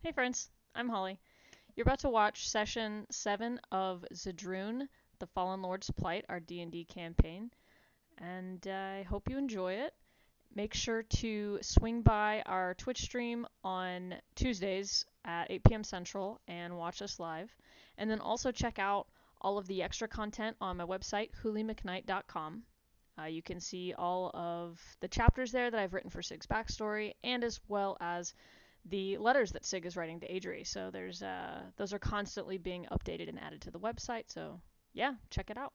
Hey friends, I'm Holly. You're about to watch session 7 of Zedroon, The Fallen Lord's Plight, our D&D campaign, and I hope you enjoy it. Make sure to swing by our Twitch stream on Tuesdays at 8 p.m. Central and watch us live. And then also check out all of the extra content on my website, hoolymcknight.com. You can see all of the chapters there that I've written for Sig's backstory, and as well as the letters that Sig is writing to Adri. So there's those are constantly being updated and added to the website. So yeah, check it out.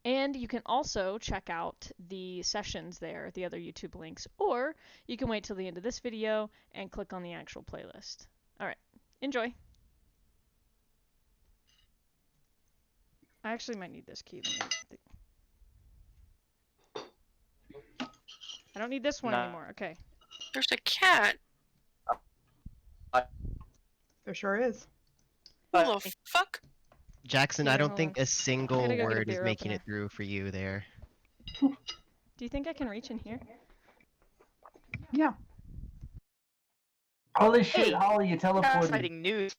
And you can also check out the sessions there, the other YouTube links, or you can wait till the end of this video and click on the actual playlist. All right, enjoy. I actually might need this key. I don't need this one anymore. Okay. There's a cat. There sure is. Who the fuck? Jackson, Here, I don't hold think on. a single go get a word is beer making opener. it through for you there. Do you think I can reach in here? Yeah. Holy shit, Hey, Holly, you teleported. Exciting news.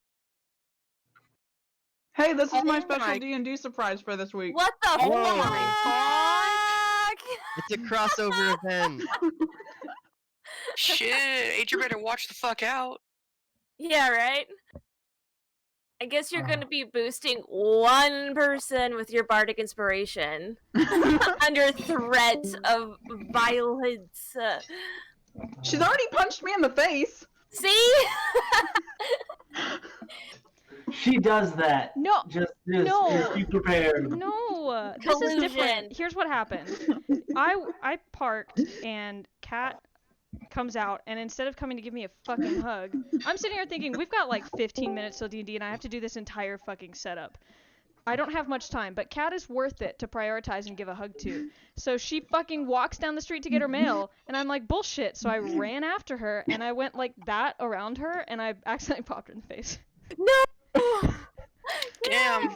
Hey, this is my Oh special my- D&D surprise for this week. What the Oh fuck? It's a crossover event. Shit, Adrian better watch the fuck out. Yeah, right? I guess you're gonna be boosting one person with your bardic inspiration under threat of violence. She's already punched me in the face. See? She does that. No. Just No. be prepared. No, this is different. Collusion. Here's what happened. I parked and Kat comes out, and instead of coming to give me a fucking hug, I'm sitting here thinking we've got like 15 minutes till D&D and I have to do this entire fucking setup. I don't have much time, but Kat is worth it to prioritize and give a hug to. So she fucking walks down the street to get her mail, and I'm like, bullshit. So I ran after her, and I went like that around her, and I accidentally popped her in the face. No! Damn.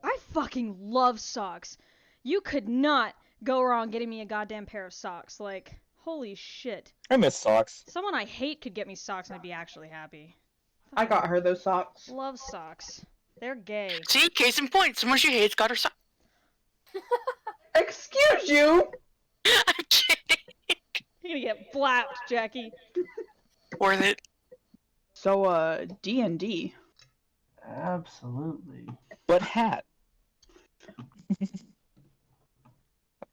I fucking love socks. You could not go wrong getting me a goddamn pair of socks. Like, holy shit. I miss socks. Someone I hate could get me socks and I'd be actually happy. I got her those socks. Love socks. They're gay. See, case in point, someone she hates got her son. Excuse you! I'm kidding. You're gonna get blapped, Jackie. Worth it. So, D&D. Absolutely. But hat.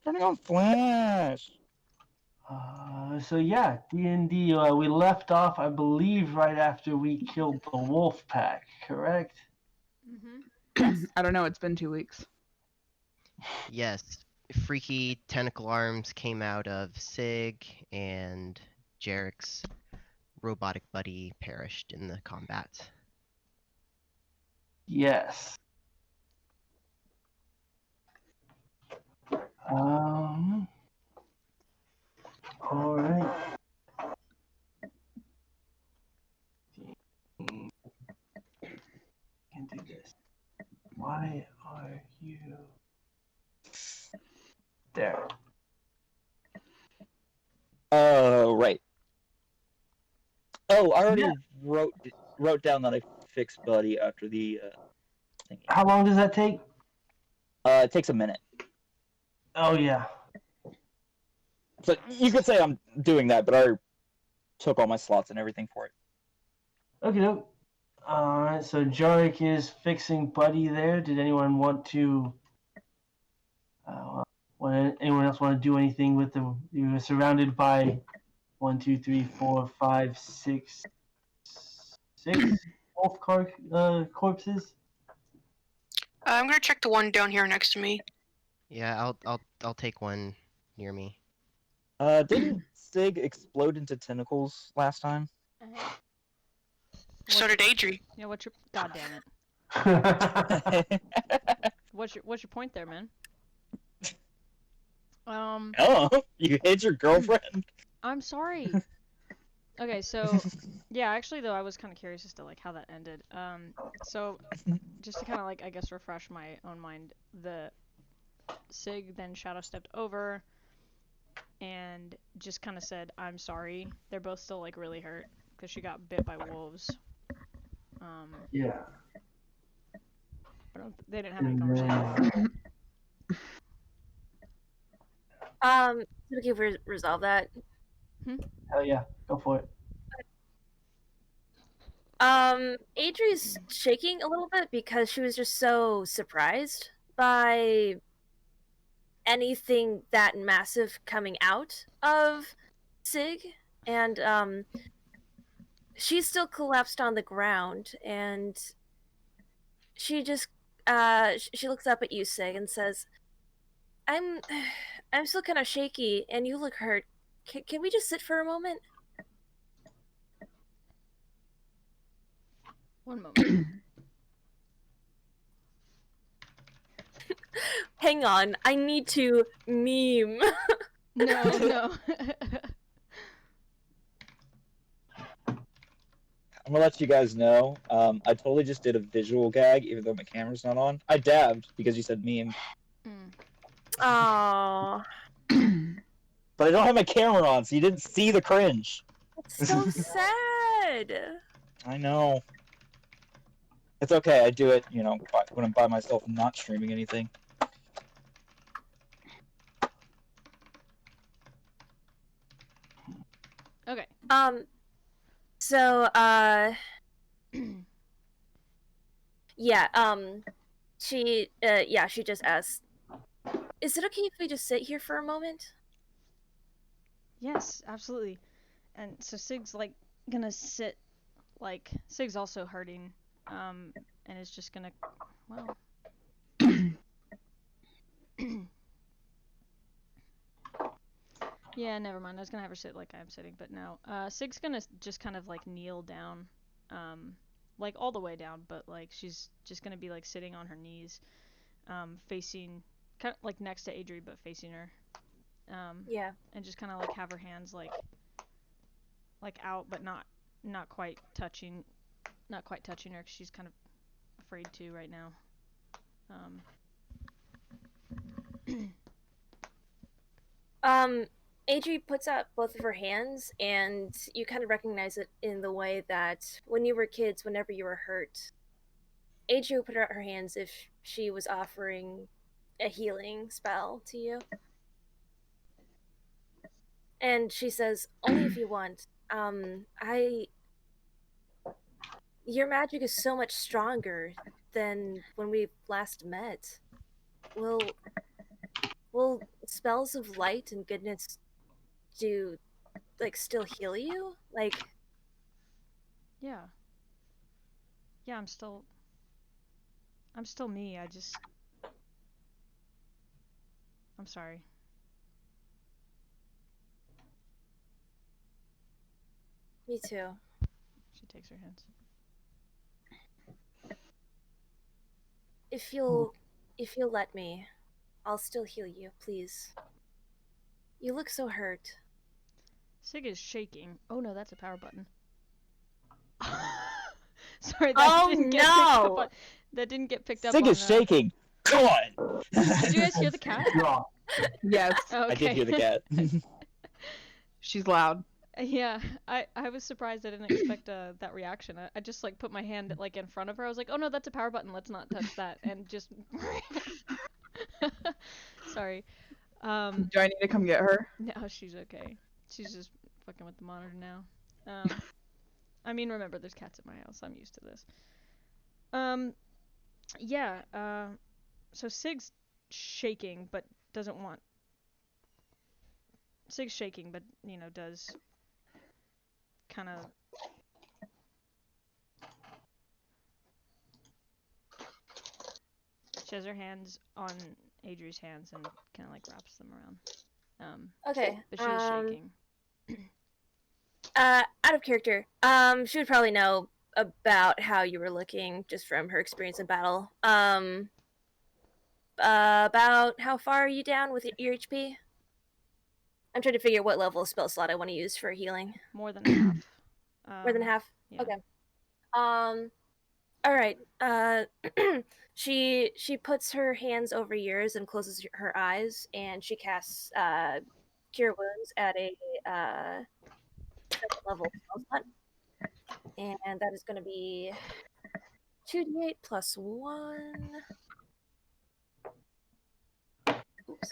Turning on Flash. So yeah, D&D, we left off, I believe, right after we killed the wolf pack, correct? Mm-hmm. I don't know, it's been 2 weeks. Yes, freaky tentacle arms came out of Sig, and Jarek's robotic buddy perished in the combat. Yes. Alright. Can't do this. Why are you there? Oh, right. Oh, I already Yeah. wrote down that I fixed Buddy after the thingy. How long does that take? It takes a minute. Oh yeah. So you could say I'm doing that, but I took all my slots and everything for it. Okay, nope. Alright, so Jarek is fixing Buddy there. Did anyone want to anyone else want to do anything with the you were surrounded by 1, 2, 3, 4, 5, 6 wolf corpses? I'm gonna check the one down here next to me. Yeah, I'll take one near me. Didn't Sig explode into tentacles last time? So did Adri. Yeah, what's your... God damn it. What's your point there, man? Oh, you hit your girlfriend? I'm sorry. Okay, so yeah, actually though I was kind of curious as to like how that ended. So just to kind of like I guess refresh my own mind, the Sig then shadow stepped over and just kind of said, "I'm sorry." They're both still like really hurt because she got bit by wolves. Yeah. They didn't have any And conversation. So we can resolve that. Hell yeah, go for it. Adri's shaking a little bit because she was just so surprised by anything that massive coming out of Sig, and she's still collapsed on the ground, and she just she looks up at you, Sig, and says, I'm still kind of shaky, and you look hurt. Can we just sit for a moment? One moment. Hang on, I need to meme. No. I'm gonna let you guys know. I totally just did a visual gag, even though my camera's not on. I dabbed because you said meme, Oh, but I don't have my camera on, so you didn't see the cringe. that's so sad. I know. It's okay. I do it, when I'm by myself and not streaming anything. Okay. So, yeah, she just asked, is it okay if we just sit here for a moment? Yes, absolutely. And so Sig's like gonna sit, like Sig's also hurting, and is just gonna, well. Yeah, never mind. I was gonna have her sit like I'm sitting, but no. Sig's gonna just kind of like kneel down, like all the way down, but like she's just gonna be like sitting on her knees, facing, kind of like next to Adri, but facing her. Yeah. And just kind of like have her hands like out, but not quite touching her, 'cause she's kind of afraid to right now. Adri puts out both of her hands, and you kind of recognize it in the way that when you were kids, whenever you were hurt, Adri would put out her hands if she was offering a healing spell to you. And she says, only if you want. Your magic is so much stronger than when we last met. Will spells of light and goodness do, like, still heal you? Like, Yeah, I'm still me. I'm sorry. me too. She takes her hands. If you'll let me, I'll still heal you, please. You look so hurt. Sig is shaking. Oh no, that's a power button. Sorry, that didn't get picked up. Sig is shaking. Come on. Did you guys hear the cat? Yes, Oh, okay. I did hear the cat. she's loud. Yeah, I was surprised. I didn't expect that reaction. I just like put my hand like in front of her. I was like, oh no, that's a power button. Let's not touch that. And just sorry. Do I need to come get her? No, she's okay. She's just fucking with the monitor now. I mean, remember, there's cats at my house. I'm used to this. Yeah. So Sig's shaking, but doesn't want. Sig's shaking, but does kind of. She has her hands on Adri's hands and kind of like wraps them around. Okay. But she is shaking. Out of character. She would probably know about how you were looking just from her experience in battle. About how far are you down with your HP? I'm trying to figure out what level of spell slot I want to use for healing. More than half. More than half? Yeah. Okay. Alright. She puts her hands over yours and closes her eyes, and she casts Cure Wounds at a second level spell slot. And that is going to be 2d8 plus 1. Oops.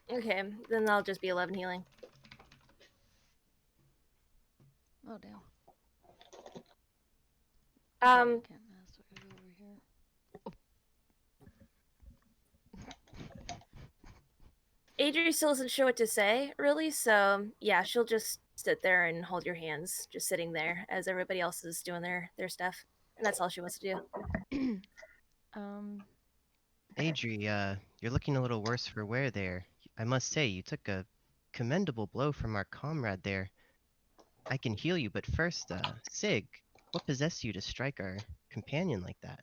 Okay, then that'll just be 11 healing. Oh damn. Um, Can't mess. So I gotta go over here. Adri still isn't sure what to say, really, so yeah, she'll just sit there and hold your hands, just sitting there as everybody else is doing their stuff. And that's all she wants to do. Adri, you're looking a little worse for wear there. I must say, you took a commendable blow from our comrade there. I can heal you, but first, Sig, what possessed you to strike our companion like that?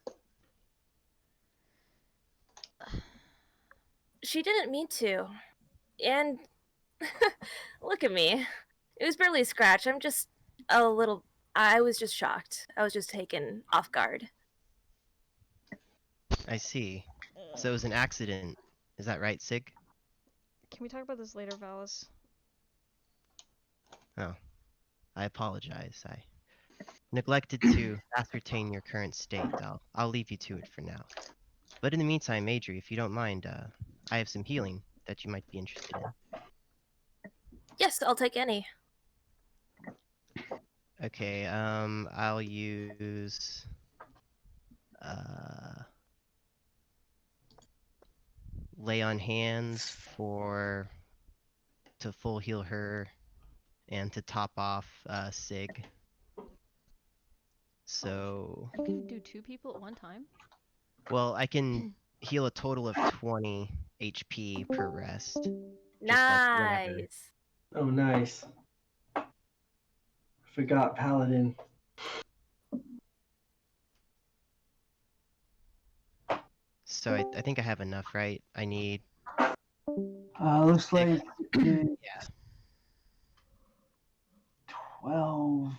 She didn't mean to. And look at me. It was barely a scratch. I'm just a little. I was just shocked. I was just taken off guard. I see. So it was an accident. Is that right, Sig? Can we talk about this later, Valis? Oh, I apologize. I neglected to ascertain your current state. I'll leave you to it for now. But in the meantime, Adri, if you don't mind, I have some healing that you might be interested in. Yes, I'll take any. Okay, I'll use lay on hands to full heal her and to top off Sig. So You can do 2 people at one time? well, I can heal a total of 20 HP per rest. Nice. Oh, nice. Forgot Paladin. So I think I have enough, right? I need Looks like yeah. 12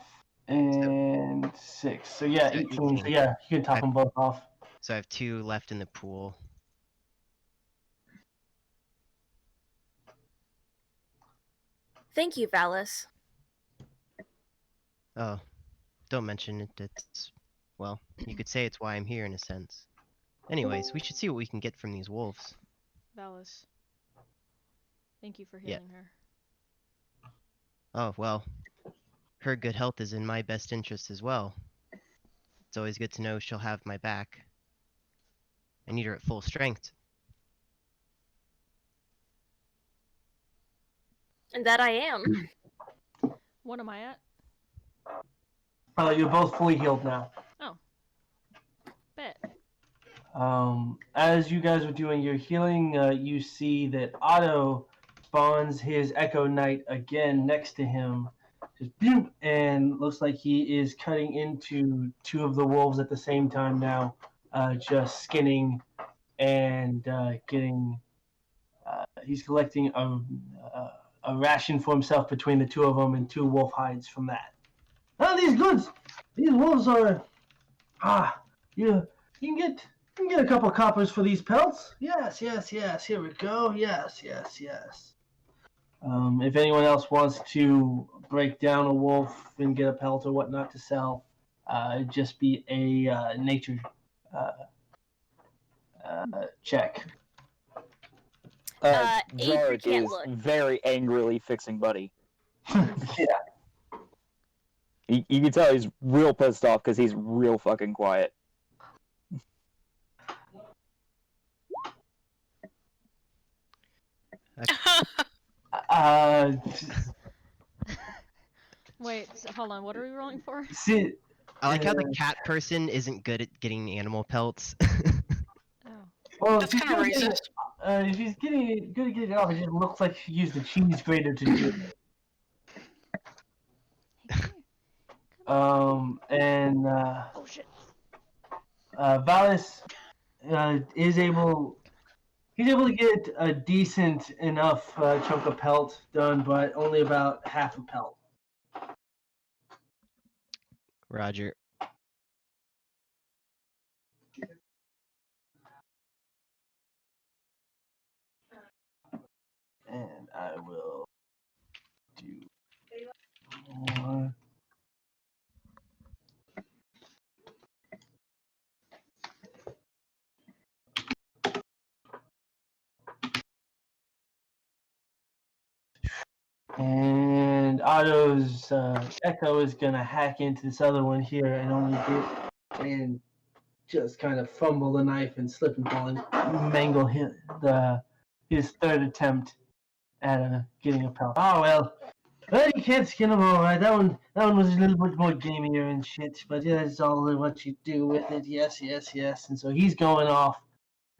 and 6. So yeah, So 18. So 18. yeah, you can top them both off. So I have 2 left in the pool. Thank you, Valis. Oh, don't mention it. It's well, you could say it's why I'm here in a sense. Anyways, we should see what we can get from these wolves. Valis. Thank you for Yeah. healing her. Oh, well, her good health is in my best interest as well. It's always good to know she'll have my back. I need her at full strength. And that I am. What am I at? You're both fully healed now. Oh. Bet. As you guys are doing your healing, you see that Otto spawns his Echo Knight again next to him. Just boom, and looks like he is cutting into 2 of the wolves at the same time now, just skinning and getting. He's collecting a ration for himself between the 2 of them and 2 wolf hides from that. Oh, these goods! These wolves are. You can get a couple coppers for these pelts. Yes. Here we go. Yes. If anyone else wants to break down a wolf and get a pelt or whatnot to sell, it'd just be a nature check. Adri Zarek can't is look. very angrily fixing Buddy. Yeah. You can tell he's real pissed off because he's real fucking quiet. Wait, hold on. What are we rolling for? See, I like how the cat person isn't good at getting animal pelts. Oh. well, That's kind of racist. if he's getting good at getting it off, it just looks like he used a cheese grater to do it. Hey, come here. And Oh shit. Valis is able. He's able to get a decent enough chunk of pelt done, but only about half a pelt. Roger. And I will do more. And Otto's Echo is gonna hack into this other one here and only get and just kind of fumble the knife and slip and fall and mangle his third attempt at getting a pelt. Oh well, you can't skin him all right. That one was a little bit more gamier and shit. But yeah, that's all what you do with it. Yes. And so he's going off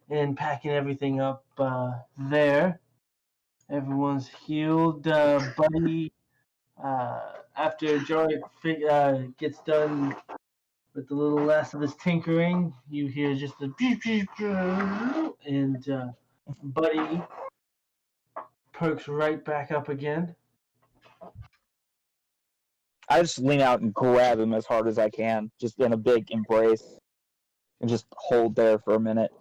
and packing everything up there. Everyone's healed. Buddy, after Jory gets done with the little last of his tinkering, you hear just the and Buddy perks right back up again. I just lean out and grab him as hard as I can, just in a big embrace, and just hold there for a minute.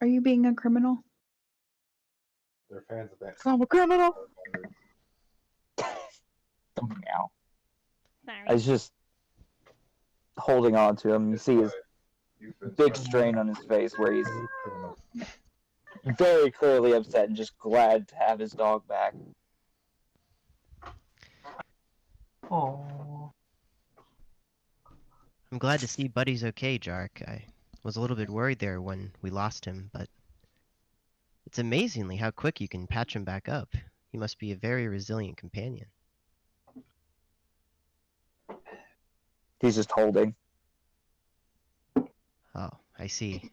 Are you being a criminal? They're fans of that. I'm a criminal. Meow. I was just holding on to him. You see his big strain on his face where he's very clearly upset and just glad to have his dog back. Oh. I'm glad to see Buddy's okay, Jark. I was a little bit worried there when we lost him, but it's amazingly how quick you can patch him back up. He must be a very resilient companion. He's just holding. Oh, I see.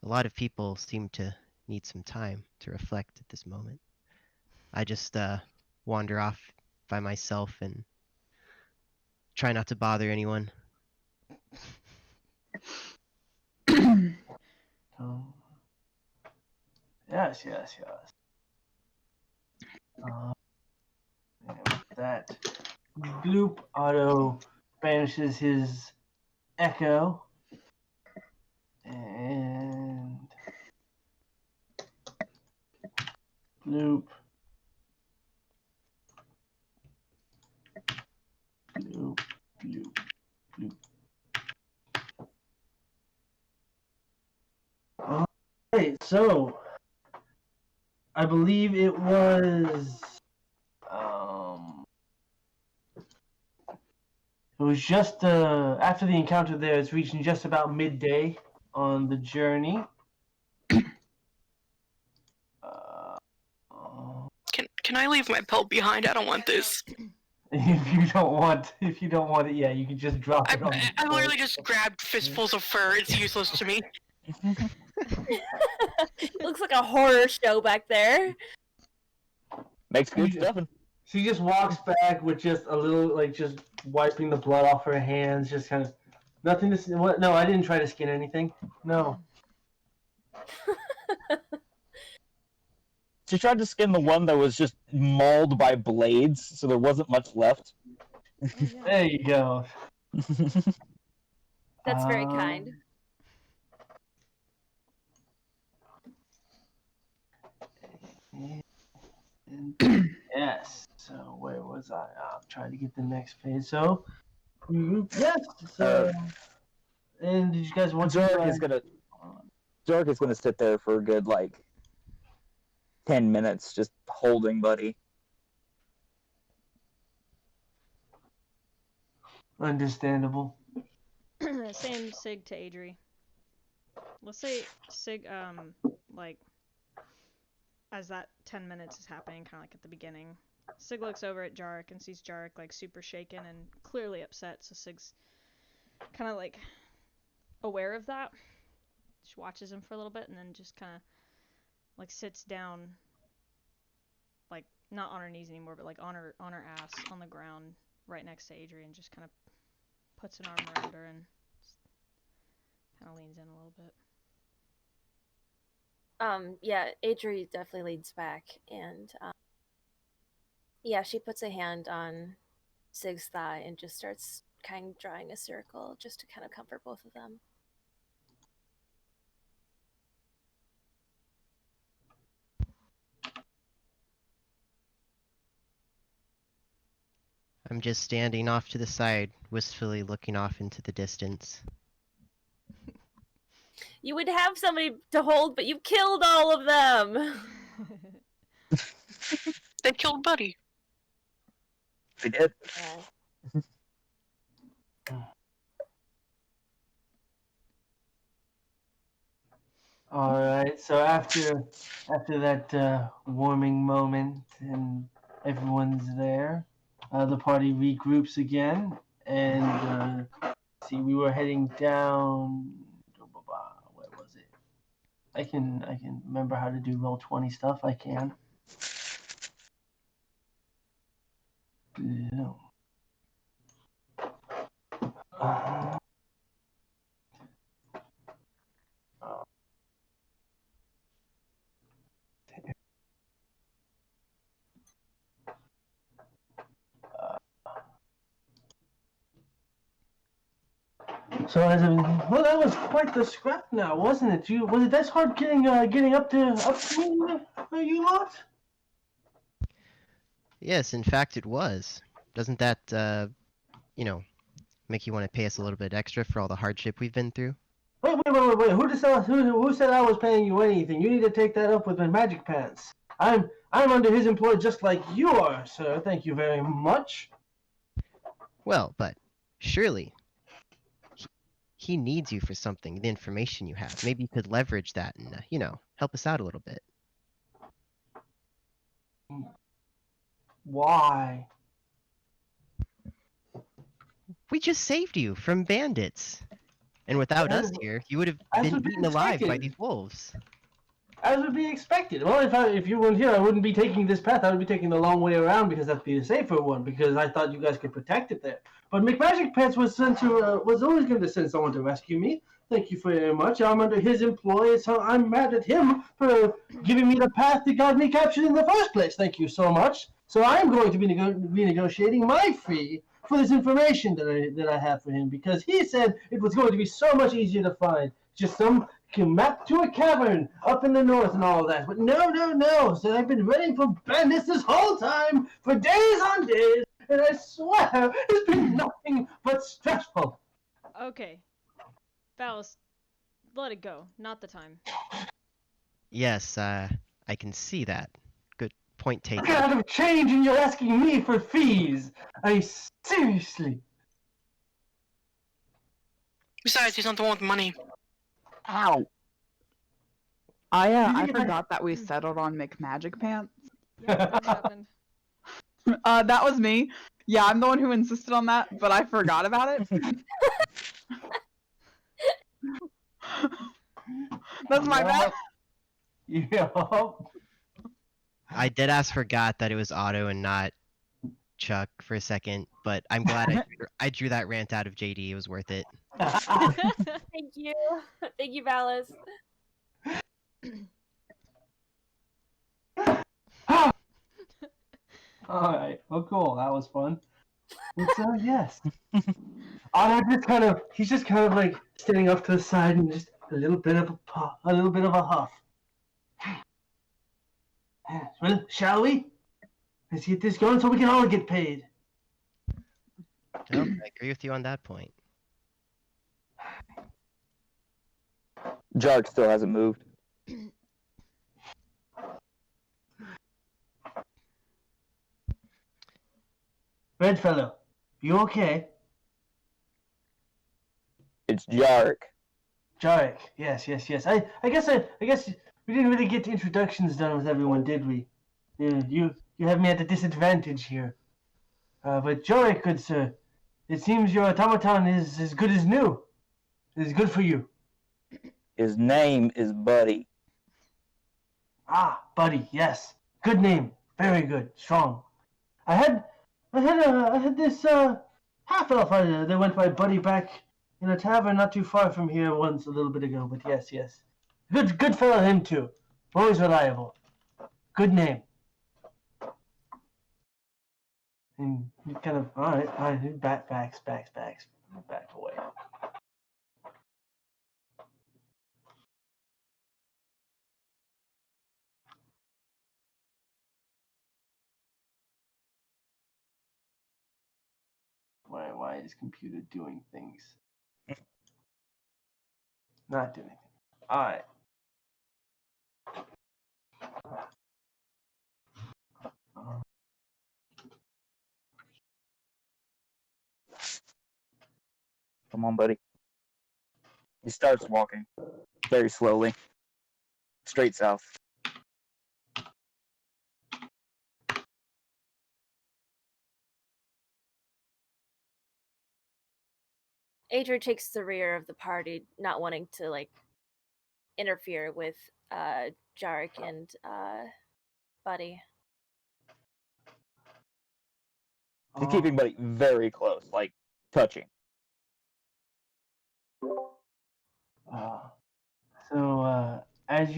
A lot of people seem to need some time to reflect at this moment. I just wander off by myself and try not to bother anyone. Yes. And with that, Gloop Otto banishes his Echo. And Gloop. Alright, so I believe it was just after the encounter there. It's reaching just about midday on the journey. Can I leave my pelt behind? I don't want this. If you don't want it, yeah, you can just drop it on the I floor. literally just grabbed fistfuls of fur. It's useless to me. Looks like a horror show back there. Makes good stuffing. She just walks back with just a little, like, just wiping the blood off her hands, just kind of nothing to. What? No, I didn't try to skin anything. No. She tried to skin the one that was just mauled by blades, so there wasn't much left. There you go. That's very kind. Yes. So where was I? I'm trying to get the next page. So yes. So and did you guys want Zork to? is gonna sit there for a good 10 minutes, just holding Buddy. Understandable. Same Sig to Adri. Let's say Sig, as that 10 minutes is happening, kind of like at the beginning, Sig looks over at Jarek and sees Jarek super shaken and clearly upset. So Sig's kind of aware of that. She watches him for a little bit and then just kind of sits down, not on her knees anymore, but on her ass on the ground right next to Adrian, just kind of puts an arm around her and Kind of leans in a little bit. Yeah, Adri definitely leans back, and yeah, she puts a hand on Sig's thigh and just starts kind of drawing a circle just to kind of comfort both of them. I'm just standing off to the side, wistfully looking off into the distance. You would have somebody to hold, but you killed all of them! They killed Buddy. We did. All right. So after that warming moment and everyone's there, the party regroups again, and see, we were heading down. Where was it? I can remember how to do Roll20 stuff. I can. Yeah. So as well, that was quite the scrap now, wasn't it? Was it that hard getting up to me, you lot? Yes, in fact it was. Doesn't that, make you want to pay us a little bit extra for all the hardship we've been through? Wait! Who said I was paying you anything? You need to take that up with my magic pants. I'm under his employ just like you are, sir. Thank you very much. Well, but surely he needs you for something, the information you have. Maybe you could leverage that and, help us out a little bit. Why? We just saved you from bandits. And without us here, you would have been eaten alive by these wolves. As would be expected. Well, if you weren't here, I wouldn't be taking this path. I would be taking the long way around because that'd be a safer one. Because I thought you guys could protect it there. But McMagic Pants was always going to send someone to rescue me. Thank you very much. I'm under his employ, so I'm mad at him for giving me the path that got me captured in the first place. Thank you so much. So I'm going to be negotiating my fee for this information that I have for him because he said it was going to be so much easier to find. Just some map to a cavern up in the north and all that. But no. So I've been running from bandits this whole time for days on days, and I swear it's been nothing but stressful. Okay. Valis, let it go. Not the time. Yes, I can see that. Good point taken. Look out of change and you're asking me for fees. Seriously. Besides, he's not the one with money. Ow. I forgot that we settled on McMagic Pants. Yeah, that happened. That was me. Yeah, I'm the one who insisted on that, but I forgot about it. That's my bad. Yeah. I did forgot that it was Otto and not Chuck for a second, but I'm glad I drew that rant out of JD. It was worth it. Thank you. Thank you, Valis. Alright, well cool, that was fun. So yes. Otto he's just kind of like standing off to the side and just a little bit of a huff. Well, shall we? Let's get this going so we can all get paid. Nope, I agree with you on that point. Jark still hasn't moved. Redfellow, you okay? It's Jark. Jarek, yes. I guess we didn't really get introductions done with everyone, did we? You have me at a disadvantage here. But Jarek, good sir, it seems your automaton is as good as new. It is good for you. His name is Buddy. Ah, Buddy, yes. Good name. Very good. Strong. I had this half-elf that went by Buddy back in a tavern not too far from here once a little bit ago. But yes. Good fellow, him too. Always reliable. Good name. And he kind of, all right, he backs away. Why is computer doing things? Not doing anything. All right. Come on, buddy. He starts walking very slowly, straight south. Adrian takes the rear of the party, not wanting to like interfere with Jarek and Buddy. He's keeping Buddy very close, like touching. So as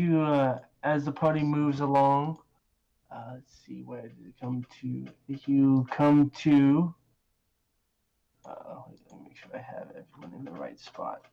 the party moves along, let's see, where did it come to? You come to. Let me make sure I have everyone in the right spot.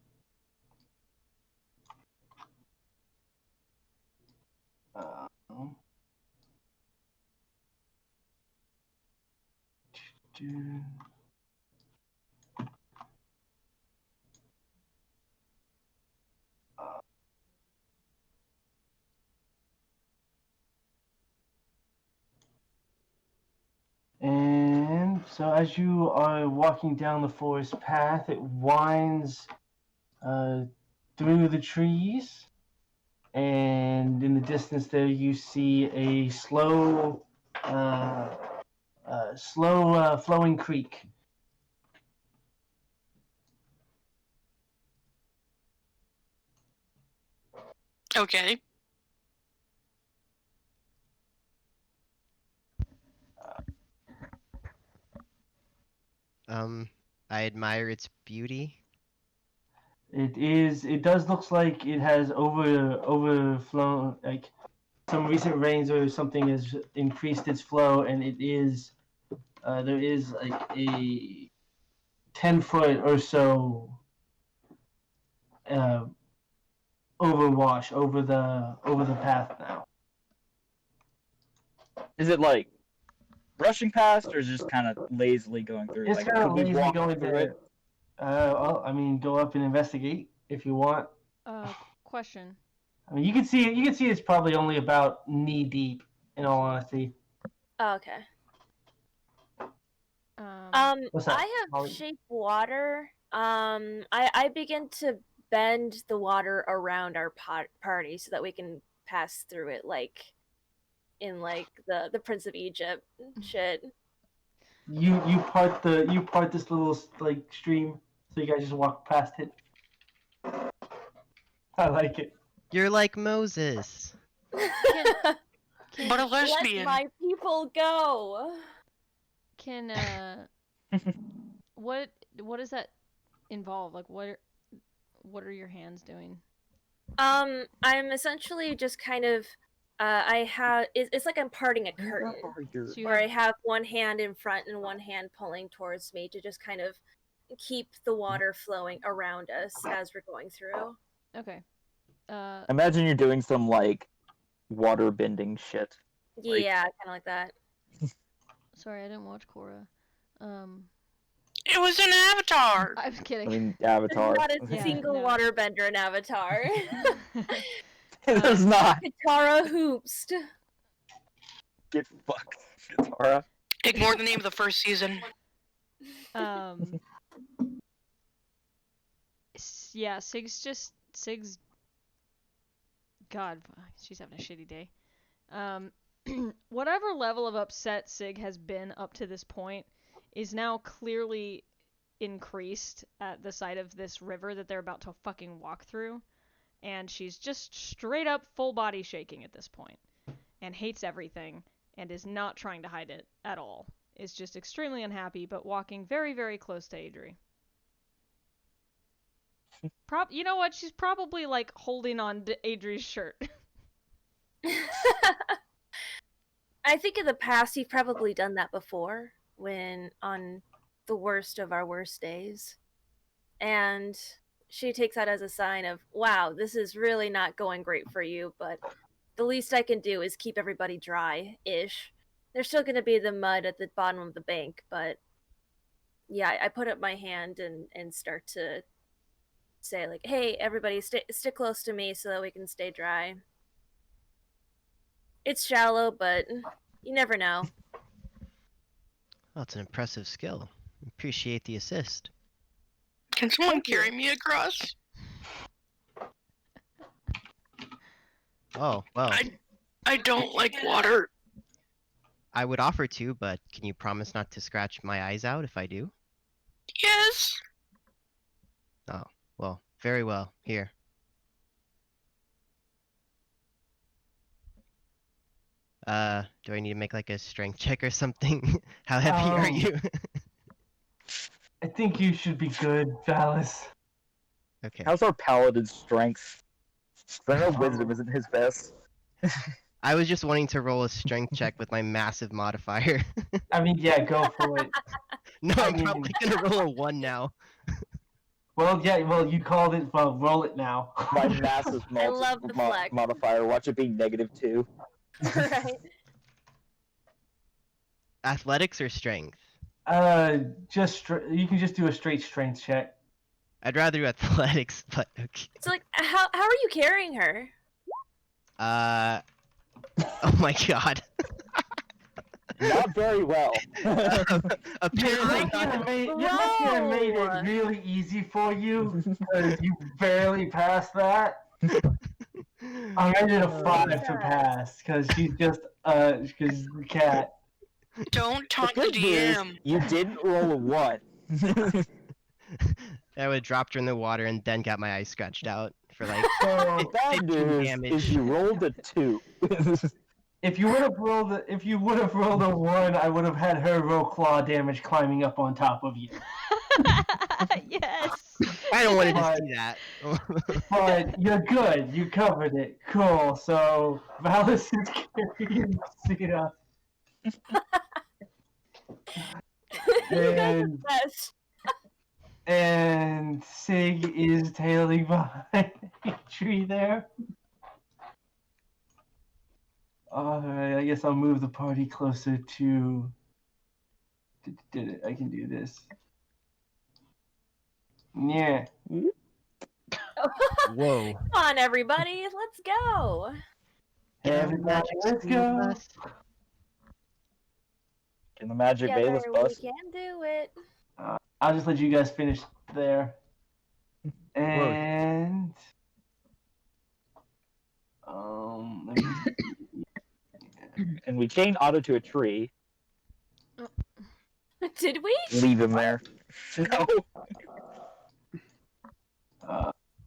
And so as you are walking down the forest path, it winds through the trees, and in the distance there you see a slow flowing creek. Okay. I admire its beauty. It does look like it has overflown, like some recent rains or something has increased its flow, and it is there is like a 10-foot or so overwash over the path now. Is it like rushing past, or is it just kind of lazily going through? It's Like, kind of could we lazily walk going through through it? it. Well, I mean, go up and investigate if you want. Question. I mean, you can see it's probably only about knee deep, in all honesty. Oh, okay. What's that, I have Molly? shape water. I begin to bend the water around our party so that we can pass through it, like in like the Prince of Egypt shit. You part this little like stream, so you guys just walk past it. I like it. You're like Moses. But a lesbian. Let my people go. Can what does that involve? Like what are your hands doing? I'm essentially just kind of it's like I'm parting a curtain. So where I have one hand in front and one hand pulling towards me to just kind of keep the water flowing around us as we're going through. Okay. Imagine you're doing some like water bending shit. Yeah, kind of like that. Sorry, I didn't watch Korra. It was an Avatar. I'm kidding. I mean, Avatar. There's not a single waterbender in Avatar. There's not. Katara Hoopst. Get fucked, Katara. Ignore the name of the first season. Yeah, Sig's. God, she's having a shitty day. Whatever level of upset Sig has been up to this point is now clearly increased at the sight of this river that they're about to fucking walk through. And she's just straight up full body shaking at this point. And hates everything. And is not trying to hide it at all. Is just extremely unhappy, but walking very, very close to Adri. You know what? She's probably like holding on to Adri's shirt. I think in the past you've probably done that before, when on the worst of our worst days. And she takes that as a sign of, wow, this is really not going great for you, but the least I can do is keep everybody dry-ish. There's still going to be the mud at the bottom of the bank, but yeah, I put up my hand and start to say, like, hey, everybody, stick close to me so that we can stay dry. It's shallow, but you never know. Well, it's an impressive skill. Appreciate the assist. Can someone Thank you. carry me across? Oh, well, I don't like water. I would offer to, but can you promise not to scratch my eyes out if I do? Yes. Oh, well, very well. Here. Do I need to make like a strength check or something? How heavy are you? I think you should be good, Valis. Okay. How's our paladin's strength? I know wisdom isn't his best. I was just wanting to roll a strength check with my massive modifier. I mean, yeah, go for it. No, I I'm mean- probably gonna roll a 1 now. Well, yeah, well, you called it. Well, roll it now. My massive I love the flex. modifier. Watch it be -2. Right? Athletics or strength? You can just do a straight strength check. I'd rather do athletics, but okay. So, like, how are you carrying her? Oh my god. Not very well. Apparently Your not. Mexican made Whoa. it really easy for you because you barely passed that. I rated a 5 to pass because she's just because the cat. Don't taunt the Good news, DM. you didn't roll a 1. I would have dropped her in the water and then got my eyes scratched out for like So bad 15 news damage. is you rolled a 2. If you would have rolled a 1, I would have had her roll claw damage climbing up on top of you. Yes. I don't want to But- see that. But you're good. You covered it. Cool. So Valis is carrying Sita. And Yes. and Sig is tailing behind a tree there. Alright, I guess I'll move the party closer to. Did it? I can do this. Yeah. Whoa. Come on, everybody, let's go. Everybody, let's go. In the magic Together Bayless we bus. can do it. I'll just let you guys finish there. And let me And we chain Otto to a tree. Did we? Leave him there. No.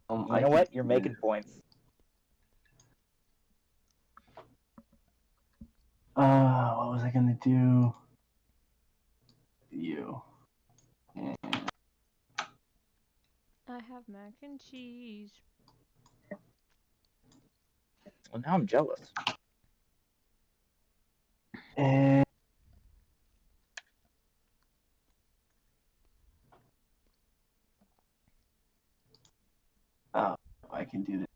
You know what? You're making points. What was I gonna do? You. I have mac and cheese. Well, now I'm jealous. And oh, I can do this.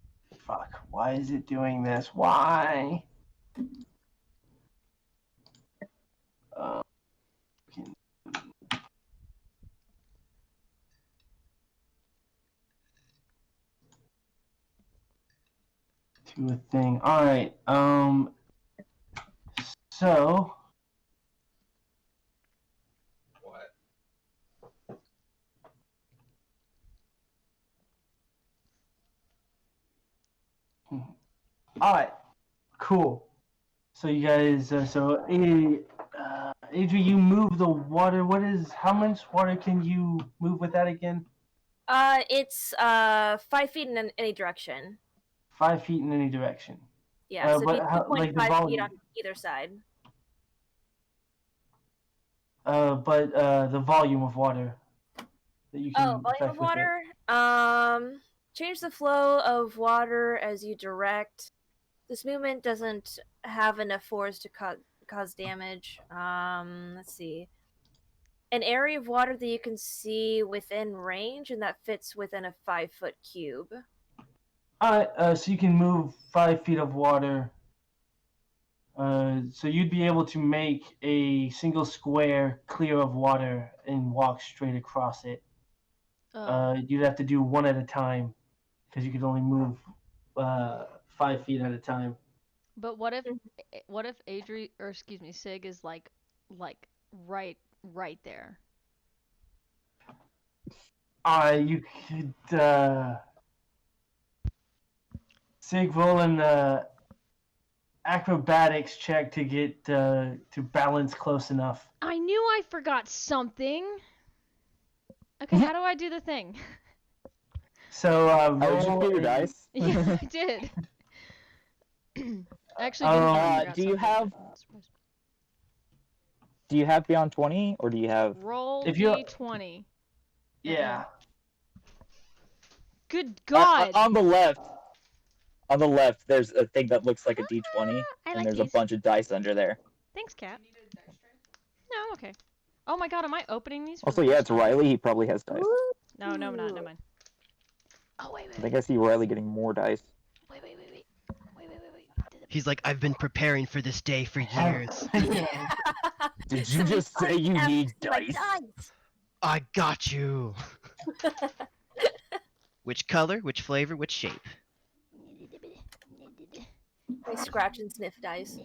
Fuck. Why is it doing this? Why? Can... Do a thing. All right. So. What? All right. Cool. So you guys. Adri, you move the water. How much water can you move with that again? It's 5 feet in any direction. 5 feet in any direction. Yeah, so but it'd be how- like the 2.5 feet volume? on either side. But the volume of water that you can Oh, volume affect of with it. water. Change the flow of water as you direct. This movement doesn't have enough force to cause damage. Let's see. An area of water that you can see within range and that fits within a 5-foot cube. Alright, so you can move 5 feet of water. So you'd be able to make a single square clear of water and walk straight across it. Oh. You'd have to do one at a time because you could only move 5 feet at a time. But what if Sig is like right there? You could Sig roll an acrobatics check to get to balance close enough. I knew I forgot something. Okay, how do I do the thing? So Did you get your dice? Yeah, I did. I actually didn't know I forgot do you something. Do you have Beyond 20, or do you have... Roll If you- D20. Yeah. Good God! on the left, there's a thing that looks like a D20, I and like there's these. a bunch of dice under there. Thanks, Cat. No, I'm okay. Oh my God, am I opening these? For Also, the yeah, first it's time? Riley. He probably has dice. No, I'm not. Never mind. Oh wait. I think I see Riley getting more dice. Wait. He's like, I've been preparing for this day for years. Did you just say you need My dice? I got you. Which color, which flavor, which shape? I scratch and sniff dice.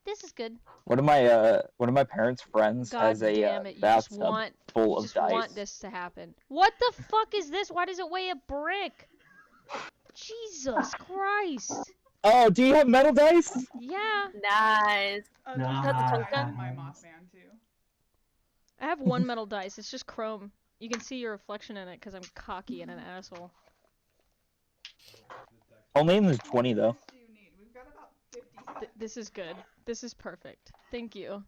This is good. One of my parents' friends God has a damn it! You just bathtub want full of dice. want this to happen. What the fuck is this? Why does it weigh a brick? Jesus Christ! Oh, do you have metal dice? Yeah, Nice. Nah. Got the I tonka? have my Mothman too. I have one metal dice. It's just chrome. You can see your reflection in it because I'm cocky and an asshole. Only in the 20 though. Do you need? We've got about 50 This is good. This is perfect. Thank you.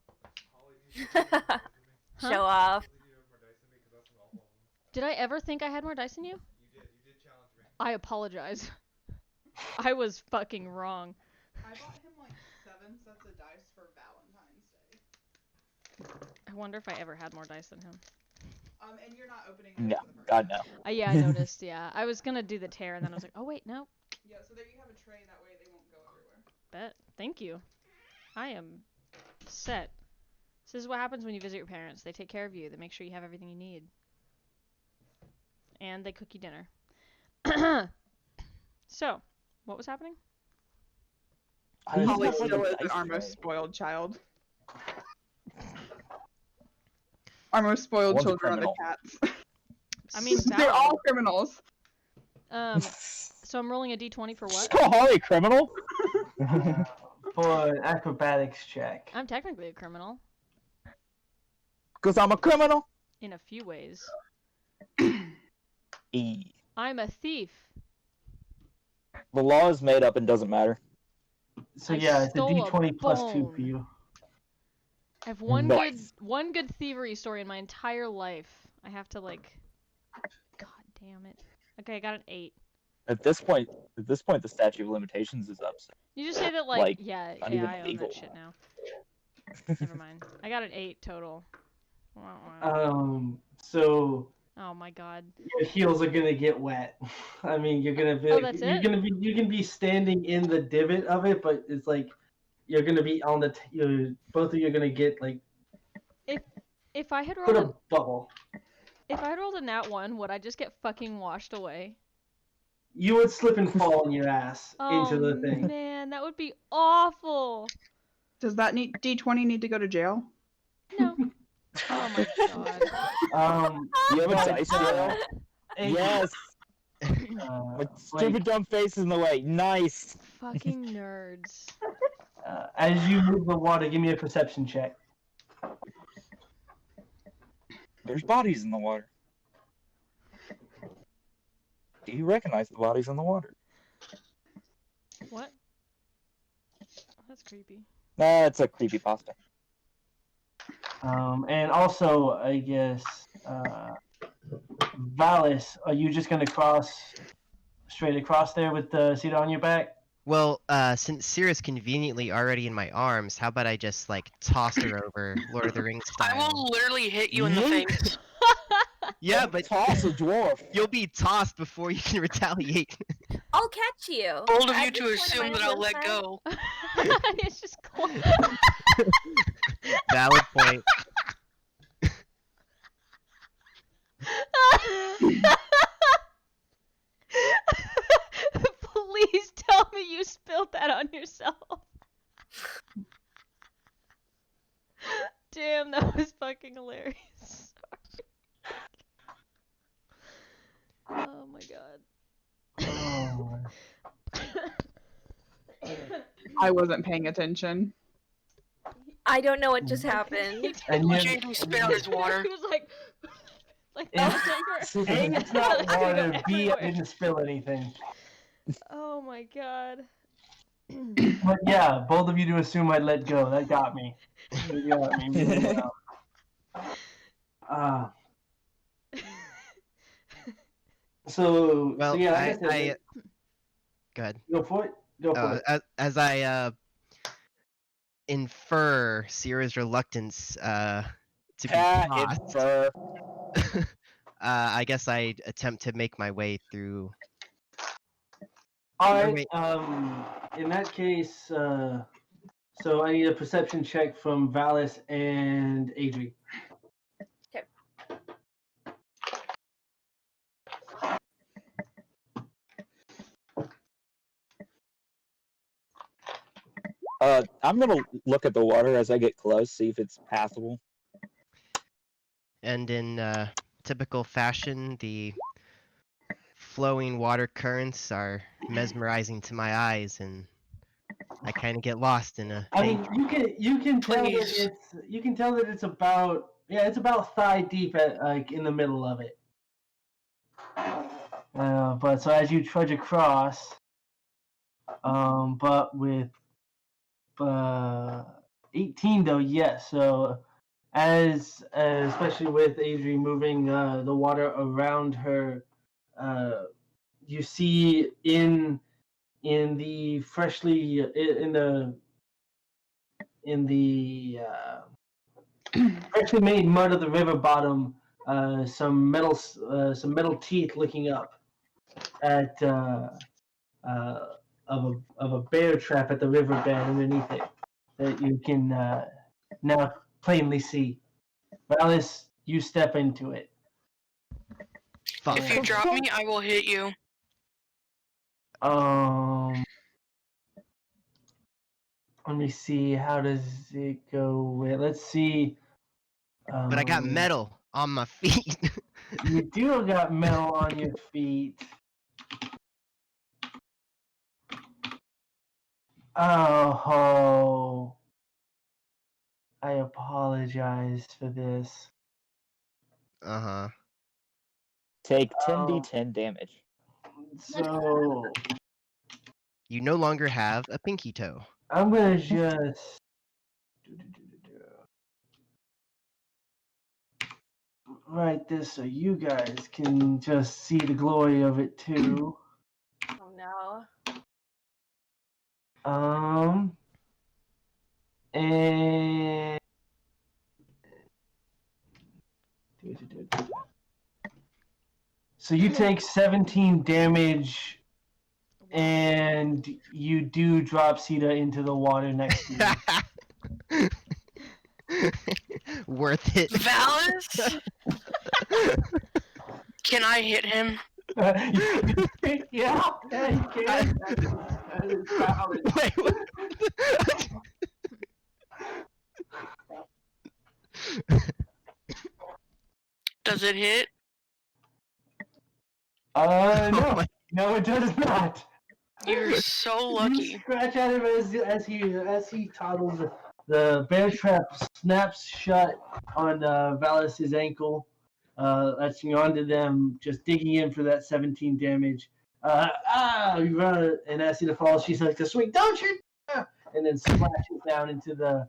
Show off. Did I ever think I had more dice than you? You did challenge me. I apologize. I was fucking wrong. I bought him like 7 sets of dice for Valentine's Day. I wonder if I ever had more dice than him. And you're not opening No, dice for the first God time. no. Yeah, I noticed, yeah. I was gonna do the tear and then I was like, oh wait, no. Yeah, so there you have a tray, that way they won't go everywhere. Bet. Thank you. I am set. This is what happens when you visit your parents. They take care of you. They make sure you have everything you need. And they cook you dinner. So, what was happening? Holly Dice still is our tray. most spoiled child. Our most spoiled One's a children are the criminal. cats. I mean, They're all criminals. So I'm rolling a d20 for Just what? call Holly a criminal? For an acrobatics check. I'm technically a criminal. Because I'm a criminal. In a few ways. E. I'm a thief. The law is made up and doesn't matter. So I yeah, it's a stole a D20 plus 2 bone. for you. I have one Nice. good thievery story in my entire life. I have to like... God damn it. Okay, I got an 8. At this point, the statute of limitations is up. So You just say that like, Like, yeah, not yeah, even I own legal. that shit now. Never mind. I got an 8 total. Wah, wah. So Oh my god. your heels are gonna get wet. I mean, you're gonna be Oh, that's it? you can be standing in the divot of it, but it's like you're gonna be on the both of you are gonna get like If I had put rolled a bubble. if I had rolled a nat 1, would I just get fucking washed away? You would slip and fall on your ass Oh into the thing. man, that would be awful. Does that D20 need to go to jail? No. Oh my god. you have a but, dice jail? Yes. My like, stupid dumb face is in the way. Nice. Fucking nerds. as you move the water, give me a perception check. There's bodies in the water. Do you recognize the bodies in the water? What? Oh, that's creepy. That's a creepypasta. And also, I guess, Valis, are you just going to cross straight across there with the seat on your back? Well, since Sierra's conveniently already in my arms, how about I just like toss her over, Lord of the Rings I style? will literally hit you in the Yeet. face. Yeah, but Toss a dwarf. you'll be tossed before you can retaliate. I'll catch you. Bold of At you to this point in assume my that I'll life, let man. go. It's just cool. Valid point. Please tell me you spilled that on yourself. Damn, that was fucking hilarious. Oh my god. Oh, I wasn't paying attention. I don't know what just happened. and you, Jaden spit out his water. He was like Yeah. that was over. A, it's not It's gonna go water. B, I everywhere. didn't spill anything. Oh my god. But yeah, both of you to assume I let go. That got me. That got me really well. So Well, yeah, I like I said, go ahead. go for it. Go for it. As I infer Sierra's reluctance to be tossed, Infer. I guess I attempt to make my way through. All or right. wait. In that case, so I need a perception check from Valis and Adri. I'm gonna look at the water as I get close, see if it's passable. And in typical fashion, the flowing water currents are mesmerizing to my eyes, and I kind of get lost in a I mean, you can tell Please. that it's about thigh deep at like in the middle of it. But so as you trudge across, but with 18 though, yes. So as especially with Adri moving the water around her, you see in the freshly in the freshly made mud of the river bottom, some metal teeth looking up at of a bear trap at the riverbed underneath it that you can now plainly see. Valis, you step into it. fuck. If you drop me, I will hit you. Let me see. How does it go? With, let's see. But I got metal on my feet. You do got metal on your feet. Oh, I apologize for this. Uh-huh. Take 10d10 damage. So You no longer have a pinky toe. I'm gonna just write this so you guys can just see the glory of it too. Oh no. And so you take 17 damage, and you do drop Sita into the water next to you. Worth it. Valis? Can I hit him? yeah, you can. That is valid. Wait, what? Does it hit? No, no, it does not. You're so You lucky. scratch at him as he toddles. The bear trap snaps shut on Valis's ankle, latching onto them, just digging in for that 17 damage. You run, and as he falls, she's like, "To swing, don't you?" And then splashes down into the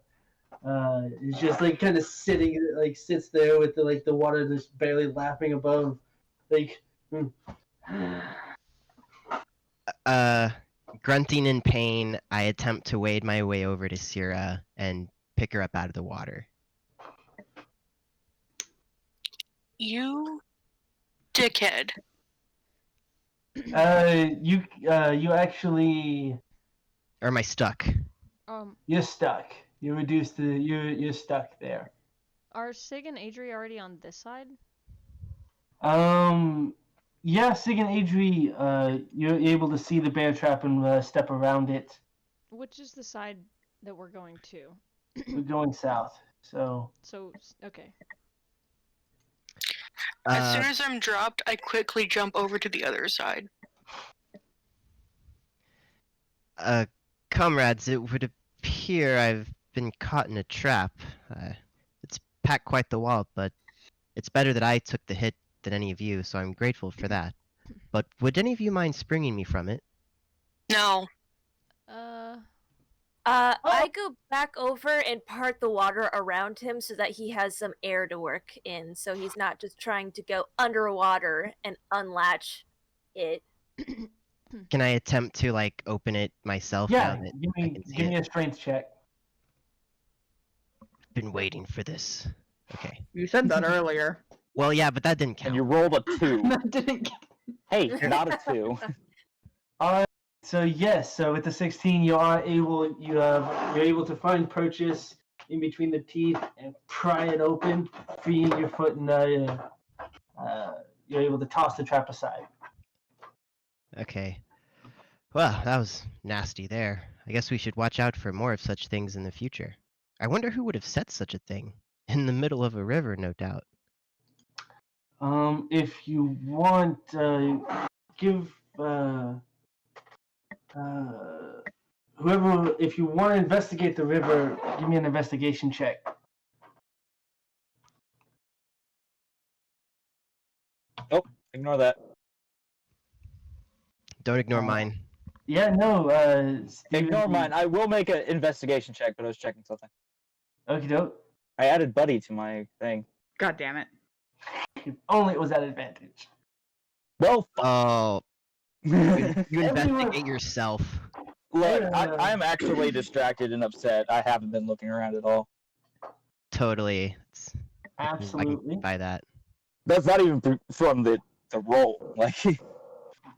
It's just like kind of sitting, like sits there with the water just barely lapping above, like. Grunting in pain, I attempt to wade my way over to Syrah and pick her up out of the water. You dickhead. You actually. Or am I stuck? You're stuck. You're stuck there. Are Sig and Adri already on this side? Yeah, Sig and Adri, you're able to see the bear trap and step around it. Which is the side that we're going to? We're going south, so. Okay. As soon as I'm dropped, I quickly jump over to the other side. Comrades, it would appear I've been caught in a trap. It's packed quite the wallop, but it's better that I took the hit than any of you, so I'm grateful for that. But would any of you mind springing me from it? No. I go back over and part the water around him so that he has some air to work in, so he's not just trying to go underwater and unlatch it. Can I attempt to, like, open it myself Yeah, now that give I can see me it? a strength check. Been waiting for this. Okay. You said that earlier. Well, yeah, but that didn't count. And you rolled a 2. That didn't. Hey, not a 2. So yes, so with the 16, you're able to find purchase in between the teeth and pry it open, freeing your foot, and you're able to toss the trap aside. Okay. Well, that was nasty there. I guess we should watch out for more of such things in the future. I wonder who would have set such a thing. In the middle of a river, no doubt. If you want, whoever, if you want to investigate the river, give me an investigation check. Oh, ignore that. Don't ignore mine. Yeah, no, Ignore mine. I will make an investigation check, but I was checking something. Okie doke. I added Buddy to my thing. God damn it. If only it was at advantage. Well, Oh. You investigate yourself. Look, I'm actually distracted and upset. I haven't been looking around at all. Totally. Absolutely. I can buy that. That's not even from the roll. Like.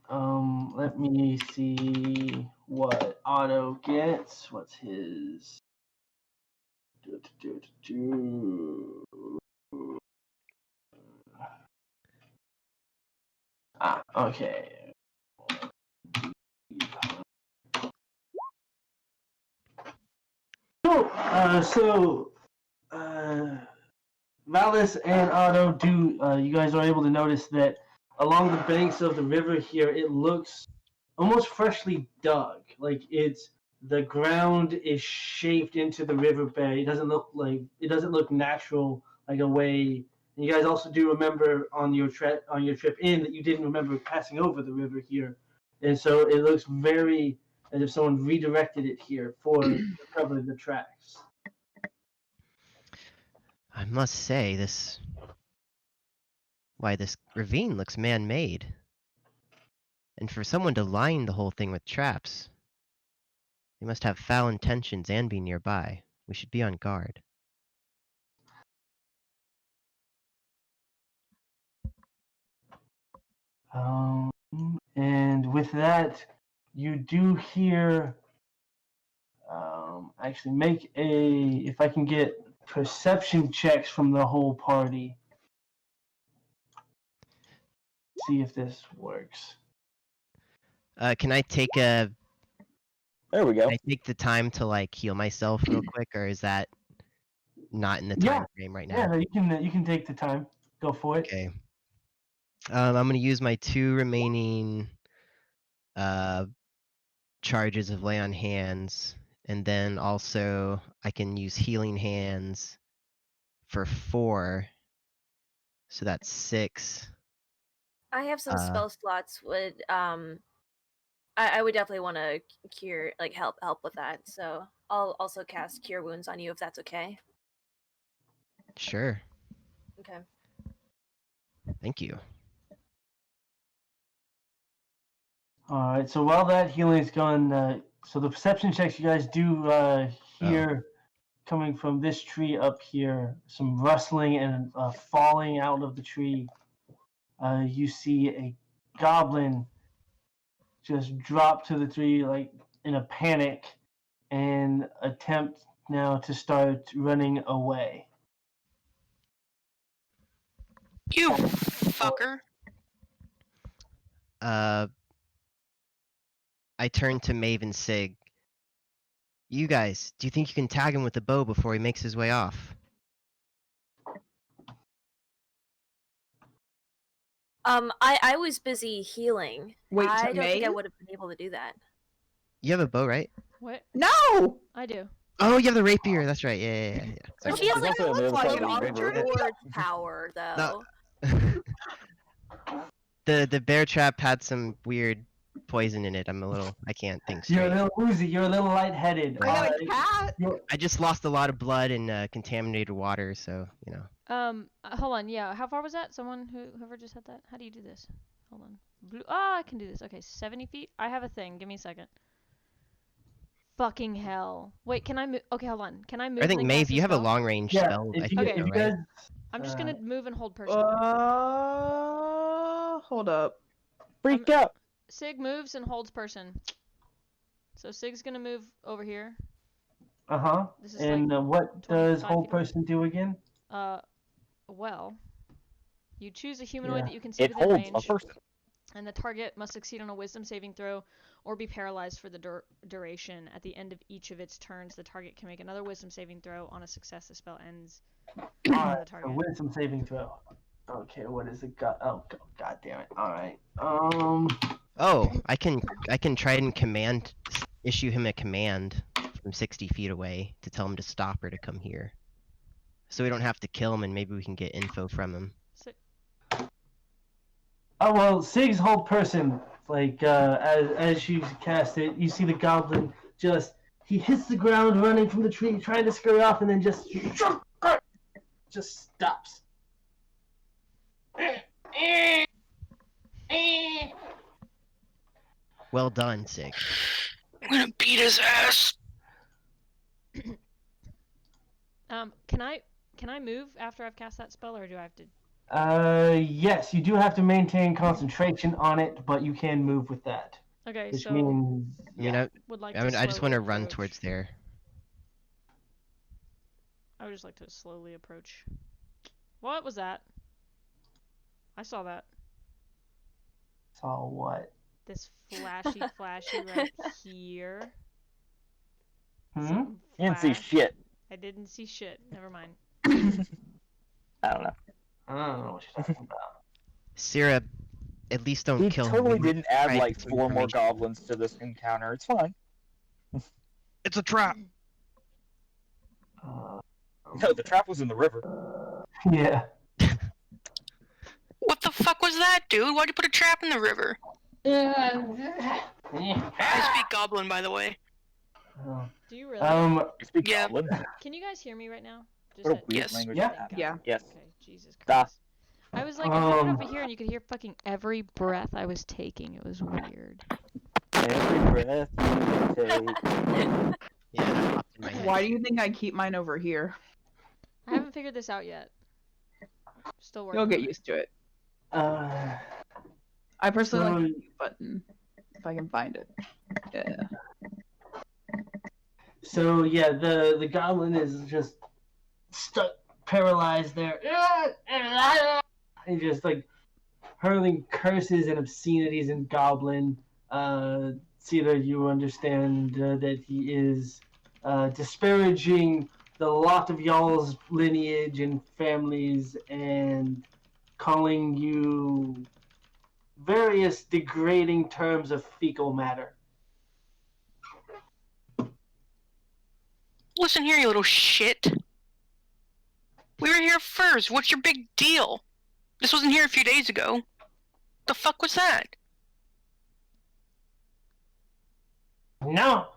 Let me see what Otto gets. What's his? Okay. Valis and Otto you guys are able to notice that along the banks of the river here, it looks almost freshly dug. Like the ground is shaped into the riverbed. It doesn't look natural like a way. And you guys also do remember on your trip in that you didn't remember passing over the river here, and so it looks very as if someone redirected it here to cover the tracks. I must say, this ravine looks man-made. And for someone to line the whole thing with traps, they must have foul intentions and be nearby. We should be on guard. And with that, you do hear. Actually, if I can get perception checks from the whole party. See if this works. Can I take a... There we go. Can I take the time to, like, heal myself real quick, or is that not in the time frame right now? Yeah, no, you can take the time. Go for it. Okay. I'm gonna use my 2 remaining charges of Lay on Hands, and then also I can use Healing Hands for 4, so that's 6. I have some spell slots. I would definitely want to help with that. So I'll also cast Cure Wounds on you if that's okay. Sure. Okay. Thank you. All right. So while that healing is going, so the perception checks you guys do hear coming from this tree up here, some rustling and falling out of the tree. You see a goblin just drop to the tree like in a panic and attempt now to start running away. You fucker. I turn to Maeve and Sig. You guys, do you think you can tag him with the bow before he makes his way off? I was busy healing. Wait, I to don't think I Maeve? would have been able to do that. You have a bow, right? What? No! I do. Oh, you have the rapier. That's right. Yeah. But Sorry. she has She's like also on the other like side an of the archer. river. sword power though. The bear trap had some weird poison in it. I can't think You're a straight. little woozy. You're a little lightheaded. I got a cat. I just lost a lot of blood in contaminated water, so you know. Hold on. Yeah, how far was that? Whoever just said that. How do you do this? Hold on. I can do this. Okay, 70 feet. I have a thing. Give me a second. Fucking hell. Wait, can I move? Okay, hold on. Can I move? I think and then Maeve, cast a you have a spell? long range Yeah, spell. I if think, you, Okay. if you right? guys, I'm just gonna move and hold person. Hold up. Freak out. Sig moves and holds person. So Sig's gonna move over here. This is And what does 25 whole feet away. person do again? Well, you choose a humanoid that you can see It within holds range, a person. and the target must succeed on a wisdom saving throw or be paralyzed for the duration. At the end of each of its turns, the target can make another wisdom saving throw. On a success, the spell ends on the Alright, a target. wisdom saving throw. Okay, what is it? God damn it. Alright. Oh, I can try and issue him a command from 60 feet away to tell him to stop or to come here. So we don't have to kill him, and maybe we can get info from him. Oh well, Sig's whole person, like as you cast it, you see the goblin he hits the ground running from the tree, trying to scurry off, and then just stops. Well done, Sig. I'm gonna beat his ass. Can I move after I've cast that spell, or do I have to? Yes, you do have to maintain concentration on it, but you can move with that. Okay, Which so means, would like I to just want to slowly run approach. towards there. I would just like to slowly approach. What was that? I saw that. Saw what? This flashy right here. Hmm? You didn't see Flash. shit. I didn't see shit. Never mind. I don't know. I don't know what you're talking about. Syrah, at least don't He kill him. totally We were didn't add trying to like get some 4 more information. goblins to this encounter. It's fine. It's a trap. No, the trap was in the river. Yeah. What the fuck was that, dude? Why'd you put a trap in the river? I speak Goblin, by the way. Do you really? You speak Yeah. goblin? Can you guys hear me right now? What a at- weird Yes. language. Yeah. to have. Yeah. Yes. Okay, Jesus Da. Christ. I was like, I had it over here and you could hear fucking every breath I was taking. It was weird. Every breath you take. Yeah, that popped in my head. Why do you think I keep mine over here? I haven't figured this out yet. Still working. You'll get on it. used to it. Uh, I personally like So- the mute button if I can find it. Yeah. So yeah, the goblin is just stuck, paralyzed there. And just like hurling curses and obscenities in goblin. Cedar, you understand that he is disparaging the lot of y'all's lineage and families and calling you various degrading terms of fecal matter. Listen here, you little shit. We were here first. What's your big deal? This wasn't here a few days ago. The fuck was that? No.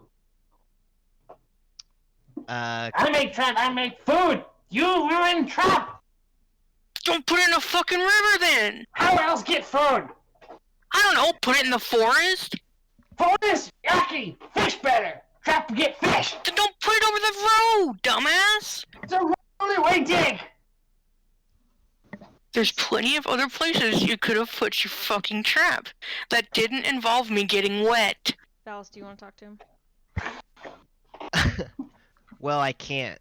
I make trap. I make food. You ruin trap. Don't put it in a fucking river then! How else get food? I don't know, put it in the forest? Forest, yucky. Fish better. Trap to get fish. Then don't put it over the road, dumbass! It's a only way dig. There's plenty of other places you could have put your fucking trap that didn't involve me getting wet. Valis, do you want to talk to him? Well, I can't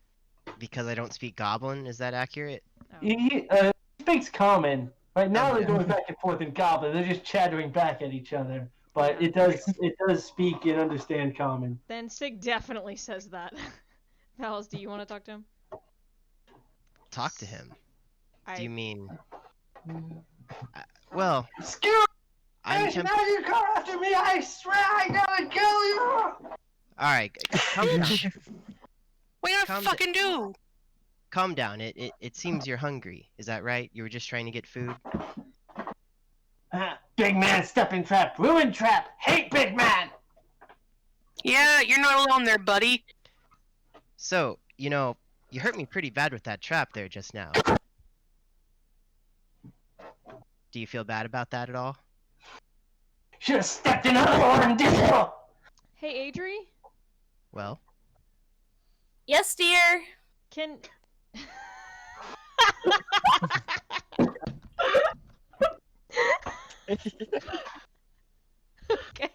because I don't speak Goblin. Is that accurate? Oh. He speaks common. Right now Okay. they're going back and forth in Goblin. They're just chattering back at each other. But it does speak and understand common. Then Sig definitely says that. Valis, do you want to talk to him? Talk to him. Do you mean? Well, excuse I'm me, now you come after me. I swear I gotta kill you. All right, calm down. What you gonna Calm fucking do? Calm down. It seems you're hungry. Is that right? You were just trying to get food. Big man stepping trap, ruin trap, hate big man. Yeah, you're not alone there, buddy. So, you know, you hurt me pretty bad with that trap there just now. Do you feel bad about that at all? Should have stepped in another one, didn't you? Hey, Adri? Well, Yes, dear. Can... Okay.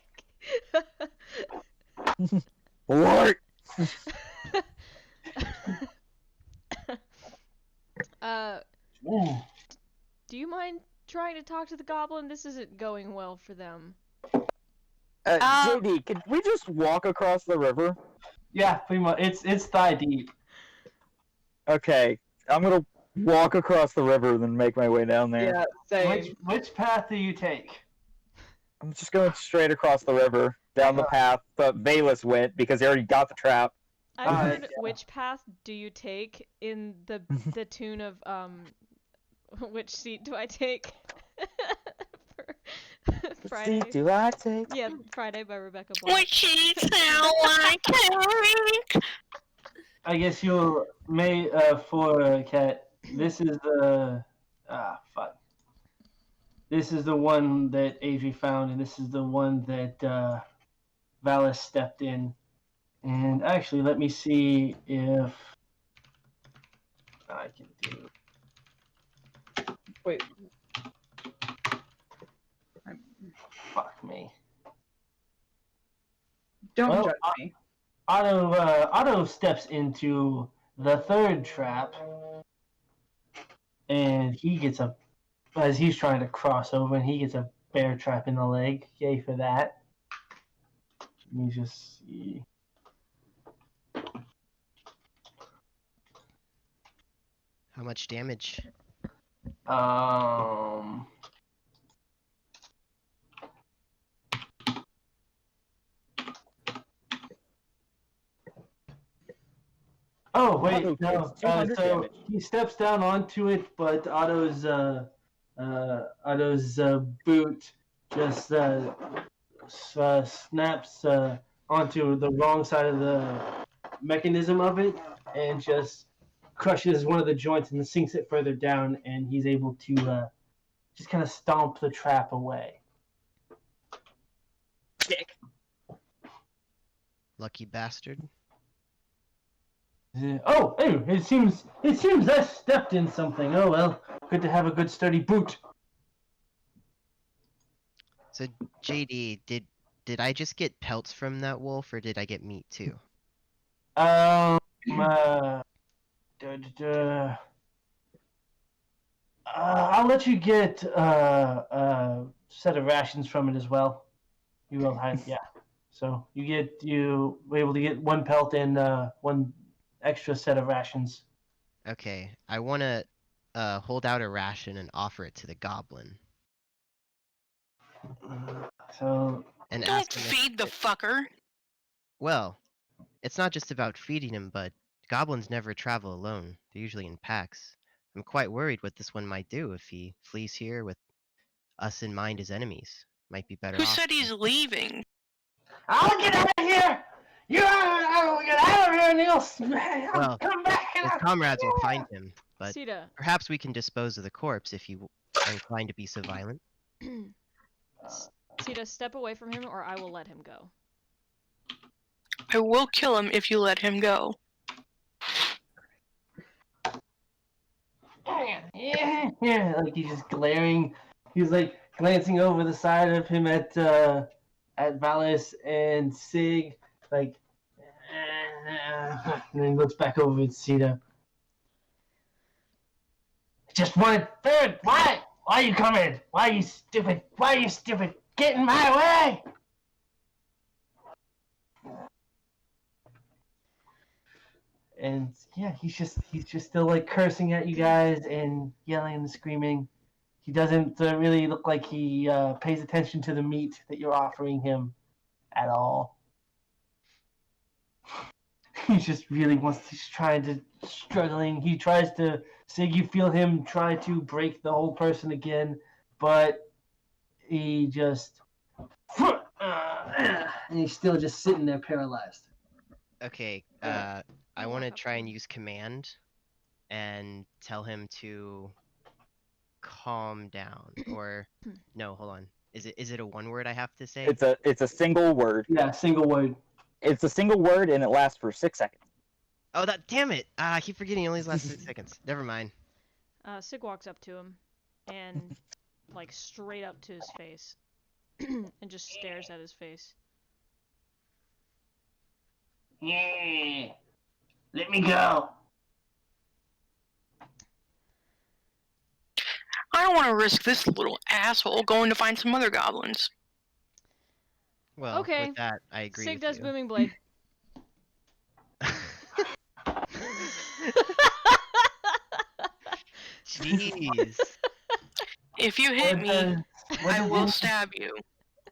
What? Do you mind trying to talk to the goblin? This isn't going well for them. JD, can we just walk across the river? Yeah, pretty much. It's thigh deep. Okay, I'm gonna walk across the river, then make my way down there. Yeah, same. Which path do you take? I'm just going straight across the river, down the path that Valus went, because he already got the trap. I heard which path do you take in the tune of which seat do I take? For Friday. Seat do I take? Yeah, Friday by Rebecca Black. Which sheets now I carry? I guess you may for Cat. This is the fuck. This is the one that Adri found, and this is the one that Valis stepped in. And actually, let me see if I can do. Wait. Fuck me. Don't Well, judge me. Otto steps into the third trap, and he gets as he's trying to cross over, and he gets a bear trap in the leg. Yay for that. Let me just see. How much damage? Oh wait, Otto no. takes 200 So damage. he steps down onto it, but Otto's boot just snaps onto the wrong side of the mechanism of it, and just crushes one of the joints and sinks it further down, and he's able to just kind of stomp the trap away. Lucky bastard. Oh, hey, it seems I stepped in something. Oh well, good to have a good sturdy boot. So, JD, did I just get pelts from that wolf, or did I get meat too? I'll let you get a set of rations from it as well. You will have, yeah. So you were able to get one pelt and one extra set of rations. Okay, I want to hold out a ration and offer it to the goblin. So And Don't ask him if- feed the fucker. Well, it's not just about feeding him, but goblins never travel alone. They're usually in packs. I'm quite worried what this one might do if he flees here with us in mind as enemies. Might be better Who off. said he's leaving? I'll get out of here. I will get out of here, and else. Well, Come back. his comrades will find him, but Sita, perhaps we can dispose of the corpse if you are inclined to be so violent. Sita, step away from him, or I will let him go. I will kill him if you let him go. Yeah, like he's just glaring. He's like glancing over the side of him at Valis and Sig, like, and then he looks back over at Sita. Just one third. Why? Why are you coming? Why are you stupid? Why are you stupid? Get in my way! And yeah, he's just still like cursing at you guys and yelling and screaming. He doesn't really look like he pays attention to the meat that you're offering him at all. He just really wants. He's trying to struggling. He tries to. Sig, you feel him try to break the whole person again, but he just. And he's still just sitting there paralyzed. Okay, I want to try and use command and tell him to calm down. Or no, hold on. Is it a one word I have to say? It's a single word. Yeah, single word. It's a single word and it lasts for 6 seconds. Oh, damn it! I keep forgetting it only lasts 6 seconds. Never mind. Sig walks up to him and, like, straight up to his face and just stares at his face. Yeah. Let me go. I don't want to risk this little asshole going to find some other goblins. Well, Okay. with that, I agree Sig with does you. booming blade. Jeez. If you hit me, I will stab you.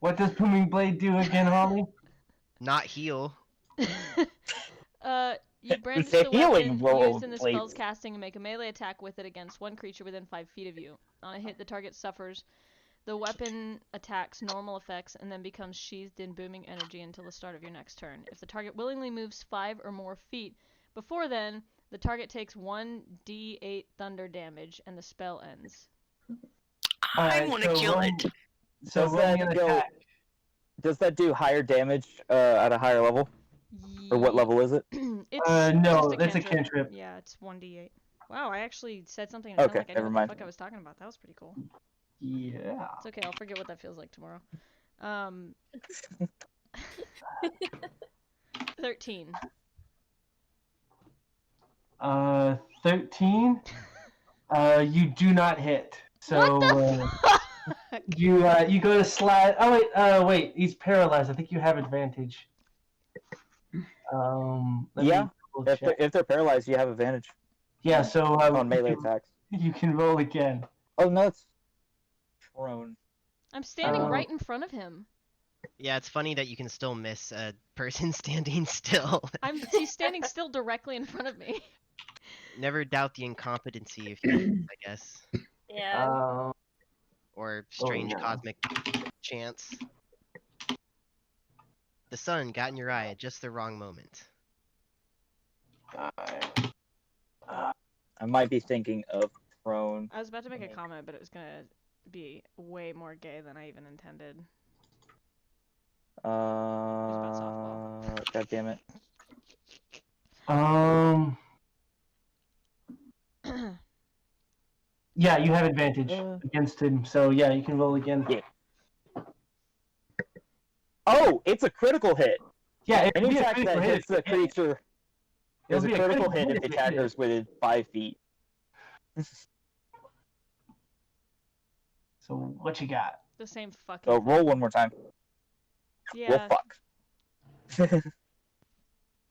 What does Booming Blade do again, Holly? Not heal. You brandish The the healing weapon roll, used in the please. spell's casting and make a melee attack with it against one creature within 5 feet of you. On a hit, the target suffers. The weapon attacks normal effects and then becomes sheathed in booming energy until the start of your next turn. If the target willingly moves 5 or more feet before then, the target takes 1d8 thunder damage and the spell ends. I want to kill it. So roll me an attack. Does that do higher damage at a higher level? Or what level is it? It's no, just that's a cantrip. Yeah, it's 1d8. Wow, I actually said something and Okay, like I knew never what mind. the fuck I was talking about. That was pretty cool. Yeah. It's okay, I'll forget what that feels like tomorrow. 13. 13. You do not hit. So What the fuck? you go to slide. Oh wait, he's paralyzed. I think you have advantage. Let Yeah, me double check. if they're paralyzed, you have advantage Yeah, so on melee attacks. you can roll again. Oh no, it's prone. I'm standing right in front of him. Yeah, it's funny that you can still miss a person standing still. He's standing still directly in front of me. Never doubt the incompetency of humans, I guess. Yeah. Or strange no. cosmic chance. The sun got in your eye at just the wrong moment. I might be thinking of prone. I was about to make a comment, but it was gonna be way more gay than I even intended. God damn it. Yeah, you have advantage against him. So yeah, you can roll again. Yeah. Oh, it's a critical hit. Yeah, Any attack that hits the creature is a critical hit if the attacker is within 5 feet. So what you got? The same fucking. So roll one more time. Yeah. Well, fuck.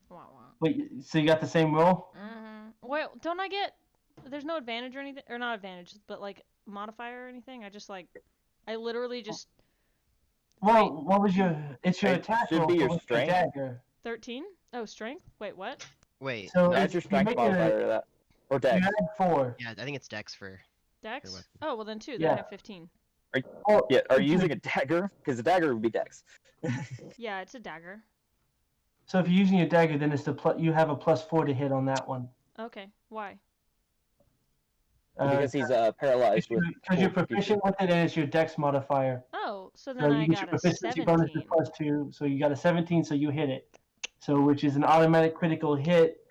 Wah, wah. Wait, so you got the same roll? Well, don't I get? There's no advantage or anything, or not advantage, but like modifier or anything. I literally just. Well, what was your? It's your It attack should roll. be your for strength. Dagger. 13? Oh, strength? Wait, what? Wait, So Add your strength modifier to that. Or You dex. had 4. yeah, I think it's Dex for Dex? weapon. Oh, well then 2. Then Yeah. I have 15. Oh, Yeah, are you using a dagger? Because the dagger would be dex. Yeah, it's a dagger. So if you're using your dagger, then it's you have a +4 to hit on that one. Okay. Why? Because he's paralyzed with. Because you're proficient with it, and it's your Dex modifier. Oh, so So then I you get got your a proficiency bonus 17. is +2, so you got a 17, so you hit it. So which is an automatic critical hit.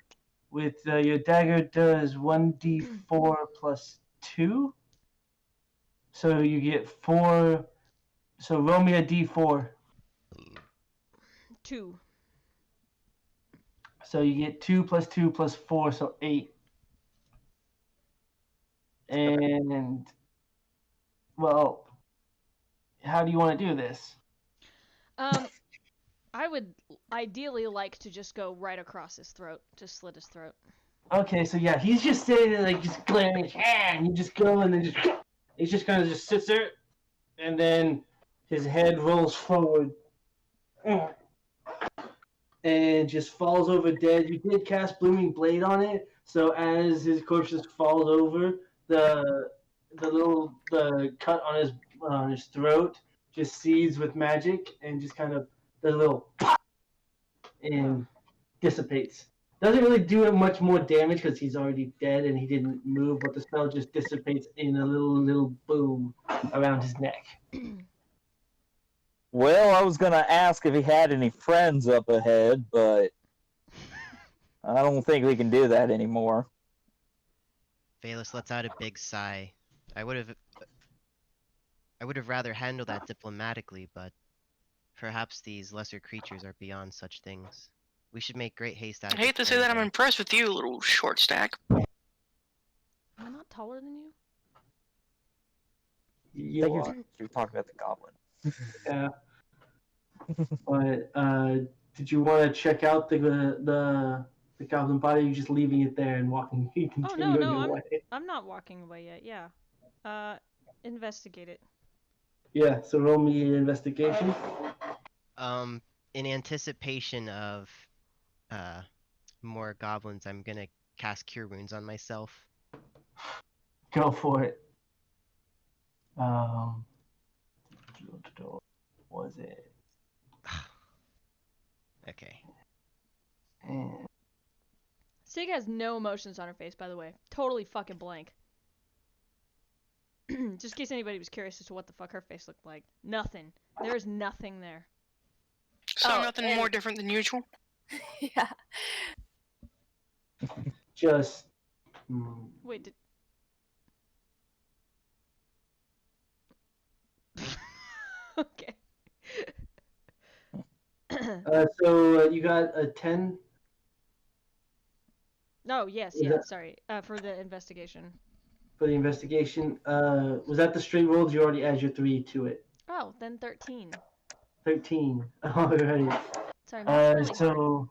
With your dagger does 1d4 +2. So you get 4. So roll me a d4. 2. So you get 2 + 2 + 4, so 8. And well, how do you want to do this? I would ideally like to just go right across his throat, just slit his throat. Okay, so yeah, he's just sitting there, like, just glaring his hand. You just go and then he just kind of just sits there, and then his head rolls forward and just falls over dead. You did cast Blooming Blade on it, so as his corpse just falls over, the cut on his throat just seeds with magic and just kind of the little pop and dissipates. Doesn't really do it much more damage because he's already dead and he didn't move, but the spell just dissipates in a little boom around his neck. Well, I was gonna ask if he had any friends up ahead, but I don't think we can do that anymore. Valus lets out a big sigh. I would have rather handled that diplomatically, but perhaps these lesser creatures are beyond such things. We should make great haste out I of hate to this say that I'm area. impressed with you, little short stack. Am I not taller than you? I think you're talking about the goblin. Yeah. But did you want to check out the goblin body? Or are you just leaving it there and walking? Oh no, I'm not walking away yet. Yeah. Investigate it. Yeah. So roll me an investigation. In anticipation of more goblins, I'm gonna cast Cure Wounds on myself. Go for it. Was it? Okay. And Sig has no emotions on her face, by the way. Totally fucking blank. Just in case anybody was curious as to what the fuck her face looked like. Nothing. There is nothing there. So nothing more different than usual. Yeah. just. Wait, did... Okay. So you got a 10? No, yes, Was yeah, that- sorry. For the investigation. For the investigation. Was that the straight roll? Did you already add your 3 to it? Oh, then 13. 13. Alright. Sorry, that's really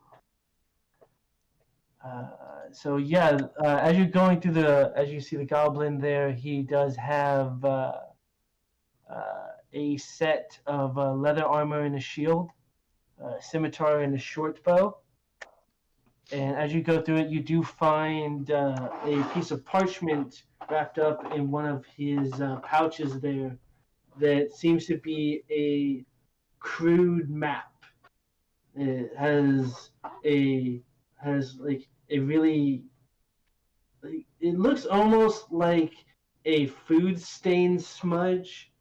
hard. So yeah, as you're going through as you see the goblin there, he does have a set of leather armor and a shield, scimitar and a short bow. And as you go through it, you do find a piece of parchment wrapped up in one of his pouches there that seems to be a crude map. It has like a really, like, it looks almost like a food stain smudge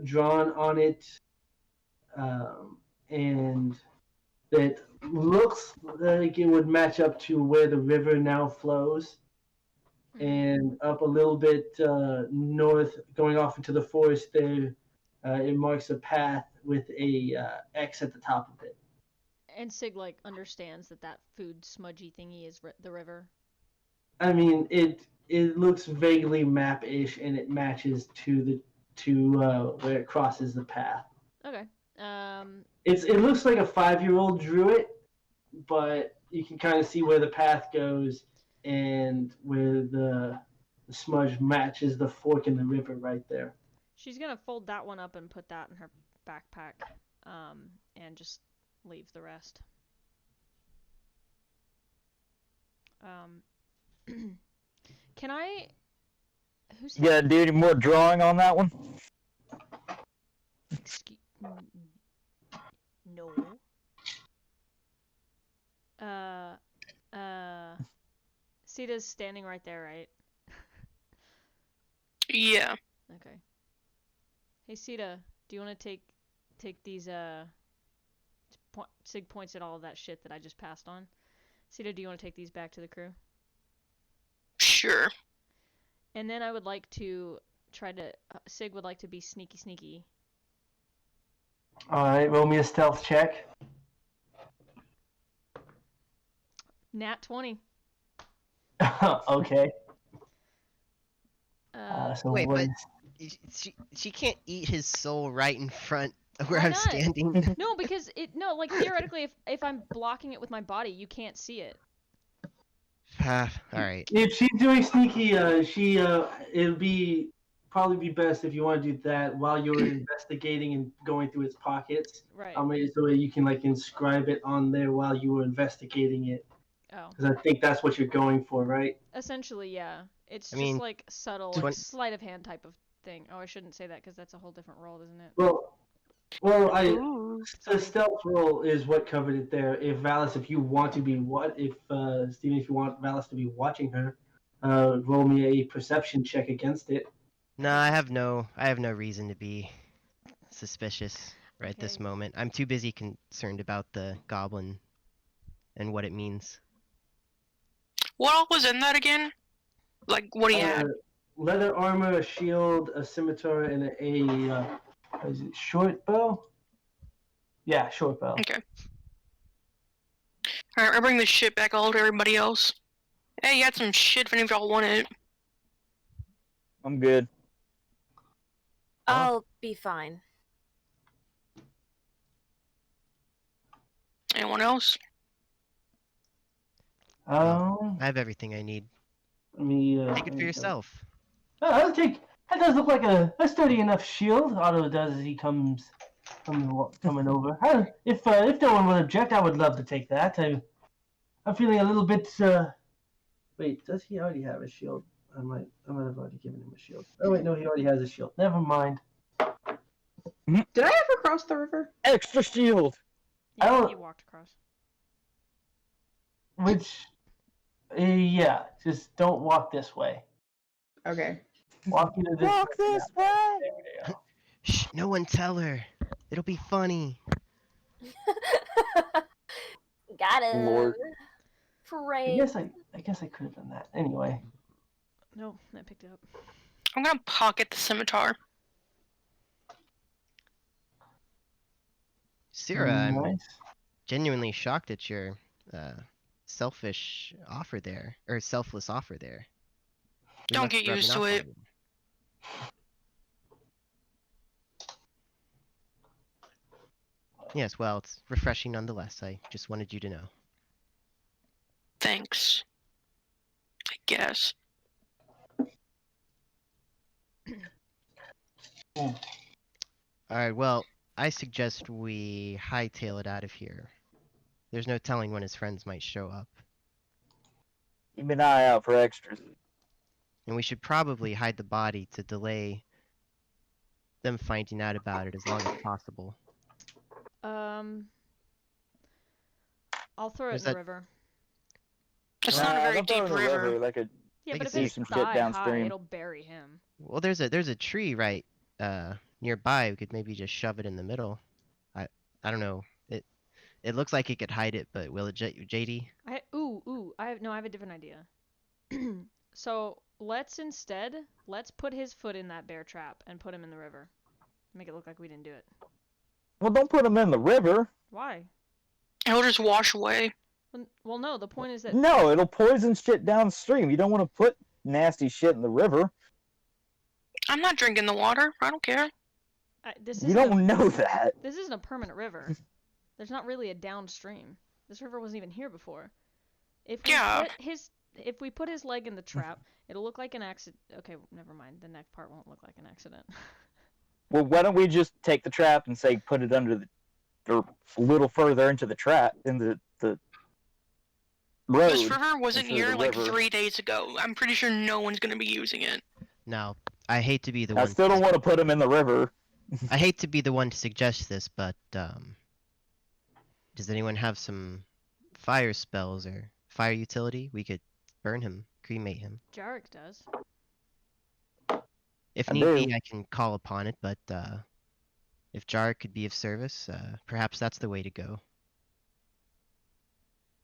drawn on it, and that looks like it would match up to where the river now flows. And up a little bit north, going off into the forest there, it marks a path with a X at the top of it. And Sig, like, understands that food smudgy thingy is the river. I mean, it looks vaguely map-ish, and it matches to where it crosses the path. Okay. It looks like a 5-year-old drew it, but you can kind of see where the path goes and where the smudge matches the fork in the river right there. She's gonna fold that one up and put that in her backpack, and just leave the rest. Can I? Who's? You gotta do any more drawing on that one? Excuse. No. Sita's standing right there, right? Yeah. Okay. Hey, Sita, do you want to take these Sig points at all of that shit that I just passed on. Sita, do you want to take these back to the crew? Sure. And then I would like to try to Sig would like to be sneaky. All right, roll me a stealth check. Nat 20. Okay. So Wait, what but is- she can't eat his soul right in front of where Why I'm not? standing. No, because like theoretically, if I'm blocking it with my body, you can't see it. All right. If she's doing sneaky, it'll be probably be best if you want to do that while you're investigating and going through its pockets. Right. So you can like inscribe it on there while you were investigating it. Oh. Because I think that's what you're going for, right? Essentially, yeah. It's I just mean, like subtle, like sleight of hand type of thing. Oh, I shouldn't say that because that's a whole different role, isn't it? Well, Ooh. the stealth roll is what covered it there. If Valis, if you want to be Steven, if you want Valis to be watching her, roll me a perception check against it. No, I have no reason to be suspicious right at this Okay. moment. I'm too busy concerned about the goblin and what it means. What all was in that again? Like, what do you have? Leather armor, a shield, a scimitar, and is it short bow? Yeah, short bow. Okay. Alright, I bring this shit back all to everybody else. Hey, you had some shit if any of y'all want it. I'm good. I'll be fine. Anyone else? I have everything I need. Let me Take it for yourself. That does look like a sturdy enough shield. Otto does as he coming over. If no one would object, I would love to take that. I'm feeling a little bit. Wait, does he already have a shield? I might have already given him a shield. Oh wait, no, he already has a shield. Never mind. Did I ever cross the river? Extra shield. Yeah, he walked across. Which, yeah, just don't walk this way. Okay. Walk into this. Walk this way. There we go. Shh, no one tell her. It'll be funny. Got him. Lord. Pray. I guess I could have done that. Anyway. No, I picked it up. I'm gonna pocket the scimitar. Sarah, I'm Nice. genuinely shocked at your selfish offer there, or selfless offer there. We Don't must get rub used off to on it. you. Yes, well, it's refreshing nonetheless. I just wanted you to know. Thanks. I guess. Alright, well, I suggest we hightail it out of here. There's no telling when his friends might show up. Keep an eye out for extras. And we should probably hide the body to delay them finding out about it as long as possible. I'll throw it There's in the that- river. It's not a very don't throw it deep in the river. Like a, Yeah, They but can if see it's some shit thigh high, downstream. it'll bury him. Well, there's a tree right nearby. We could maybe just shove it in the middle. I don't know. It looks like it could hide it, but will it, JD? I have a different idea. So let's put his foot in that bear trap and put him in the river. Make it look like we didn't do it. well, don't put them in the river. Why? It'll just wash away. Well, no. The point is that No, it'll poison shit downstream. You don't want to put nasty shit in the river. I'm not drinking the water. I don't care. this You isn't a, don't know that. this isn't a permanent river. There's not really a downstream. This river wasn't even here before. If we put his leg in the trap, it'll look like an accident. Okay, never mind. The neck part won't look like an accident. Well, why don't we just take the trap and say put it under the, or a little further into the trap, in the road. This river wasn't instead of here the like river. 3 days ago. I'm pretty sure no one's gonna be using it. Now, I hate to be the I one. still don't want to put them in the river. I hate to be the one to suggest this, but does anyone have some fire spells or fire utility? We could burn him, cremate him. Jarek does. If I need do. be, I can call upon it, but if Jarek could be of service, perhaps that's the way to go.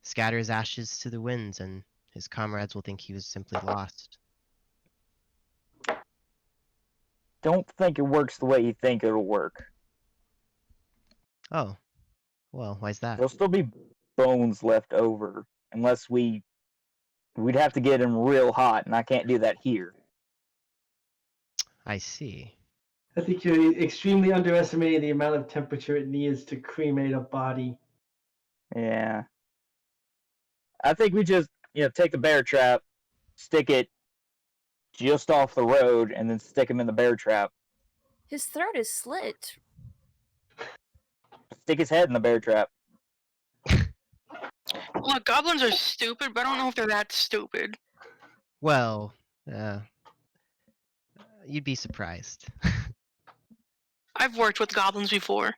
Scatter his ashes to the winds, and his comrades will think he was simply lost. Don't think it works the way you think it'll work. Oh, well, why's that? There'll still be bones left over, unless we'd have to get him real hot, and I can't do that here. I see. I think you're extremely underestimating the amount of temperature it needs to cremate a body. Yeah. I think we just, take the bear trap, stick it just off the road, and then stick him in the bear trap. His throat is slit. Stick his head in the bear trap. Look, goblins are stupid, but I don't know if they're that stupid. Well, you'd be surprised. I've worked with goblins before.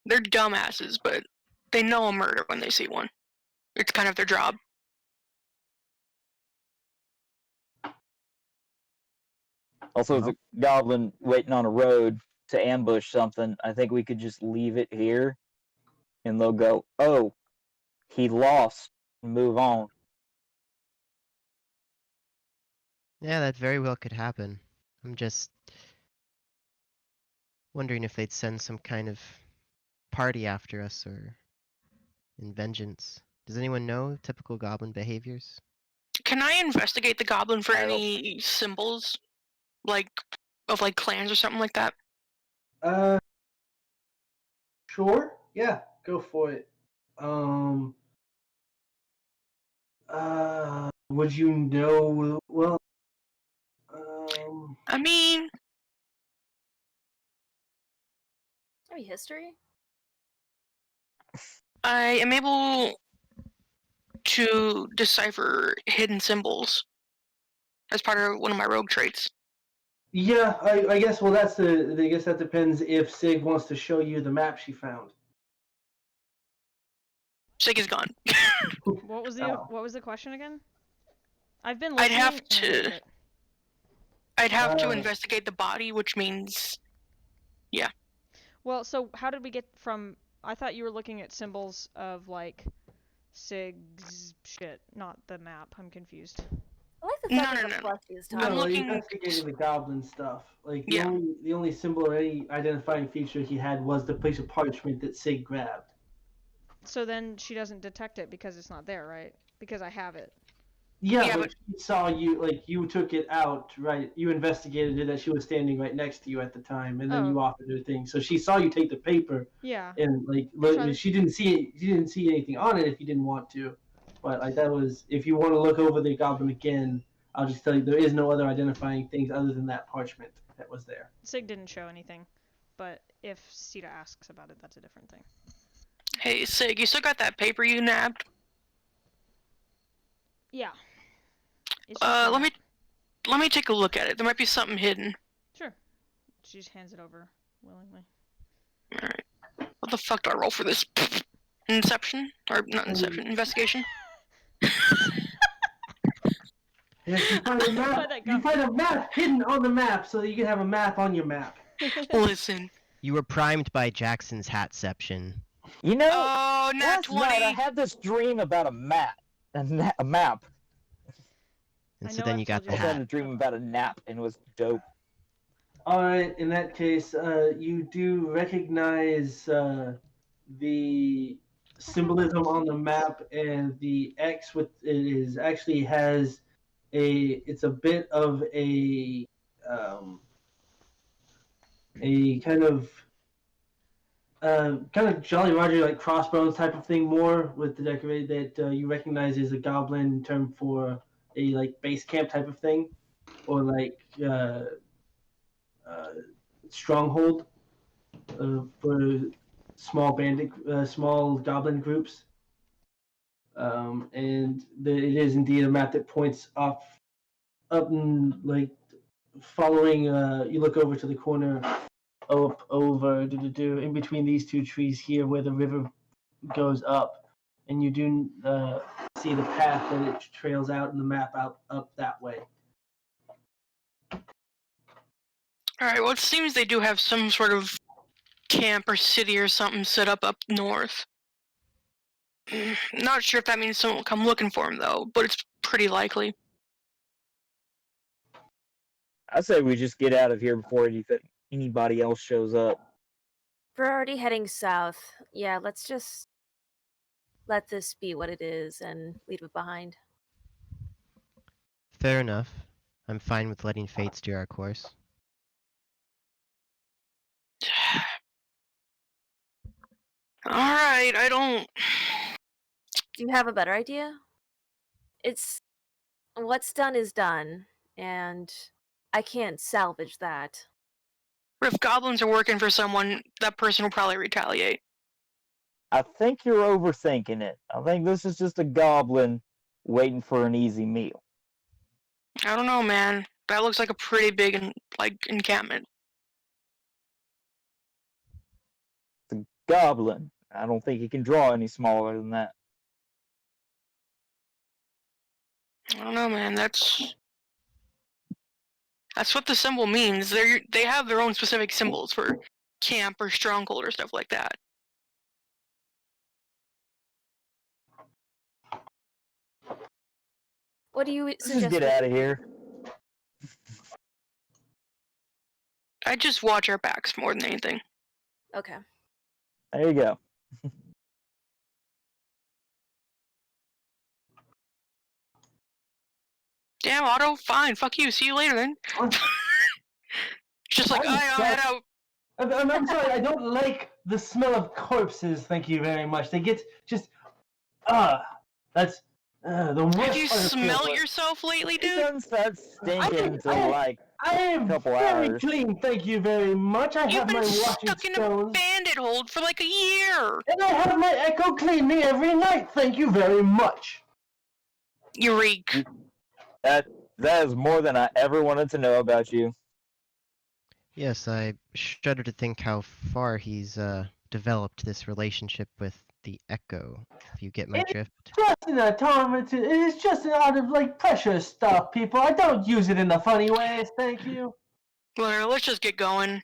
They're dumbasses, but they know a murder when they see one. It's kind of their job. Also, as a goblin waiting on a road to ambush something, I think we could just leave it here, and they'll go, "Oh, he lost," and move on. Yeah, that very well could happen. I'm just wondering if they'd send some kind of party after us or in vengeance. Does anyone know typical goblin behaviors? Can I investigate the goblin for I don't- any symbols? Of clans or something like that? Sure. Yeah, go for it. Would you know? Well, I mean, Maybe history? I am able to decipher hidden symbols as part of one of my rogue traits. yeah, I guess. Well, I guess that depends if Sig wants to show you the map she found. Sig is gone. What was Oh. the question again? I've been I'd listening. have and I missed to- it. I'd have to investigate the body, which means Well, so how did we get from? I thought you were looking at symbols of Sig's shit, not the map. I'm confused. I like the No, fact that no, the no. Fluffy is I'm No, talking. looking- investigating the goblin stuff. Like Yeah. the only symbol or any identifying feature he had was the piece of parchment that Sig grabbed. So then she doesn't detect it because it's not there, right? Because I have it. Yeah, Yeah, but she saw you. You took it out, right? You investigated it as she was standing right next to you at the time, and then Oh. you offered her thing. So she saw you take the paper, Yeah. and trying- she didn't see it. She didn't see anything on it if you didn't want to. But that was, if you want to look over the goblin again, I'll just tell you there is no other identifying things other than that parchment that was there. Sig didn't show anything, but if Sita asks about it, that's a different thing. hey, Sig, you still got that paper you nabbed? Yeah. It's just a map. Let me take a look at it. There might be something hidden. Sure. She just hands it over willingly. Alright. What the fuck do I roll for this? Inception? Or not Inception, investigation? Yes, you find a map. Where'd that You go? find a map hidden on the map, so that you can have a map on your map. Listen. You were primed by Jackson's hatception. You know, Oh, nat last night I 20! had this dream about a map. A map. And I so know then I've you got told the I you had hat. a dream about a nap, and it was dope. Alright, in that case, you do recognize the symbolism on the map, and the X with it is actually has it's a bit of a kind of Jolly Roger like crossbones type of thing, more with the decorated that you recognize as a goblin term for a base camp type of thing, or stronghold for small goblin groups. And it is indeed a map that points up and following. You look over to the corner, over in between these two trees here, where the river goes up, and you do see the path that it trails out in the map out up that way. Alright, well, it seems they do have some sort of camp or city or something set up north. Not sure if that means someone will come looking for him, though, but it's pretty likely. I say we just get out of here before anybody else shows up. We're already heading south. Yeah, let's just let this be what it is and leave it behind. Fair enough. I'm fine with letting fate steer our course. Alright, I don't... Do you have a better idea? It's what's done is done, and I can't salvage that. But if goblins are working for someone, that person will probably retaliate. I think you're overthinking it. I think this is just a goblin waiting for an easy meal. I don't know, man. That looks like a pretty big, encampment. It's a goblin. I don't think he can draw any smaller than that. I don't know, man. That's what the symbol means. They have their own specific symbols for camp or stronghold or stuff like that. What do you Let's suggest? just get out of here. I just watch our backs more than anything. Okay. There you go. Damn, Otto, fine, fuck you, see you later then. Just like, I'm I'll head out. I'm sorry, I don't like the smell of corpses, thank you very much. They get just... that's the worst Have you part of smelled field. yourself lately, It dude? doesn't start stinking until like I am couple very hours. clean, thank you very much. I You've have my been washing stuck in a stones. bandit hold for like a year. And I have my Echo clean me every night, thank you very much. You reek. That is more than I ever wanted to know about you. Yes, I shudder to think how far he's developed this relationship with the Echo, if you get my drift. Just an atonement, it's just out of like precious stuff, people. I don't use it in the funny ways, thank you. Well, let's just get going.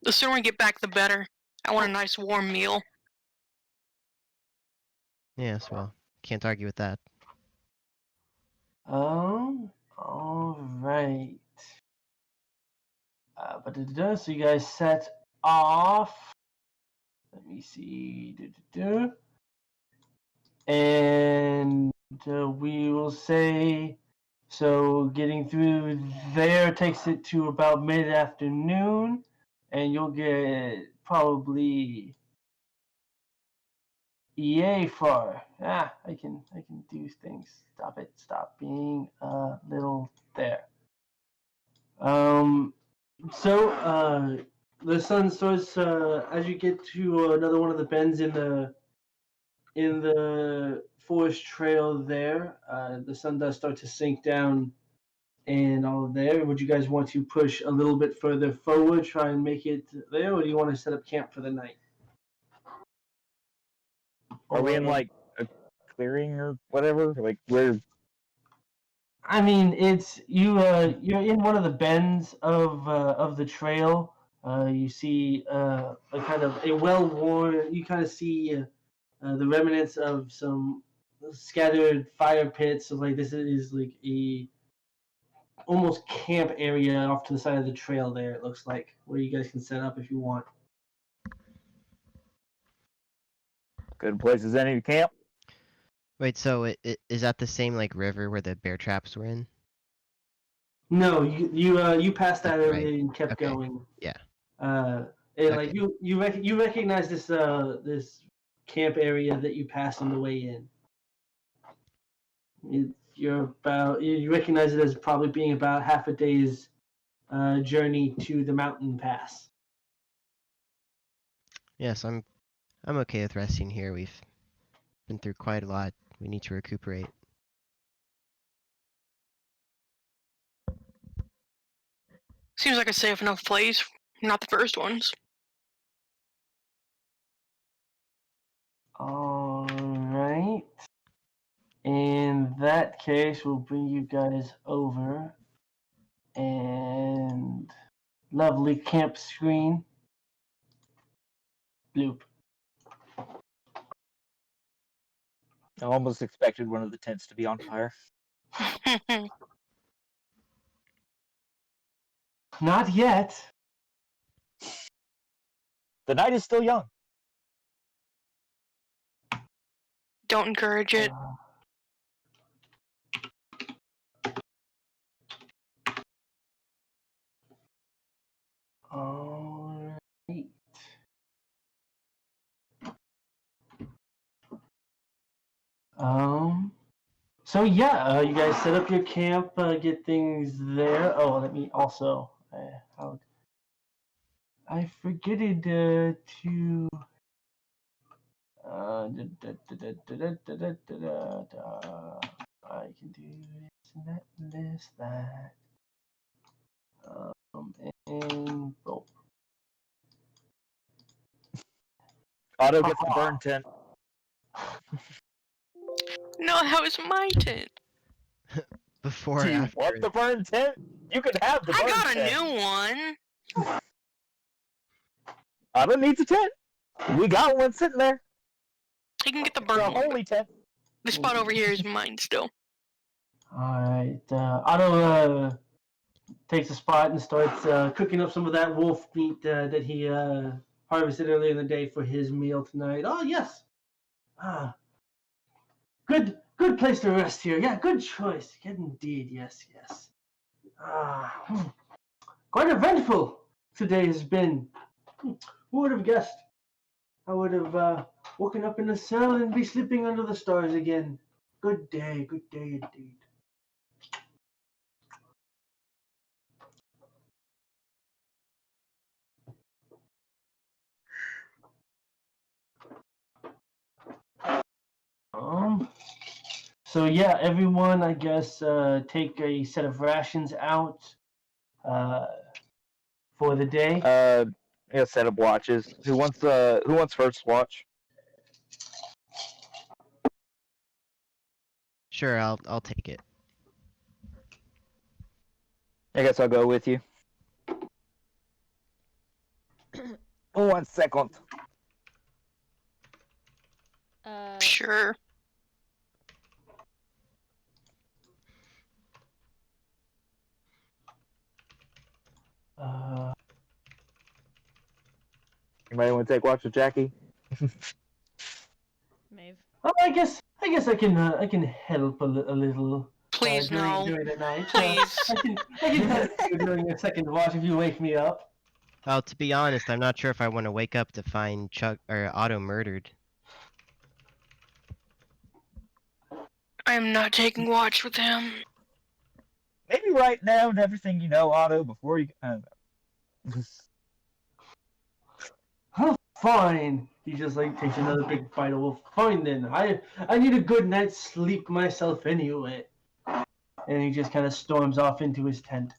The sooner we get back, the better. I want a nice warm meal. Yes, well, can't argue with that. Alright. So you guys set off. Let me see. And we will say, so getting through there takes it to about mid-afternoon, and you'll get probably EA for I can do things. Stop it. Stop being a little there. So the sun starts as you get to another one of the bends in the forest trail there. The sun does start to sink down and all there. Would you guys want to push a little bit further forward, try and make it there, or do you want to set up camp for the night? Are we in like a clearing or whatever? Like where? I mean, it's you. You're in one of the bends of the trail. You see a kind of a well-worn. You kind of see the remnants of some scattered fire pits. So like this is like a almost camp area off to the side of the trail. There, it looks like where you guys can set up if you want. Good place as any to camp. Wait, so is that the same like river where the bear traps were in? No, you passed that Right. area and kept Okay. going. Yeah. Like you recognize this this camp area that you passed on the way in. You recognize it as probably being about half a day's journey to the mountain pass. Yes, I'm okay with resting here. We've been through quite a lot. We need to recuperate. Seems like a safe enough place. Not the first ones. All right. And that case, we'll bring you guys over. And lovely camp screen. Bloop. I almost expected one of the tents to be on fire. Not yet. The night is still young. Don't encourage it. All right. So yeah, you guys set up your camp, get things there. Oh, let me also. I forgetted to. I can do this and that and this that. And oh. Otto gets the burn tent. No, that was my tent. Before Do or you after want it? the burn tent? You can have the burn I got a tent. new one. Otto needs a tent. We got one sitting there. He can get the The burn one. holy tent. This spot over here is mine still. Alright, Otto takes a spot and starts cooking up some of that wolf meat that he harvested earlier in the day for his meal tonight. Oh, yes! Ah, good place to rest here. Yeah, good choice. Indeed, yes. Quite eventful today has been. Who would have guessed? I would have woken up in a cell and be sleeping under the stars again. Good day indeed. So yeah, everyone, I guess, take a set of rations out for the day. Yeah, set of watches. Who wants first watch? Sure, I'll take it. I guess I'll go with you. 1 second. Sure. Anybody want to take watch with Jackie? Maeve. Oh, I guess I can help a little. Please no. During the night. Please. I can help you during your second watch if you wake me up. Well, to be honest, I'm not sure if I want to wake up to find Chuck or Otto murdered. I am not taking watch with him. Maybe right now and everything you know, Otto, before you. Oh, fine. He just takes another big bite of wolf. Fine then. I need a good night's sleep myself anyway. And he just kind of storms off into his tent.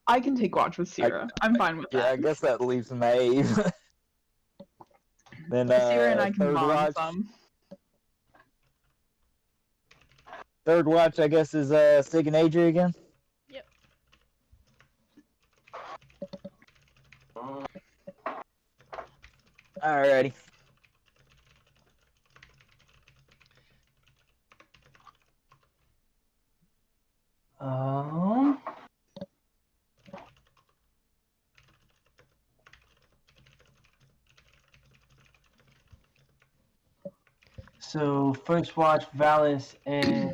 I can take watch with Sierra. I'm fine with that. Yeah, I guess that leaves Maeve. Then Sierra and I can third bond watch. some. Third watch, I guess, is Sig and Adri again. Yep. Alrighty. So first watch, Valis and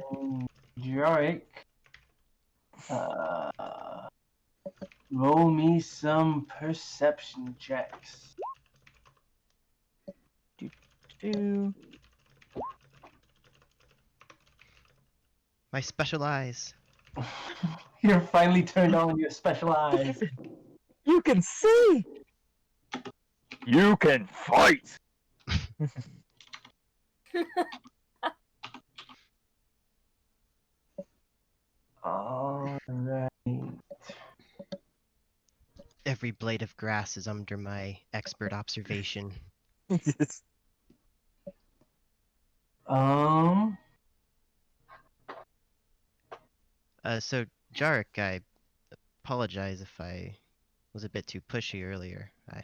Jorik. Roll me some perception checks. My special eyes. You're finally turned on your special eyes. You can see. You can fight. Alright. Every blade of grass is under my expert observation. So, Jarek, I apologize if I was a bit too pushy earlier. I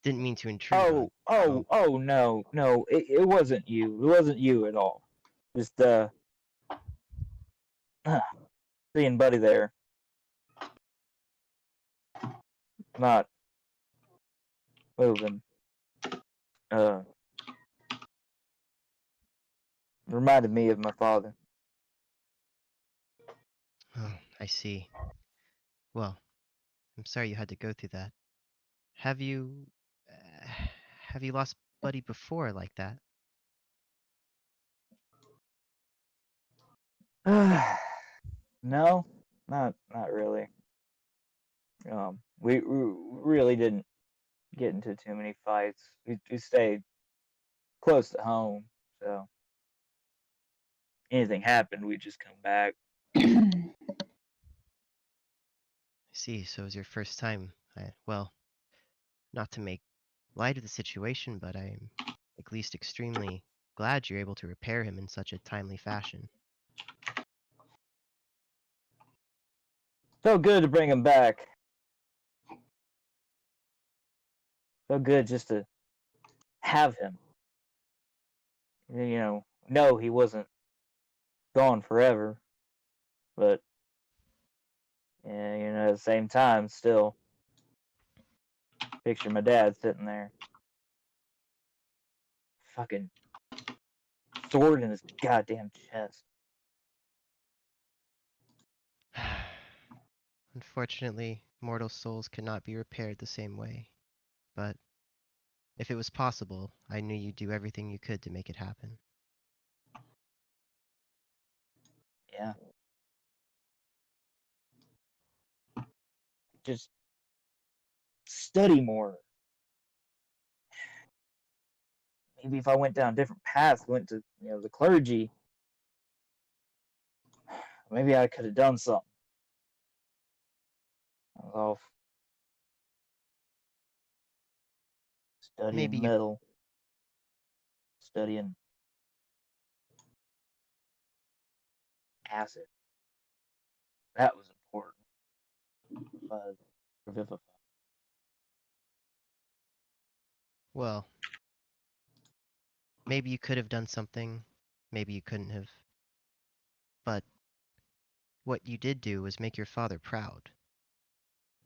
didn't mean to intrude on. No, it wasn't you. It wasn't you at all. Just seeing Buddy there. Not moving. Reminded me of my father. Oh, I see. Well, I'm sorry you had to go through that. Have you lost Buddy before like that? No, not really. We really didn't get into too many fights. We stayed close to home, so anything happened, we'd just come back. I see, so it was your first time. Well, not to make light of the situation, but I'm at least extremely glad you're able to repair him in such a timely fashion. Felt good to bring him back. Felt good just to have him. No, he wasn't gone forever, but yeah, at the same time, still picture my dad sitting there, fucking sword in his goddamn chest. Unfortunately, mortal souls cannot be repaired the same way. But if it was possible, I knew you'd do everything you could to make it happen. Yeah. Just study more. Maybe if I went down a different path, went to the clergy, maybe I could have done something. I was off studying metal, studying acid. That was important. Revivify. Well, maybe you could have done something, maybe you couldn't have. But what you did do was make your father proud.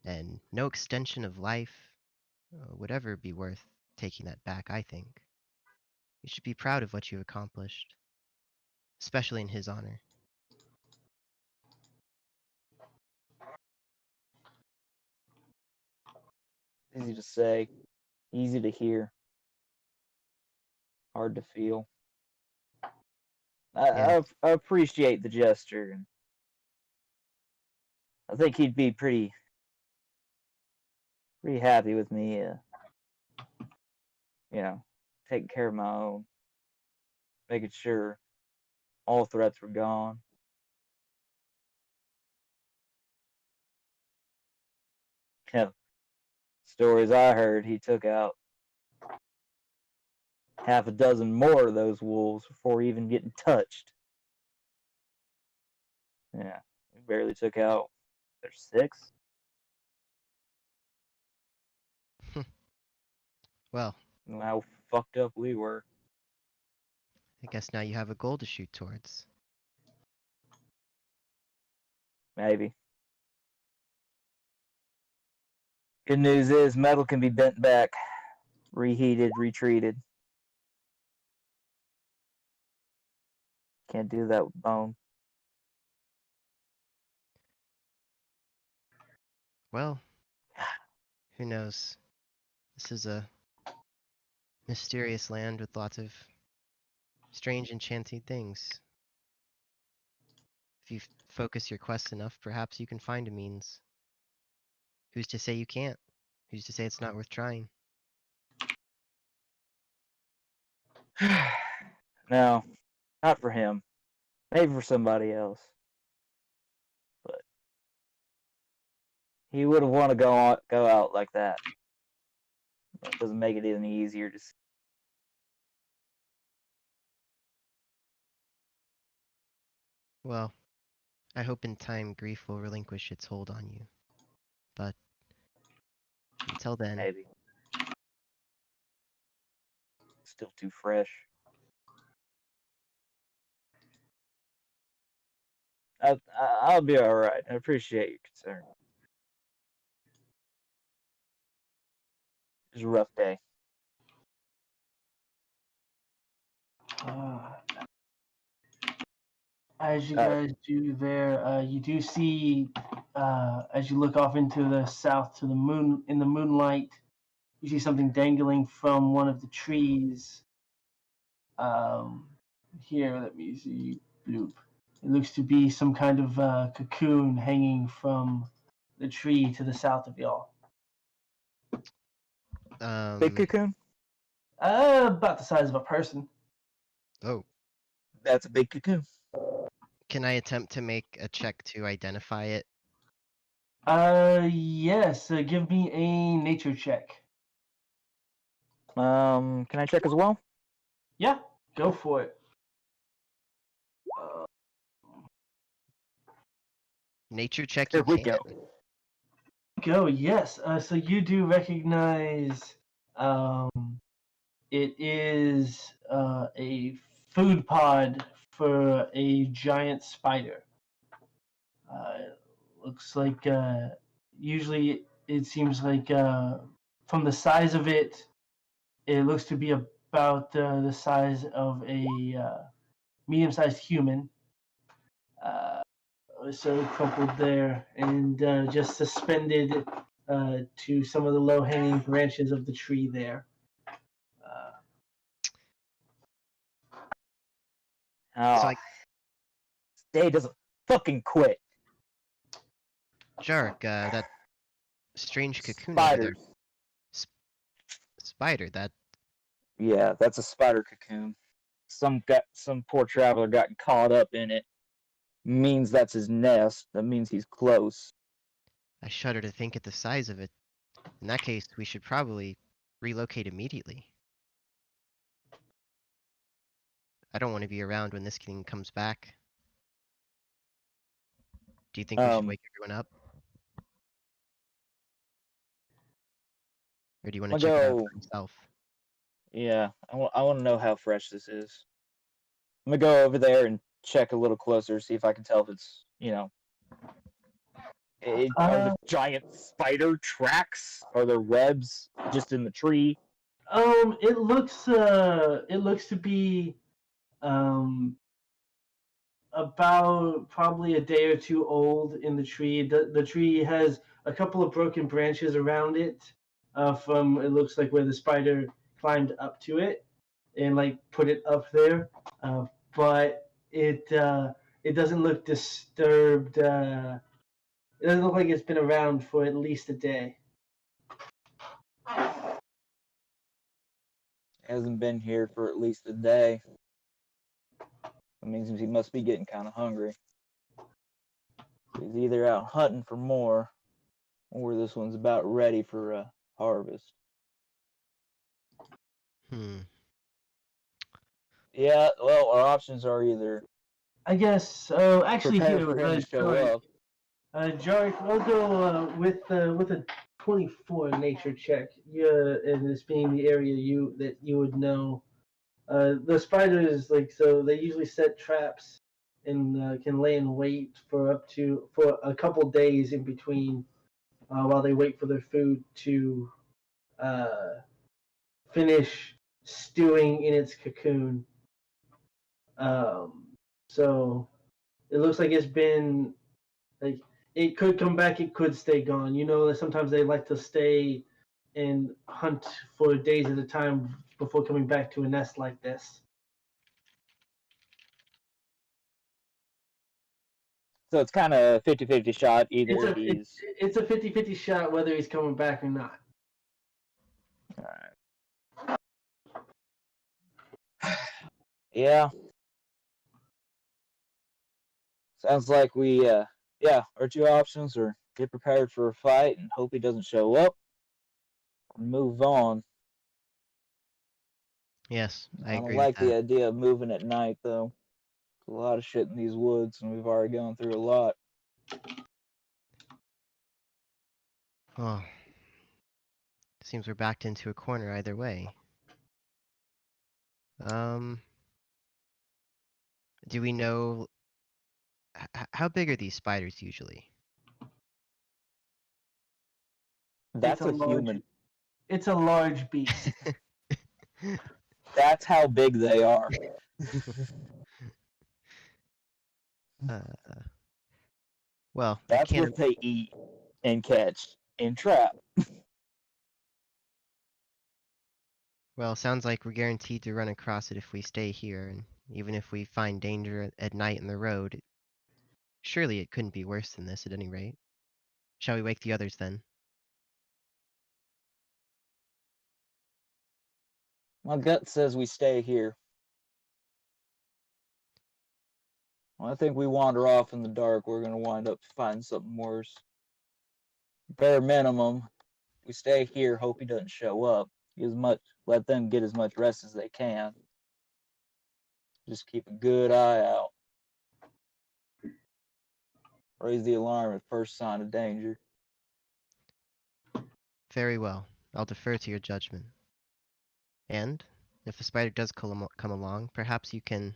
And no extension of life would ever be worth taking that back, I think. You should be proud of what you've accomplished, especially in his honor. Easy to say, easy to hear, hard to feel. Yeah. I appreciate the gesture, and I think he'd be pretty happy with me. Taking care of my own, making sure all threats were gone. Stories I heard, he took out half a dozen more of those wolves before even getting touched. Yeah, we barely took out. There's 6. Well, How fucked up we were. I guess now you have a goal to shoot towards. Maybe. Good news is metal can be bent back, reheated, retreated. Can't do that with bone. Well, who knows? This is a mysterious land with lots of strange enchanting things. If you focus your quest enough, perhaps you can find a means. Who's to say you can't? Who's to say it's not worth trying? No, not for him. Maybe for somebody else. But He would have want to go out like that. It doesn't make it any easier to see. Well, I hope in time grief will relinquish its hold on you. But until then, Maybe. Still too fresh. I'll be all right. I appreciate your concern. It was a rough day. As you guys do there, you do see, as you look off into the south to the moon, in the moonlight, you see something dangling from one of the trees. Here, let me see. Bloop. It looks to be some kind of cocoon hanging from the tree to the south of y'all. Big cocoon? About the size of a person. Oh, That's a big cocoon. can I attempt to make a check to identify it? Yes. Give me a nature check. Can I check as well? Yeah, go for it. Nature check There you we can. Go, yes. So you do recognize it is a food pod for a giant spider. Looks like usually it seems like from the size of it, it looks to be about the size of a medium-sized human. So crumpled there and just suspended to some of the low-hanging branches of the tree there. Oh, like- this day doesn't fucking quit. Jark, that strange cocoon over there. Spiders. Spider, that... Yeah, that's a spider cocoon. Some poor traveler got caught up in it. Means that's his nest. That means he's close. I shudder to think at the size of it. In that case, we should probably relocate immediately. I don't want to be around when this thing comes back. Do you think we should wake everyone up? Or do you want to I'll check it out go- for yourself? Yeah, I want to know how fresh this is. I'm gonna go over there and check a little closer, see if I can tell if it's, are the giant spider tracks? Are there webs just in the tree? It looks to be about probably a day or two old in the tree. The tree has a couple of broken branches around it from it looks like where the spider climbed up to it and like put it up there, but it doesn't look disturbed. It doesn't look like it's been around for at least a day. Hasn't been here for at least a day. That means he must be getting kind of hungry. He's either out hunting for more, or this one's about ready for a harvest. Yeah, well, our options are either I guess so. Actually, prepare here, for him to show up. Jarek, I'll go with a 24 nature check. Yeah, and this being the area that you would know. The spiders they usually set traps and can lay in wait for a couple days in between while they wait for their food to finish stewing in its cocoon. So it looks like it's been like it could come back, it could stay gone. Sometimes they like to stay and hunt for days at a time before coming back to a nest like this. So it's kind of 50-50 shot. Either It's a 50-50 shot whether he's coming back or not. All right. Yeah. Sounds like we, our two options are get prepared for a fight and hope he doesn't show up. Move on. Yes, I I don't agree with like the that. idea of moving at night, though. There's a lot of shit in these woods, and we've already gone through a lot. Well, seems we're backed into a corner either way. Do we know how big are these spiders usually? That's a a large- human. It's a large beast. That's how big they are. Well, I That's can't. what they eat and catch and trap. Well, sounds like we're guaranteed to run across it if we stay here, and even if we find danger at night in the road, surely it couldn't be worse than this at any rate. Shall we wake the others then? My gut says we stay here. Well, I think we wander off in the dark, we're gonna wind up finding something worse. Bare minimum, we stay here, hope he doesn't show up. Let them get as much rest as they can. Just keep a good eye out. Raise the alarm at first sign of danger. Very well. I'll defer to your judgment. And, if the spider does come along, perhaps you can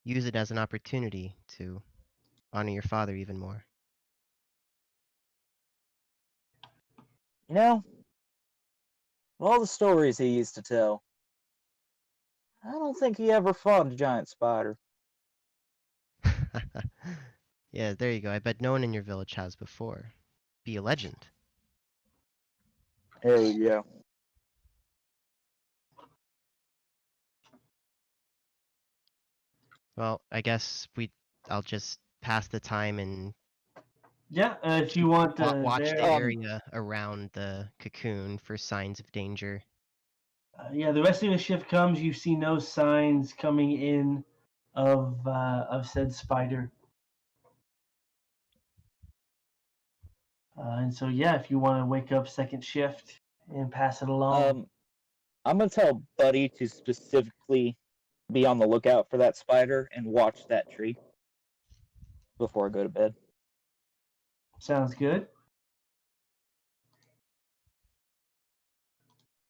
use it as an opportunity to honor your father even more. You know, all the stories he used to tell, I don't think he ever fought a giant spider. Yeah, there you go. I bet no one in your village has before. Be a legend. There we go. Well, I guess I'll just pass the time and Yeah, if you want watch there, the area around the cocoon for signs of danger. yeah, the rest of the shift comes. You see no signs coming in of said spider. And so, yeah, if you want to wake up second shift and pass it along. I'm gonna tell Buddy to specifically be on the lookout for that spider and watch that tree before I go to bed. Sounds good.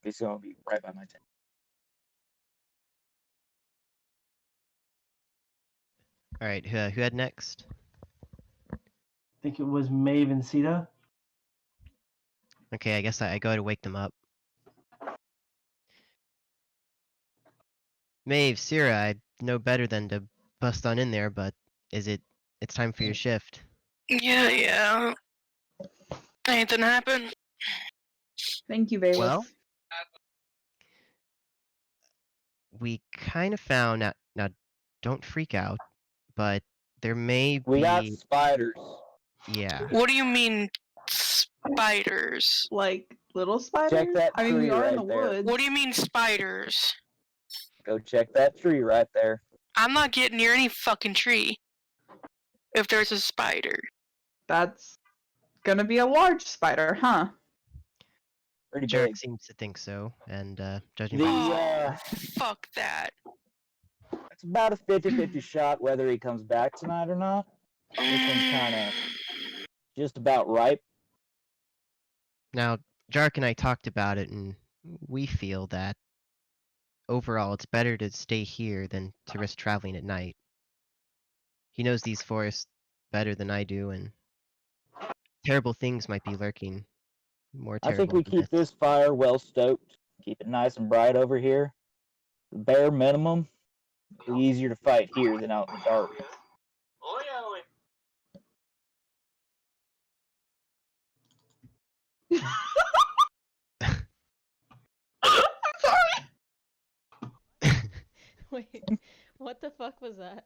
He's gonna be right by my tent. All right, who had next? I think it was Maeve and Sita. Okay, I guess I go to wake them up. Maeve, Sierra, I know better than to bust on in there, but it's time for your shift. Yeah. Anything happen? Thank you, Bailiff. Well, we kind of found out. Now, don't freak out, but there may We got be. spiders. Yeah. What do you mean, spiders? Like little spiders? that I mean, we tree are in right the there. woods. What do you mean, spiders? Go check that tree right there. I'm not getting near any fucking tree if there's a spider. That's gonna be a large spider, huh? Pretty Jarek big. seems to think so, and judging The, by Oh, fuck that. It's about a 50-50 shot whether he comes back tonight or not. This one's kind of just about ripe. now, Jarek and I talked about it, and we feel that overall it's better to stay here than to risk traveling at night. He knows these forests better than I do, and terrible things might be lurking. More I terrible think we than keep this fire well stoked, keep it nice and bright over here. The bare minimum, it'll be easier to fight here than out in the dark. I'm sorry. Wait, what the fuck was that?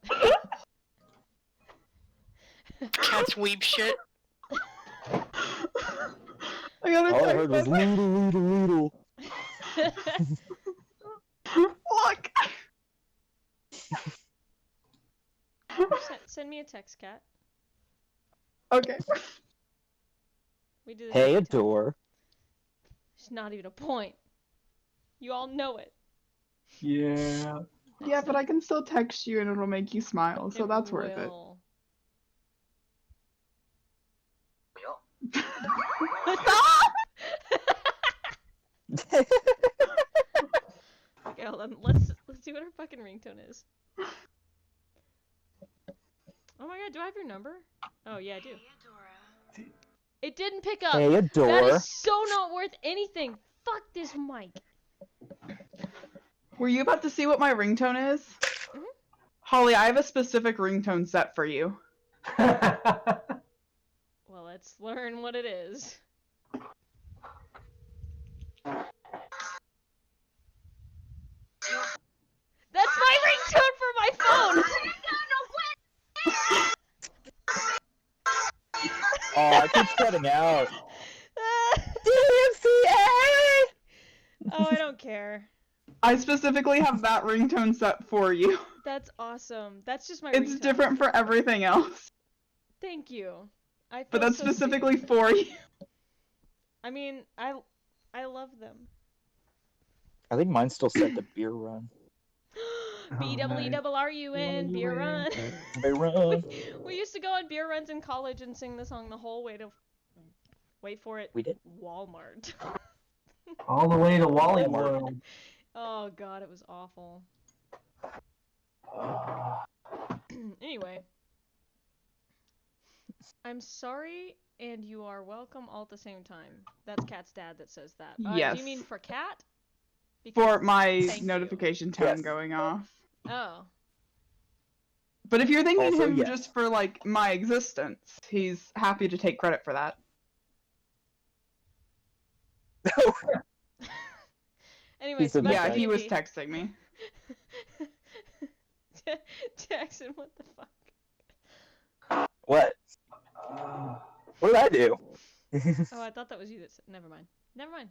Cats weep shit. I got a All I text heard was message. "Loodle." Look. Send me a text, Cat. Okay. We do this Hey, every time. Adore. It's not even a point. You all know it. Yeah. Yeah, but I can still text you and it'll make you smile, so that's worth it. will. Okay, hold on. Let's see what her fucking ringtone is. Oh my god, do I have your number? Oh yeah, I do. It didn't pick up. Hey, That Adore. is so not worth anything. Fuck this mic. Were you about to see what my ringtone is? Mhm. Holly, I have a specific ringtone set for you. Well, let's learn what it is. That's my ringtone for my phone. Oh, I keep cutting out. Oh, I don't care. I specifically have that ringtone set for you. That's awesome. That's just my It's ringtone. different for everything else, Thank you. I feel but that's so specifically seen. for you. I mean, I love them. I think mine's still set to beer run. BEERRUN, beer run. Beer run. We used to go on beer runs in college and sing the song the whole way to, wait for it, We did. Walmart. All the way to Wally Walmart. World. Oh god, it was awful. Anyway. I'm sorry and you are welcome all at the same time. That's Kat's dad that says that. Do Yes. you mean for Kat? For my Thank you. notification tone Yes. going off. Oh. But if you're thinking Also, him yes. just for, like, my existence, he's happy to take credit for that. Anyway, He so said back Yeah, to he was D&D. texting me. Jackson, what the fuck? What? What did I do? Oh, I thought that was you that said. Never mind. Never mind.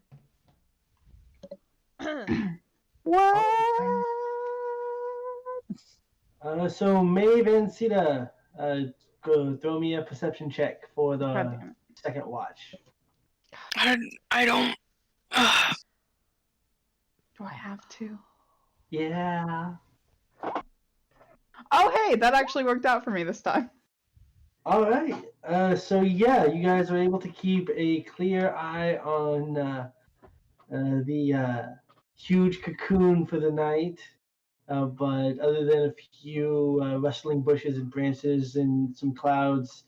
What? So Maeve and Sita, go throw me a perception check for God the damn it. second watch. I don't. Do I have to? Yeah. Oh, hey, that actually worked out for me this time. All right. So yeah, you guys were able to keep a clear eye on the huge cocoon for the night. But other than a few rustling bushes and branches and some clouds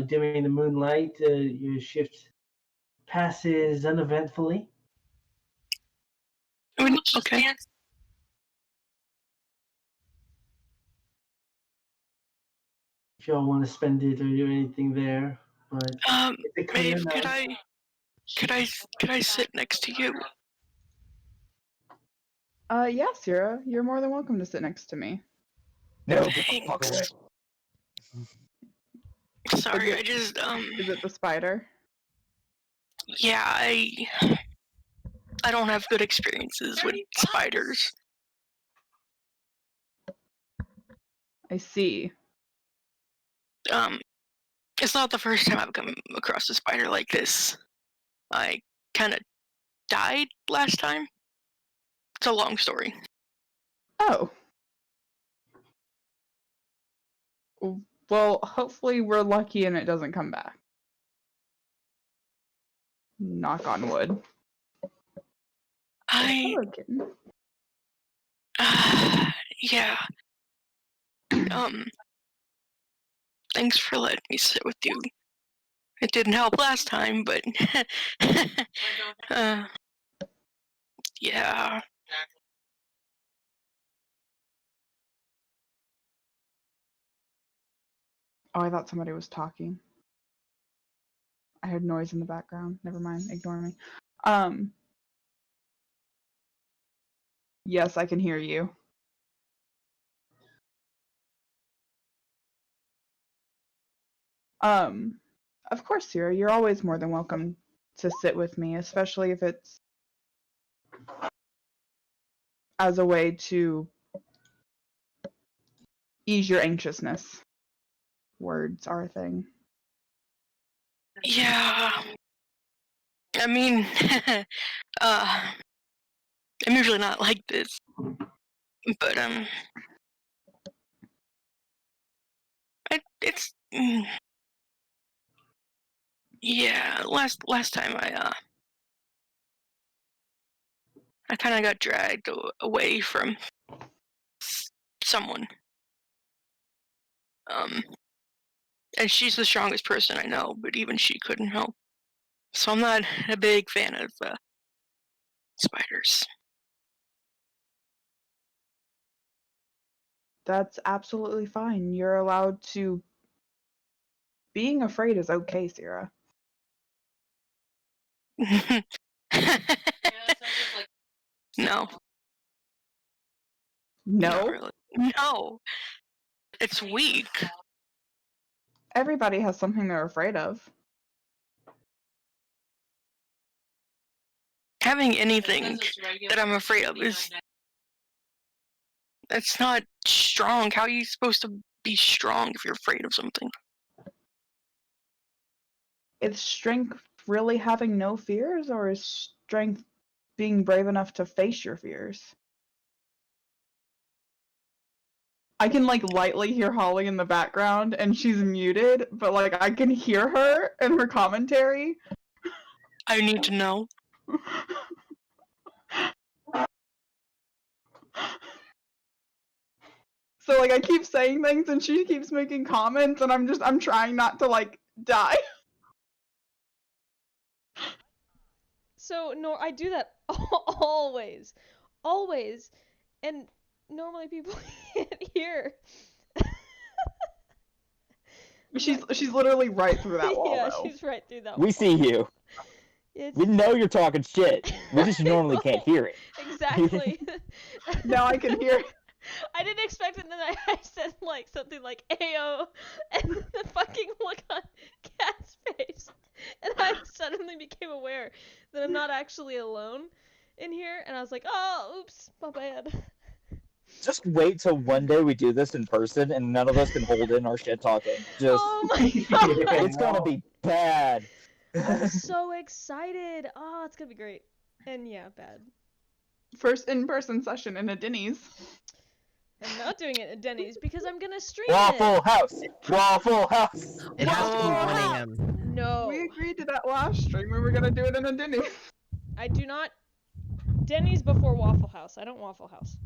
dimming the moonlight, your shift passes uneventfully. Okay. If y'all want to spend it or do anything there, but it's a clear Maeve, night. could I sit next to you? Yeah, Sierra, you're more than welcome to sit next to me. No, Thanks. Sorry, I just Is it the spider? yeah, I don't have good experiences with spiders. I see. It's not the first time I've come across a spider like this. I kind of died last time. It's a long story. Oh. Well, hopefully we're lucky and it doesn't come back. Knock on wood. I Pelican. yeah. Thanks for letting me sit with you. It didn't help last time, but yeah. Oh, I thought somebody was talking. I heard noise in the background. Never mind. Ignore me. Yes, I can hear you. Of course, Sierra, you're always more than welcome to sit with me, especially if it's as a way to ease your anxiousness. Words are a thing. Yeah. I mean, I'm usually not like this, but it's yeah. Last time I kind of got dragged away from someone. And she's the strongest person I know, but even she couldn't help. So I'm not a big fan of spiders. That's absolutely fine. You're allowed to. Being afraid is okay, Sierra. No. Not No? really. No. It's weak. Everybody has something they're afraid of. Having anything that I'm afraid of that's not strong. How are you supposed to be strong if you're afraid of something? Is strength really having no fears, or is strength being brave enough to face your fears? I can like lightly hear Holly in the background, and she's muted, but like I can hear her and her commentary. I need to know. So like I keep saying things and she keeps making comments, and I'm trying not to like die. So no, I do that always, always, and normally people can't hear. She's literally right through that wall Yeah, though. she's right through that. We see you. It's... We know you're talking shit. We just normally can't hear it. Exactly. Now I can hear it. I didn't expect it, and then I said like something like "Ayo," and the fucking look on Kat's face, and I suddenly became aware that I'm not actually alone in here, and I was like, "Oh, oops, my bad." Just wait till one day we do this in person and none of us can hold in our shit talking. Just Oh my god! it's gonna be bad. I'm so excited. Oh, it's gonna be great. And yeah, bad. First in-person session in a Denny's. I'm not doing it at Denny's because I'm gonna stream Waffle it. House! Waffle House! It has to be Waffle 1 House! a.m. No. We agreed to that last stream. We were gonna do it in a Denny's. I do not. Denny's before Waffle House. I don't Waffle House.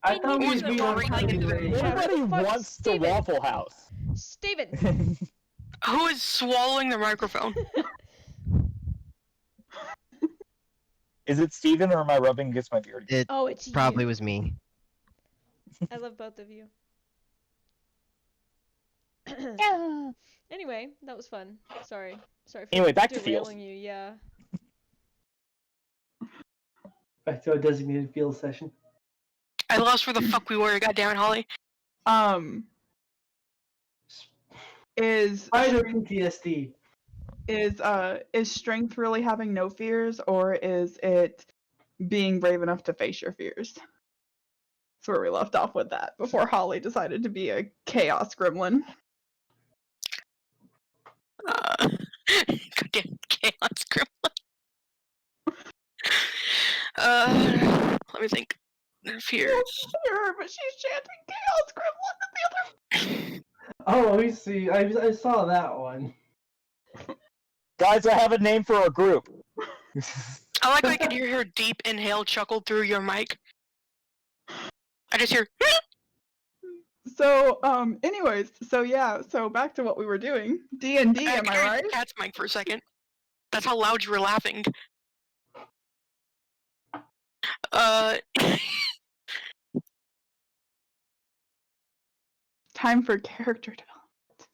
I thought Who's we'd be on breaking time into the already. room? Everybody Fuck, wants to Steven. Waffle House. Steven! Who is swallowing the microphone? Is it Steven or am I rubbing against my beard? It Oh, it's probably you. was me. I love both of you. Anyway, that was fun. Sorry for Anyway, back to feels. derailing you. Yeah. Back to our designated field session. I lost where the fuck we were. Goddammit, Holly. Is Spider PTSD. Is strength really having no fears, or is it being brave enough to face your fears? That's where we left off with that before Holly decided to be a chaos gremlin. Goddamn chaos gremlin. Let me think. Fears. Her, but she's chanting chaos gremlin at the other. Oh, we see. I saw that one. Guys, I have a name for our group. I like how I could hear her deep inhale chuckle through your mic. I just hear. So, anyways, so yeah, so back to what we were doing. D&D, am I right? Cat's mic for a second. That's how loud you were laughing. Time for character development.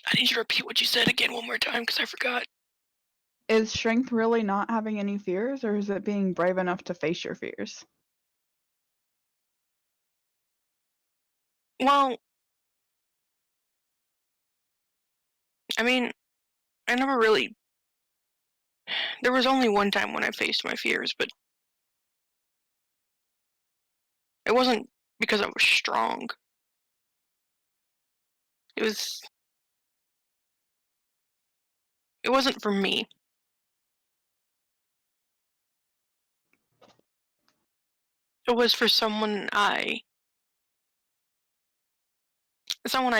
I need you to repeat what you said again one more time because I forgot. Is strength really not having any fears, or is it being brave enough to face your fears? Well, I mean, I never really. There was only one time when I faced my fears, but it wasn't because I was strong. It wasn't for me. It was for someone I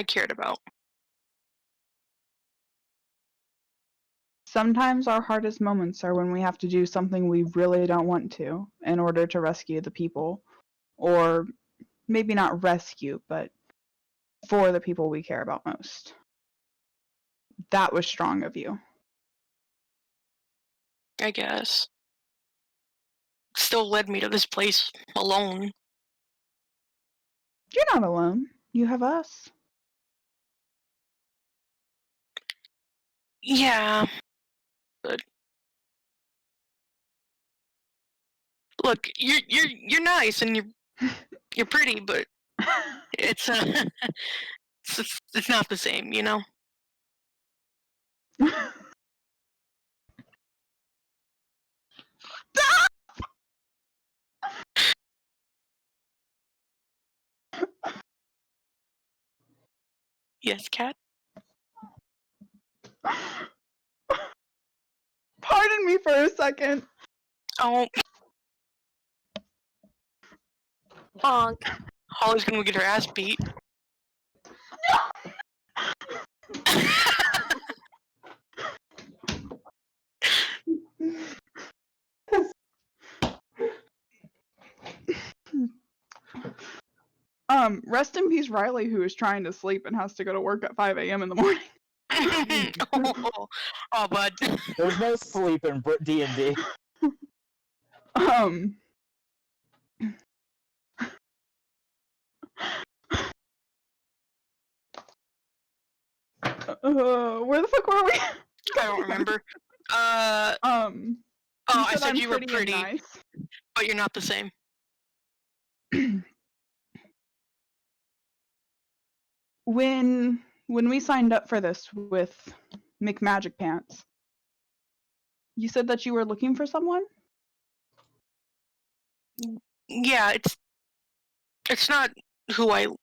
cared about. Sometimes our hardest moments are when we have to do something we really don't want to in order to rescue the people. Or maybe not rescue, but for the people we care about most. That was strong of you. I guess. Still led me to this place alone. You're not alone. You have us. Yeah, but look, you're nice and you're pretty, but it's it's not the same, you know. Yes, cat. Pardon me for a second. Oh, Honk. Holly's gonna get her ass beat. Rest in peace, Riley, who is trying to sleep and has to go to work at 5 a.m. in the morning. Oh, bud. There's no sleep in D&D. Where the fuck were we? I don't remember. You I said said I'm you were pretty pretty, and nice. but you're not the same. When we signed up for this with McMagic Pants, you said that you were looking for someone? Yeah, it's not who I'm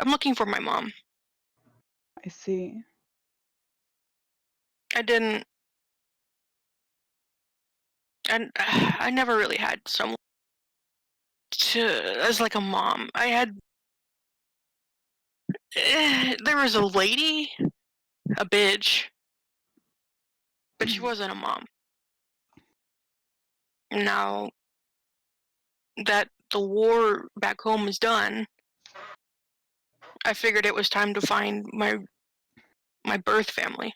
looking for my mom. I see. I never really had someone as like a mom. I had there was a lady, a bitch, but she wasn't a mom. Now that the war back home is done, I figured it was time to find my birth family.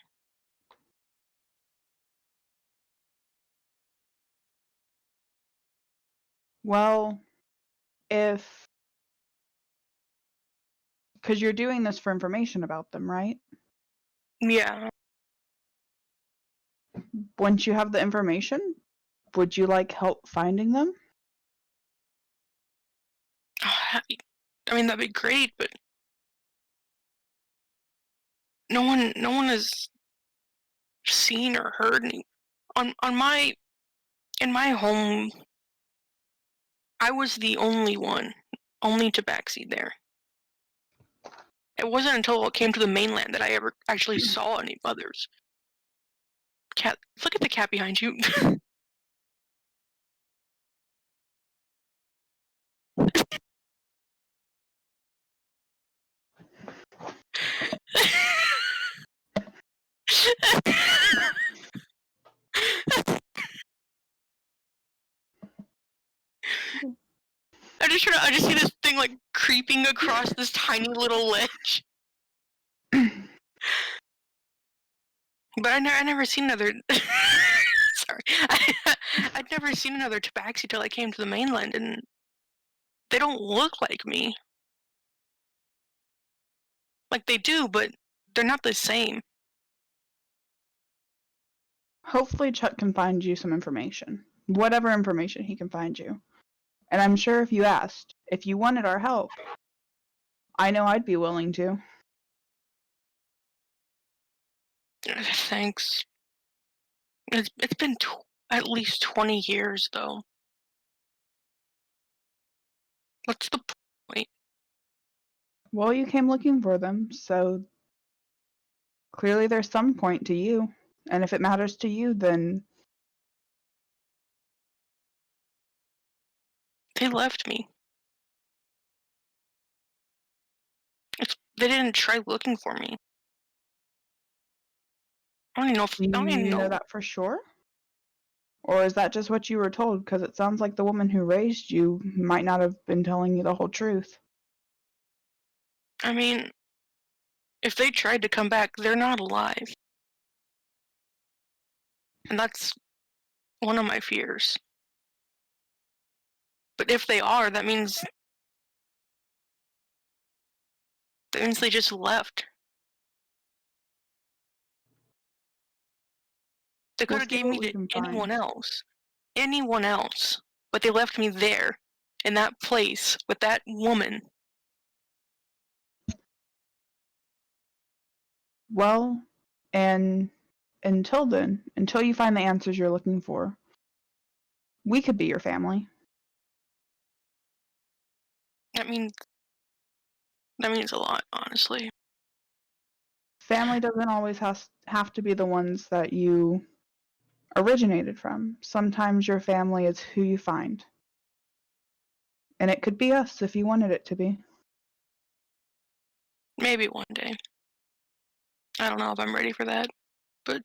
Well, because you're doing this for information about them, right? Yeah. Once you have the information, would you like help finding them? I mean, that'd be great, but no one has seen or heard any in my home. I was the only tabaxi there. It wasn't until it came to the mainland that I ever actually saw any others. Cat, look at the cat behind you. I just see this thing like creeping across this tiny little ledge. But I never seen another. Sorry, I'd never seen another tabaxi till I came to the mainland, and they don't look like me. Like they do, but they're not the same. Hopefully Chuck can find you some information. Whatever information he can find you. And I'm sure if you asked, if you wanted our help, I know I'd be willing to. Thanks. It's been at least 20 years, though. What's the point? Well, you came looking for them, so clearly there's some point to you. And if it matters to you, then They left me. They didn't try looking for me. I don't even know if Do I don't even you know that for sure? Or is that just what you were told? Because it sounds like the woman who raised you might not have been telling you the whole truth. I mean, if they tried to come back, they're not alive. And that's one of my fears. But if they are, that means they just left. They could We'll have see gave what me we to can anyone find. else. Anyone else. But they left me there, in that place, with that woman. Well, and until then, until you find the answers you're looking for, we could be your family. That means a lot, honestly. Family doesn't always have to be the ones that you originated from. Sometimes your family is who you find. And it could be us if you wanted it to be. Maybe one day. I don't know if I'm ready for that, but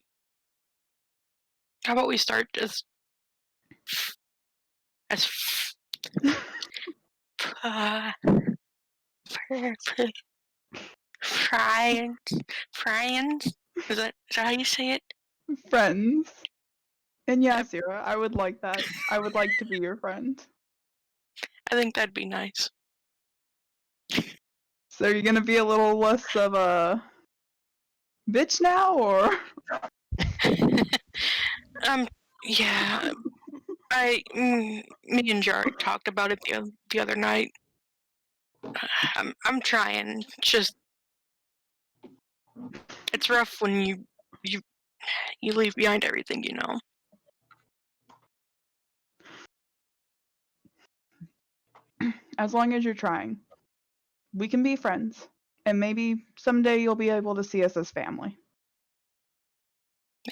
how about we start as friends? Is that how you say it? Friends. And yeah, Yep. Sarah, I would like that. I would like to be your friend. I think that'd be nice. So you're gonna be a little less of a bitch now, or? Yeah. Me and Jarek talked about it the other night. I'm trying. Just it's rough when you leave behind everything, you know. As long as you're trying, we can be friends, and maybe someday you'll be able to see us as family.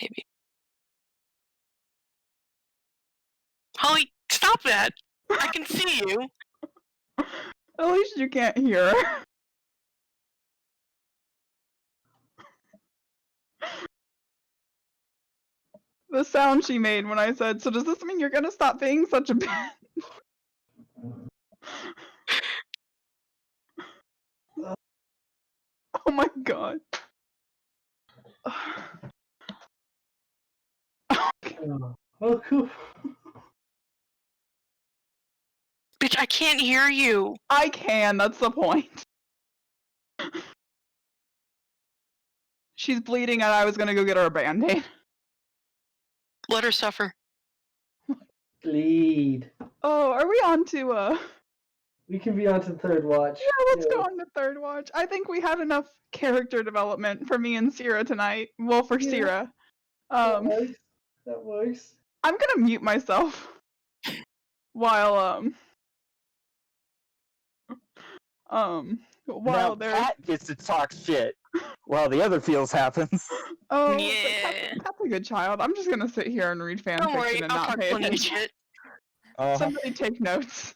Maybe. Holly, stop that! I can see you. At least you can't hear. The sound she made when I said, so does this mean you're gonna stop being such a bitch? Oh my god. Oh, cool. Bitch, I can't hear you. I can, that's the point. She's bleeding and I was gonna go get her a band-aid. Let her suffer. Bleed. Oh, are we on to We can be on to third watch. Yeah, let's go on to third watch. I think we had enough character development for me and Sierra tonight. Well, for Yeah. Sierra. That works. I'm gonna mute myself while Now there's Cat gets to talk shit while the other feels happens. oh Yeah. Cat's a good child. I'm just gonna sit here and read fan Don't worry, fiction and I'll not talk pay plenty of attention. shit. Somebody take notes.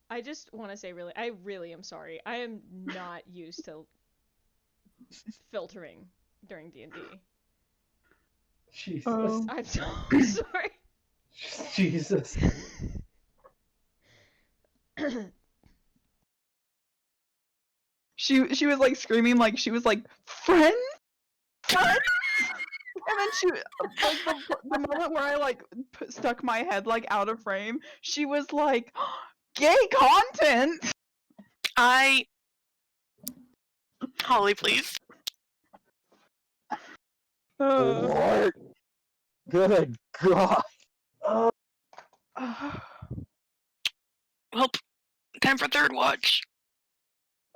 I just want to say, I really am sorry. I am not used to filtering during D&D. Jesus. Oh. I'm so sorry. Jesus. She was like screaming, like she was like friends. And then she, like the moment where I like stuck my head like out of frame, she was like, "Gay content." Holly, please. What? Good God. Well, time for third watch.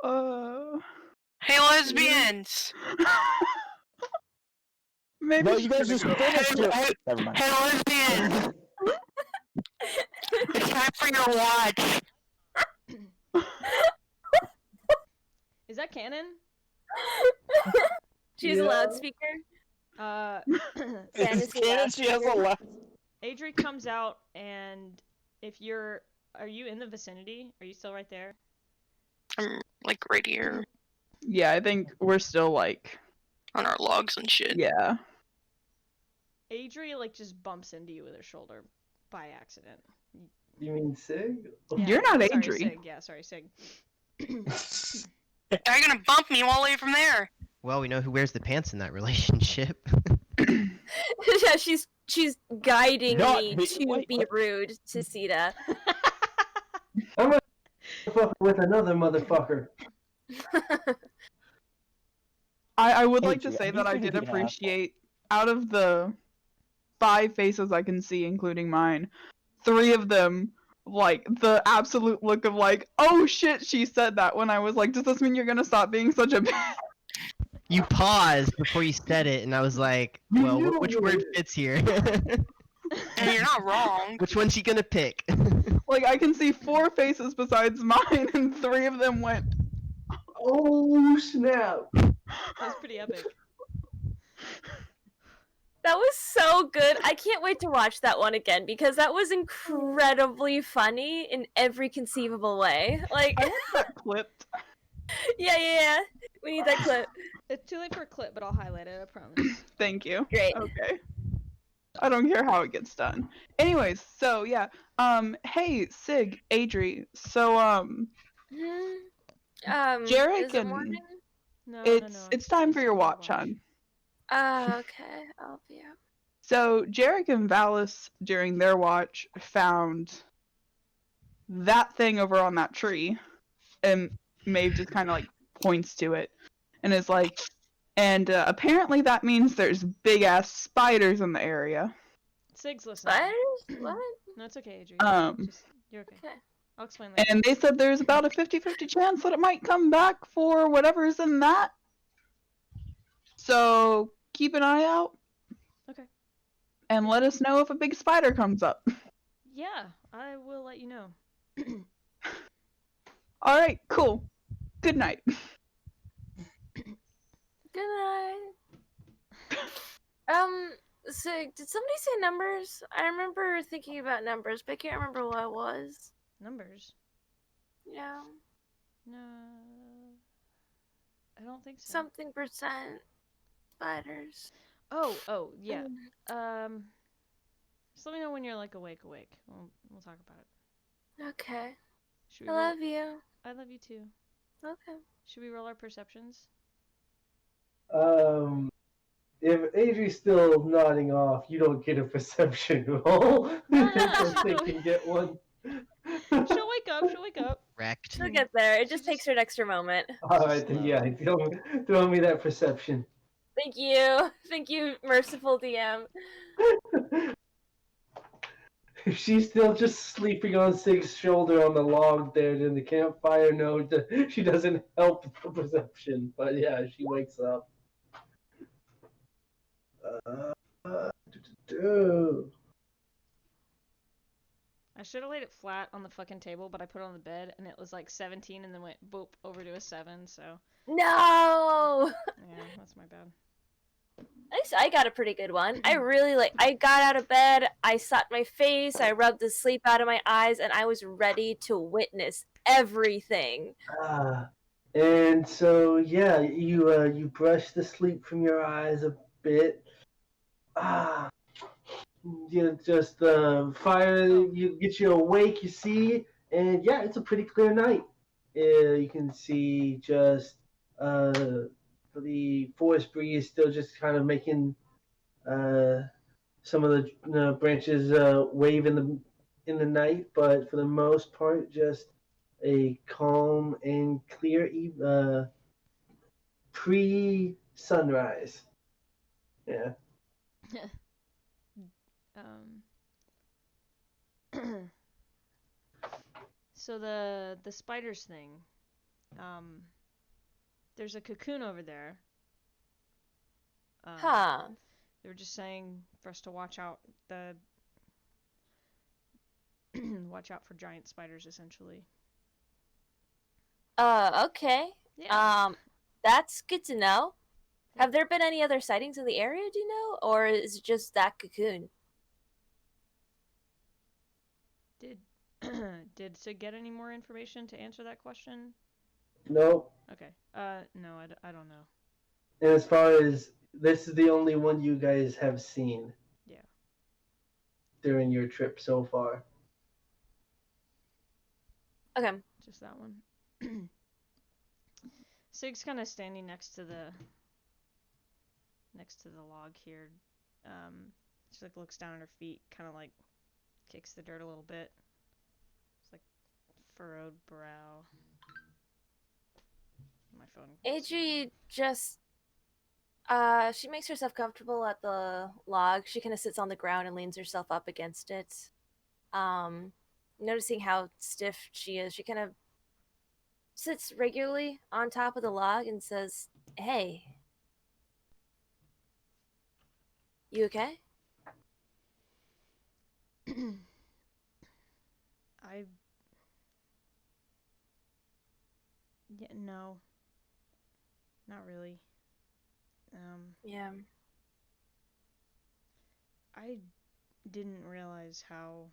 Hey, lesbians. Maybe No, she's you guys gonna just go. finished it. Never mind. Hey, lesbians. It's time for your watch. Is that canon? She's a loudspeaker. It's Fantasy canon, she has a loudspeaker. laugh. Adri comes out and Are you in the vicinity? Are you still right there? I'm like right here Yeah, I think we're still like, on our logs and shit. yeah. Adri like just bumps into you with her shoulder by accident. You mean Sig? Yeah, You're not sorry, Adri. Sig. Yeah, sorry, Sig. How are you gonna bump me all the way from there? Well, we know who wears the pants in that relationship. Yeah, she's guiding Not me me. to Wait, be what? rude to Sita. I'm a motherfucker with another motherfucker. I would like to Adri, say I that need I you to did be an asshole. appreciate, out of the 5 faces I can see, including mine, 3 of them, like, the absolute look of like, oh shit, she said that, when I was like, does this mean you're gonna stop being such a bitch? You paused before you said it, and I was like, You well, knew which it. word fits here? And you're not wrong. Which one's she gonna pick? Like, I can see 4 faces besides mine, and 3 of them went, Oh snap! That's pretty epic. That was so good. I can't wait to watch that one again because that was incredibly funny in every conceivable way. Like, I want that clipped. yeah. We need that clip. It's too late for a clip, but I'll highlight it. I promise. Thank you. Great. Okay. I don't care how it gets done. Anyways, so yeah. Hey, Sig, Adri. So Jarek Is it and morning? No, it's time for your your watch, hon. Okay. I'll be up. So Jarek and Valis during their watch found that thing over on that tree, and Maeve just kind of like points to it, and is like, and apparently that means there's big ass spiders in the area. Sig's listening. Spiders? What? No, it's okay, Adri. You're okay. Okay. I'll explain later. And they said there's about a 50-50 chance that it might come back for whatever's in that. So keep an eye out. Okay. And let us know if a big spider comes up. Yeah, I will let you know. Alright, cool. Good night. Good night. So did somebody say numbers? I remember thinking about numbers, but I can't remember what it was. Numbers? Yeah. No, I don't think so. Something percent spiders. Oh, yeah. Mm. Just let me know when you're like awake. We'll talk about it. Okay. Should I we roll? love you. I love you too. Okay. Should we roll our perceptions? If Adri's still nodding off, you don't get a perception roll. Just they can get one. She'll wake up. Wrecked. She'll get there. It just takes her an extra moment. Alright, then yeah, throw me that perception. Thank you. Thank you, merciful DM. If she's still just sleeping on Sig's shoulder on the log there in the campfire, no, she doesn't help the perception. But yeah, she wakes up. I should have laid it flat on the fucking table, but I put it on the bed, and it was like 17, and then went boop over to a 7. So No. yeah, that's my bad. I got a pretty good one. I got out of bed, I sat my face, I rubbed the sleep out of my eyes, and I was ready to witness everything. And so yeah, you brush the sleep from your eyes a bit. You just fire. You get you awake. You see, and yeah, it's a pretty clear night. You can see just the forest breeze still just kind of making some of the branches wave in the night, but for the most part, just a calm and clear pre-sunrise. Yeah. So the spiders thing. There's a cocoon over there. They were just saying for us to watch out watch out for giant spiders, essentially. Okay. Yeah. That's good to know. Have there been any other sightings in the area, do you know? Or is it just that cocoon? Did Sig get any more information to answer that question? Nope. Okay. No, I don't know. And as far as this is the only one you guys have seen. Yeah. During your trip so far. Okay. Just that one. Sig's kind of standing next to the log here. She like looks down at her feet, kind of like kicks the dirt a little bit. It's like furrowed brow. My phone. Adri just she makes herself comfortable at the log. She kind of sits on the ground and leans herself up against it. Noticing how stiff she is, she kind of sits regularly on top of the log and says, "Hey, you okay?" Yeah, no. Not really. Yeah. I didn't realize how...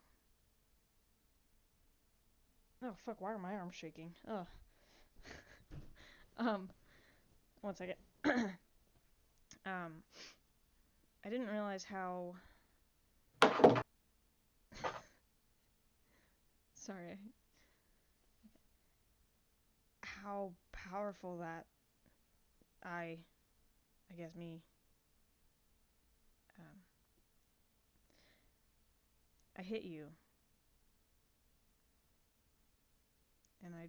Oh, fuck, why are my arms shaking? Ugh. One second. I didn't realize how... Sorry. How powerful that I guess me, I hit you. And I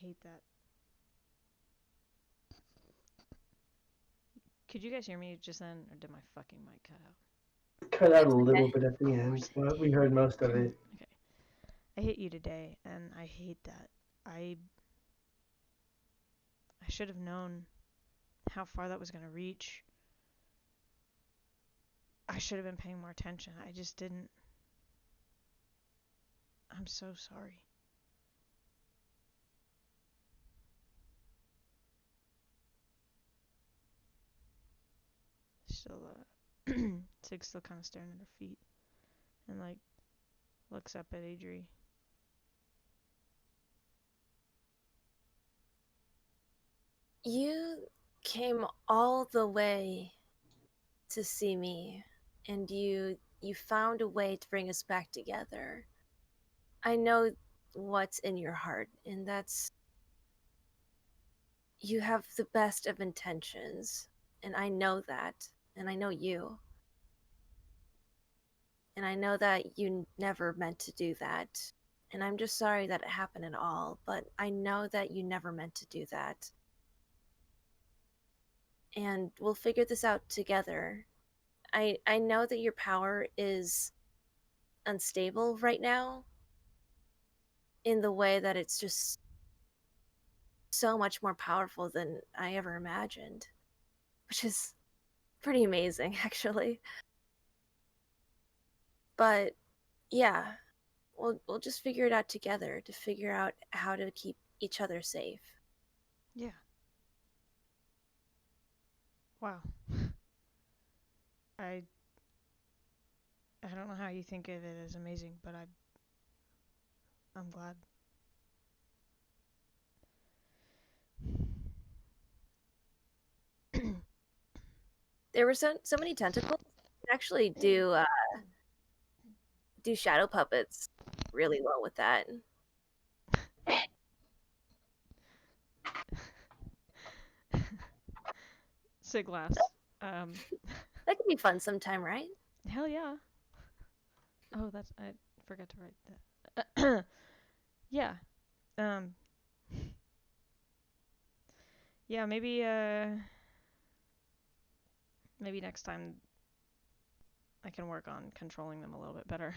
hate that. Could you guys hear me just then, or did my fucking mic cut out? Cut out a little Okay. bit at the end, but we heard most of it. Okay. I hit you today, and I hate that. I should have known how far that was going to reach. I should have been paying more attention. I just didn't. I'm so sorry. Still, Sig's still kind of staring at her feet, and like looks up at Adri. You came all the way to see me, and you found a way to bring us back together. I know what's in your heart, and that's you have the best of intentions, and I know that, and I know you. And I know that you never meant to do that. And I'm just sorry that it happened at all, but I know that you never meant to do that. And we'll figure this out together. I know that your power is unstable right now in the way that it's just so much more powerful than I ever imagined, which is pretty amazing actually. But yeah, we'll just figure it out together to figure out how to keep each other safe. Yeah. Wow. I don't know how you think of it as amazing, but I'm glad. There were so many tentacles. You could actually do shadow puppets really well with that. Sig laughs. That could be fun sometime, right? Hell yeah. Oh, I forgot to write that. Yeah. Yeah, maybe next time I can work on controlling them a little bit better.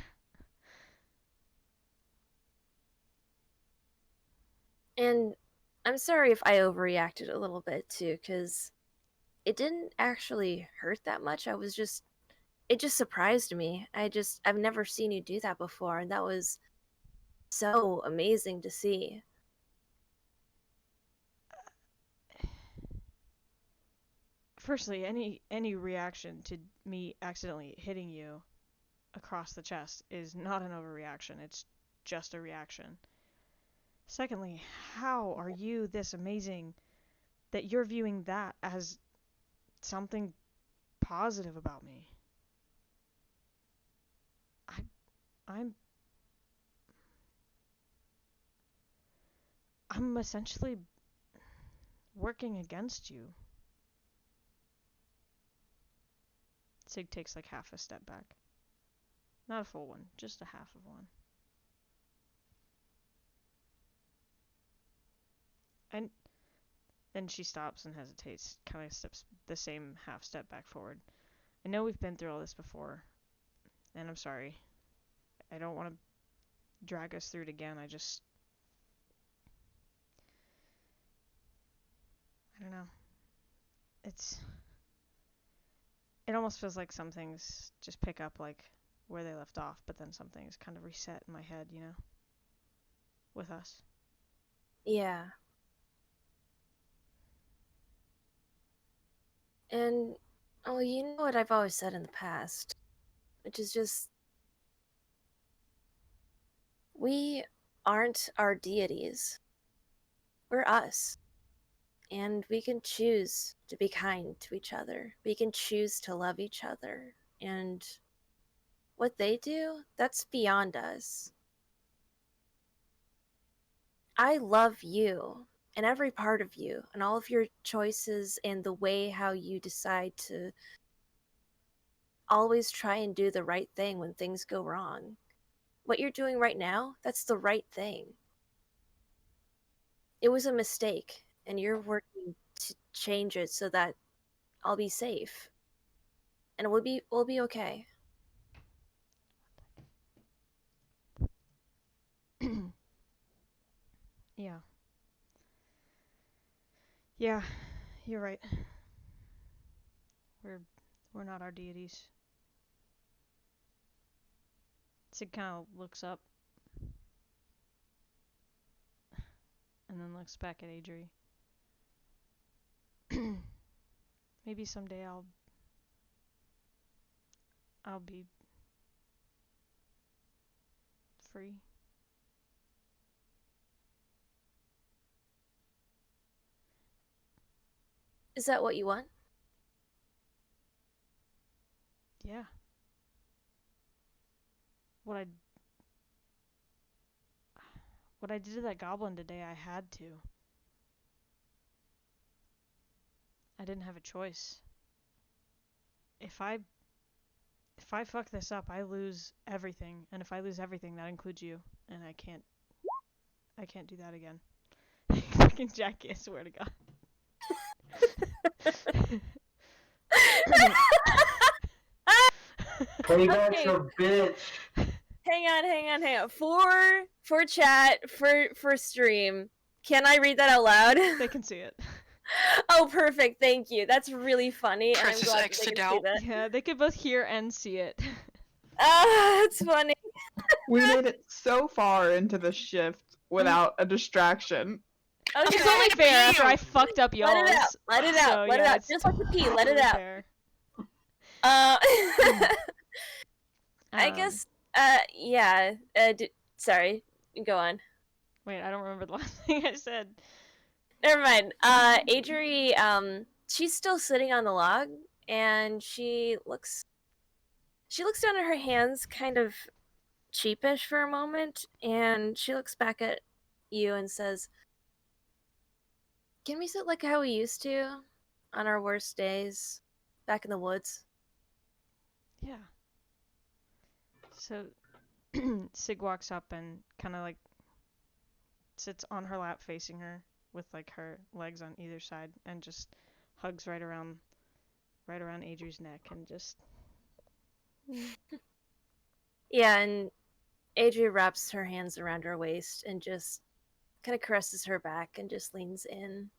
And I'm sorry if I overreacted a little bit too, because it didn't actually hurt that much. It just surprised me. I've never seen you do that before, and that was so amazing to see. Firstly, any reaction to me accidentally hitting you across the chest is not an overreaction. It's just a reaction. Secondly, how are you this amazing that you're viewing that as something positive about me? I'm essentially working against you. Sig takes like half a step back. Not a full one, just a half of one. And then she stops and hesitates, kind of steps the same half step back forward. I know we've been through all this before, and I'm sorry. I don't want to drag us through it again. I don't know. It almost feels like some things just pick up like where they left off, but then some things kind of reset in my head, you know, with us. Yeah. And, oh, you know what I've always said in the past, which is just, we aren't our deities. We're us. And we can choose to be kind to each other. We can choose to love each other. And what they do, that's beyond us. I love you and every part of you and all of your choices and the way how you decide to always try and do the right thing when things go wrong. What you're doing right now, that's the right thing. It was a mistake, and you're working to change it so that I'll be safe. And we'll be okay. Yeah. Yeah, you're right. We're not our deities. Sig kind of looks up and then looks back at Adri. Maybe someday I'll be free. Is that what you want? Yeah. What I did to that goblin today, I had to. I didn't have a choice. If I fuck this up, I lose everything, and if I lose everything, that includes you, and I can't do that again. Fucking Jackie, I swear to God. Hey, that's Okay. a bitch. Hang on. For chat, for stream. Can I read that out loud? They can see it. Oh, perfect. Thank you. That's really funny, and I'm Presses glad X that they to can see doubt. that. Yeah, they could both hear and see it. That's funny. We made it so far into the shift without a distraction. Okay. It's only fair after I fucked up y'all's. Let it out. Let it out. So, Let it yeah, out. it's Just like the pee. Let it totally out. fair. I guess. Yeah. Sorry. Go on. Wait, I don't remember the last thing I said. Never mind. Adri, she's still sitting on the log, and she looks down at her hands, kind of sheepish for a moment, and she looks back at you and says, "Can we sit like how we used to, on our worst days, back in the woods?" Yeah. So, Sig walks up and kind of like sits on her lap facing her with like her legs on either side and just hugs right around Adri's neck and just Yeah, and Adri wraps her hands around her waist and just kind of caresses her back and just leans in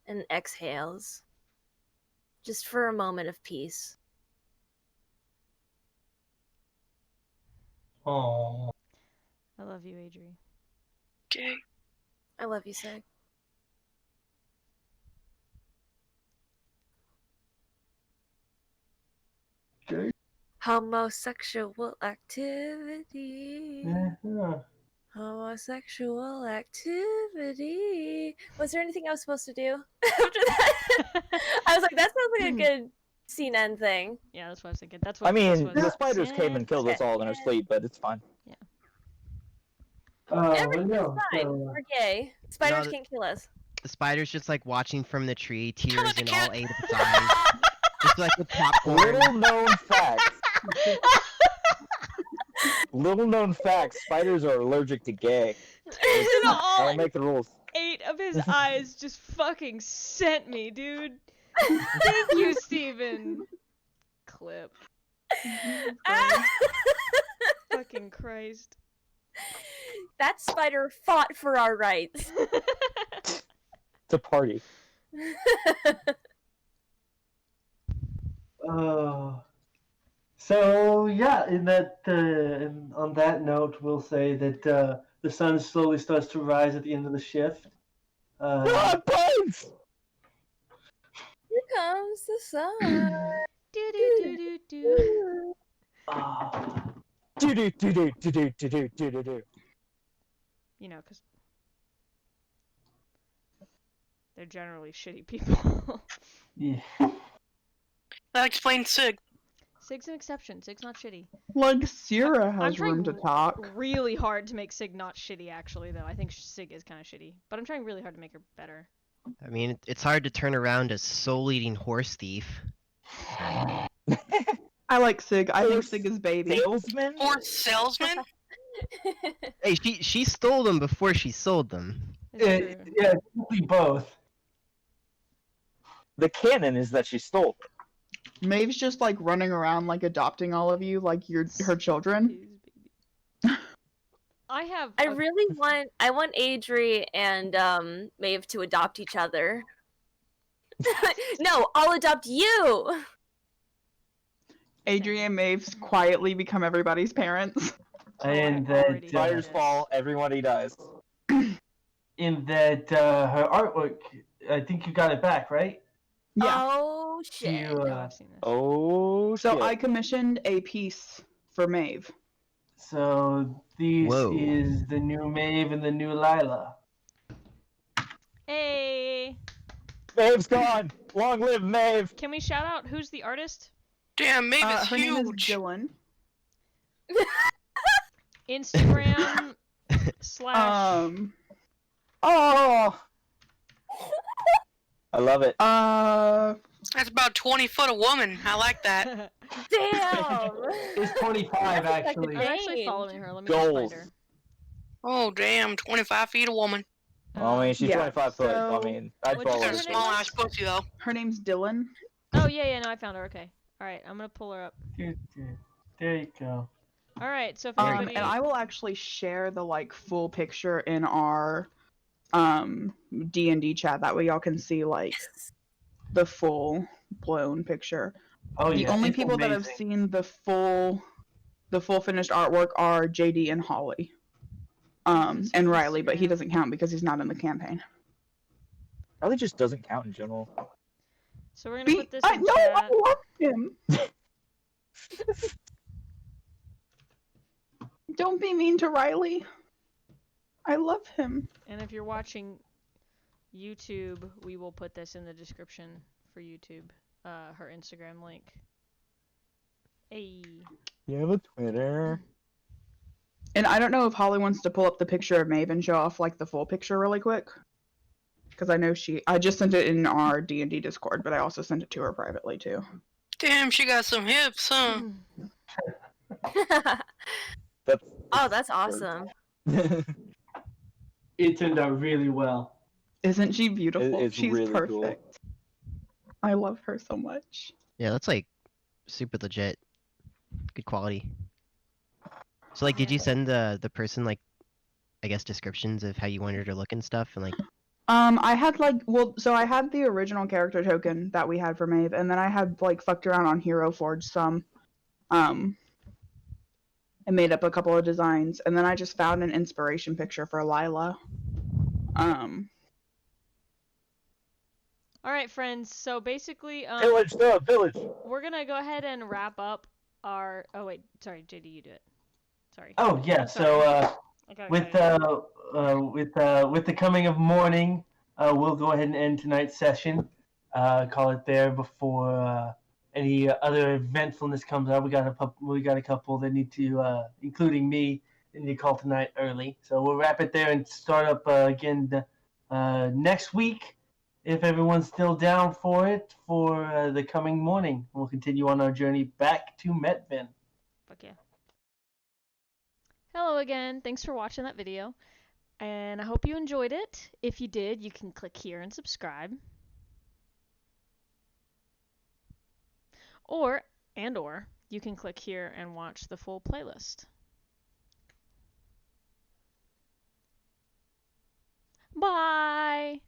and exhales, just for a moment of peace. Aww. I love you, Adri. Okay. I love you, Sig. Okay. Homosexual activity. Yeah. Homosexual activity. Was there anything I was supposed to do after that? I was like, that sounds like a good scene end thing. Yeah, that's what I was thinking. That's what I this mean, was. the spiders came and killed us all in our sleep, but it's fine. Well, Everything's no, fine. so, We're gay. Spiders No, can't kill us. The spider's just like watching from the tree, tears the in cat. all 8 of its eyes. Just like with popcorn. Little known fact. Little known fact: spiders are allergic to gay. I'll make the rules. 8 of his eyes just fucking sent me, dude. Thank you, Steven. Clip. Fucking Christ. That spider fought for our rights. It's a party. So yeah, in that on that note, we'll say that the sun slowly starts to rise at the end of the shift. Bugs! Here comes the sun. Do do do do do. Do do do do do do do do do do. You know, because they're generally shitty people. Yeah. That explains Sig. Sig's an exception. Sig's not shitty. Like, Sierra I'm has room to trying talk. really hard to make Sig not shitty, actually, though. I think Sig is kind of shitty. But I'm trying really hard to make her better. I mean, it's hard to turn around a soul-eating horse thief. I like Sig. I think Horse Sig is baby. Salesman? Horse salesman? Hey, she stole them before she sold them. It's true. Yeah, definitely both. The canon is that she stole it. Maeve's just like running around like adopting all of you like you're her children. I really want Adri and Maeve to adopt each other. No, I'll adopt you. Adrian and Maeve's quietly become everybody's parents. And already that Spiders fall, everybody dies. in that her artwork, I think you got it back, right? Yeah. Oh shit. You, No, I've seen this. Oh, So shit. I commissioned a piece for Maeve. So this Whoa. is the new Maeve and the new Lila. Hey! Maeve's gone! Long live Maeve! Can we shout out who's the artist? Damn, Maeve is Her name is huge. Dylan. Instagram / Oh! I love it. That's about 20 foot a woman. I like that. Damn. It's 25 actually. I'm actually following her. Let me Goals. just find her. Oh, damn, 25 feet a woman. I mean, she's Yeah, 25 foot. so- I mean, I'd What'd you follow say her. Got a her name small was? ass pussy, though. her name's Dylan. Oh, yeah, no, I found her. Okay. Alright, I'm gonna pull her up. There you go. Alright, so if Very anybody... And I will actually share the like full picture in our D&D chat. That way y'all can see like the full blown picture. Oh The yeah. only it's people that have amazing. seen the full finished artwork are JD and Holly. And Riley, but he doesn't count because he's not in the campaign. Probably just doesn't count in general. So we're gonna put this in No, chat. I love him. Don't be mean to Riley. I love him. And if you're watching YouTube, we will put this in the description for YouTube. Her Instagram link. Hey. You have a Twitter. And I don't know if Holly wants to pull up the picture of Maeve and show off like the full picture really quick. Because I know I just sent it in our D&D Discord, but I also sent it to her privately too. Damn, she got some hips, huh? That's awesome. It turned out really well. Isn't she beautiful? It's She's really perfect. cool. I love her so much. Yeah, that's like super legit. Good quality. So like, did you send the person like, I guess, descriptions of how you wanted her to look and stuff, and like? I had so I had the original character token that we had for Maeve, and then I had like fucked around on Hero Forge some, and made up a couple of designs, and then I just found an inspiration picture for Lila. Alright, friends, so basically, Village, the village. we're gonna go ahead and wrap up are. Oh wait, sorry, JD, you do it. Sorry. Oh yeah. Sorry. So I got with excited. with the coming of morning, we'll go ahead and end tonight's session. Call it there before any other eventfulness comes up. We got a couple that need to, including me, that need to call tonight early. So we'll wrap it there and start up again next week. If everyone's still down for it, for the coming morning, we'll continue on our journey back to Metvin. Fuck yeah. Hello again. Thanks for watching that video. And I hope you enjoyed it. If you did, you can click here and subscribe. Or you can click here and watch the full playlist. Bye!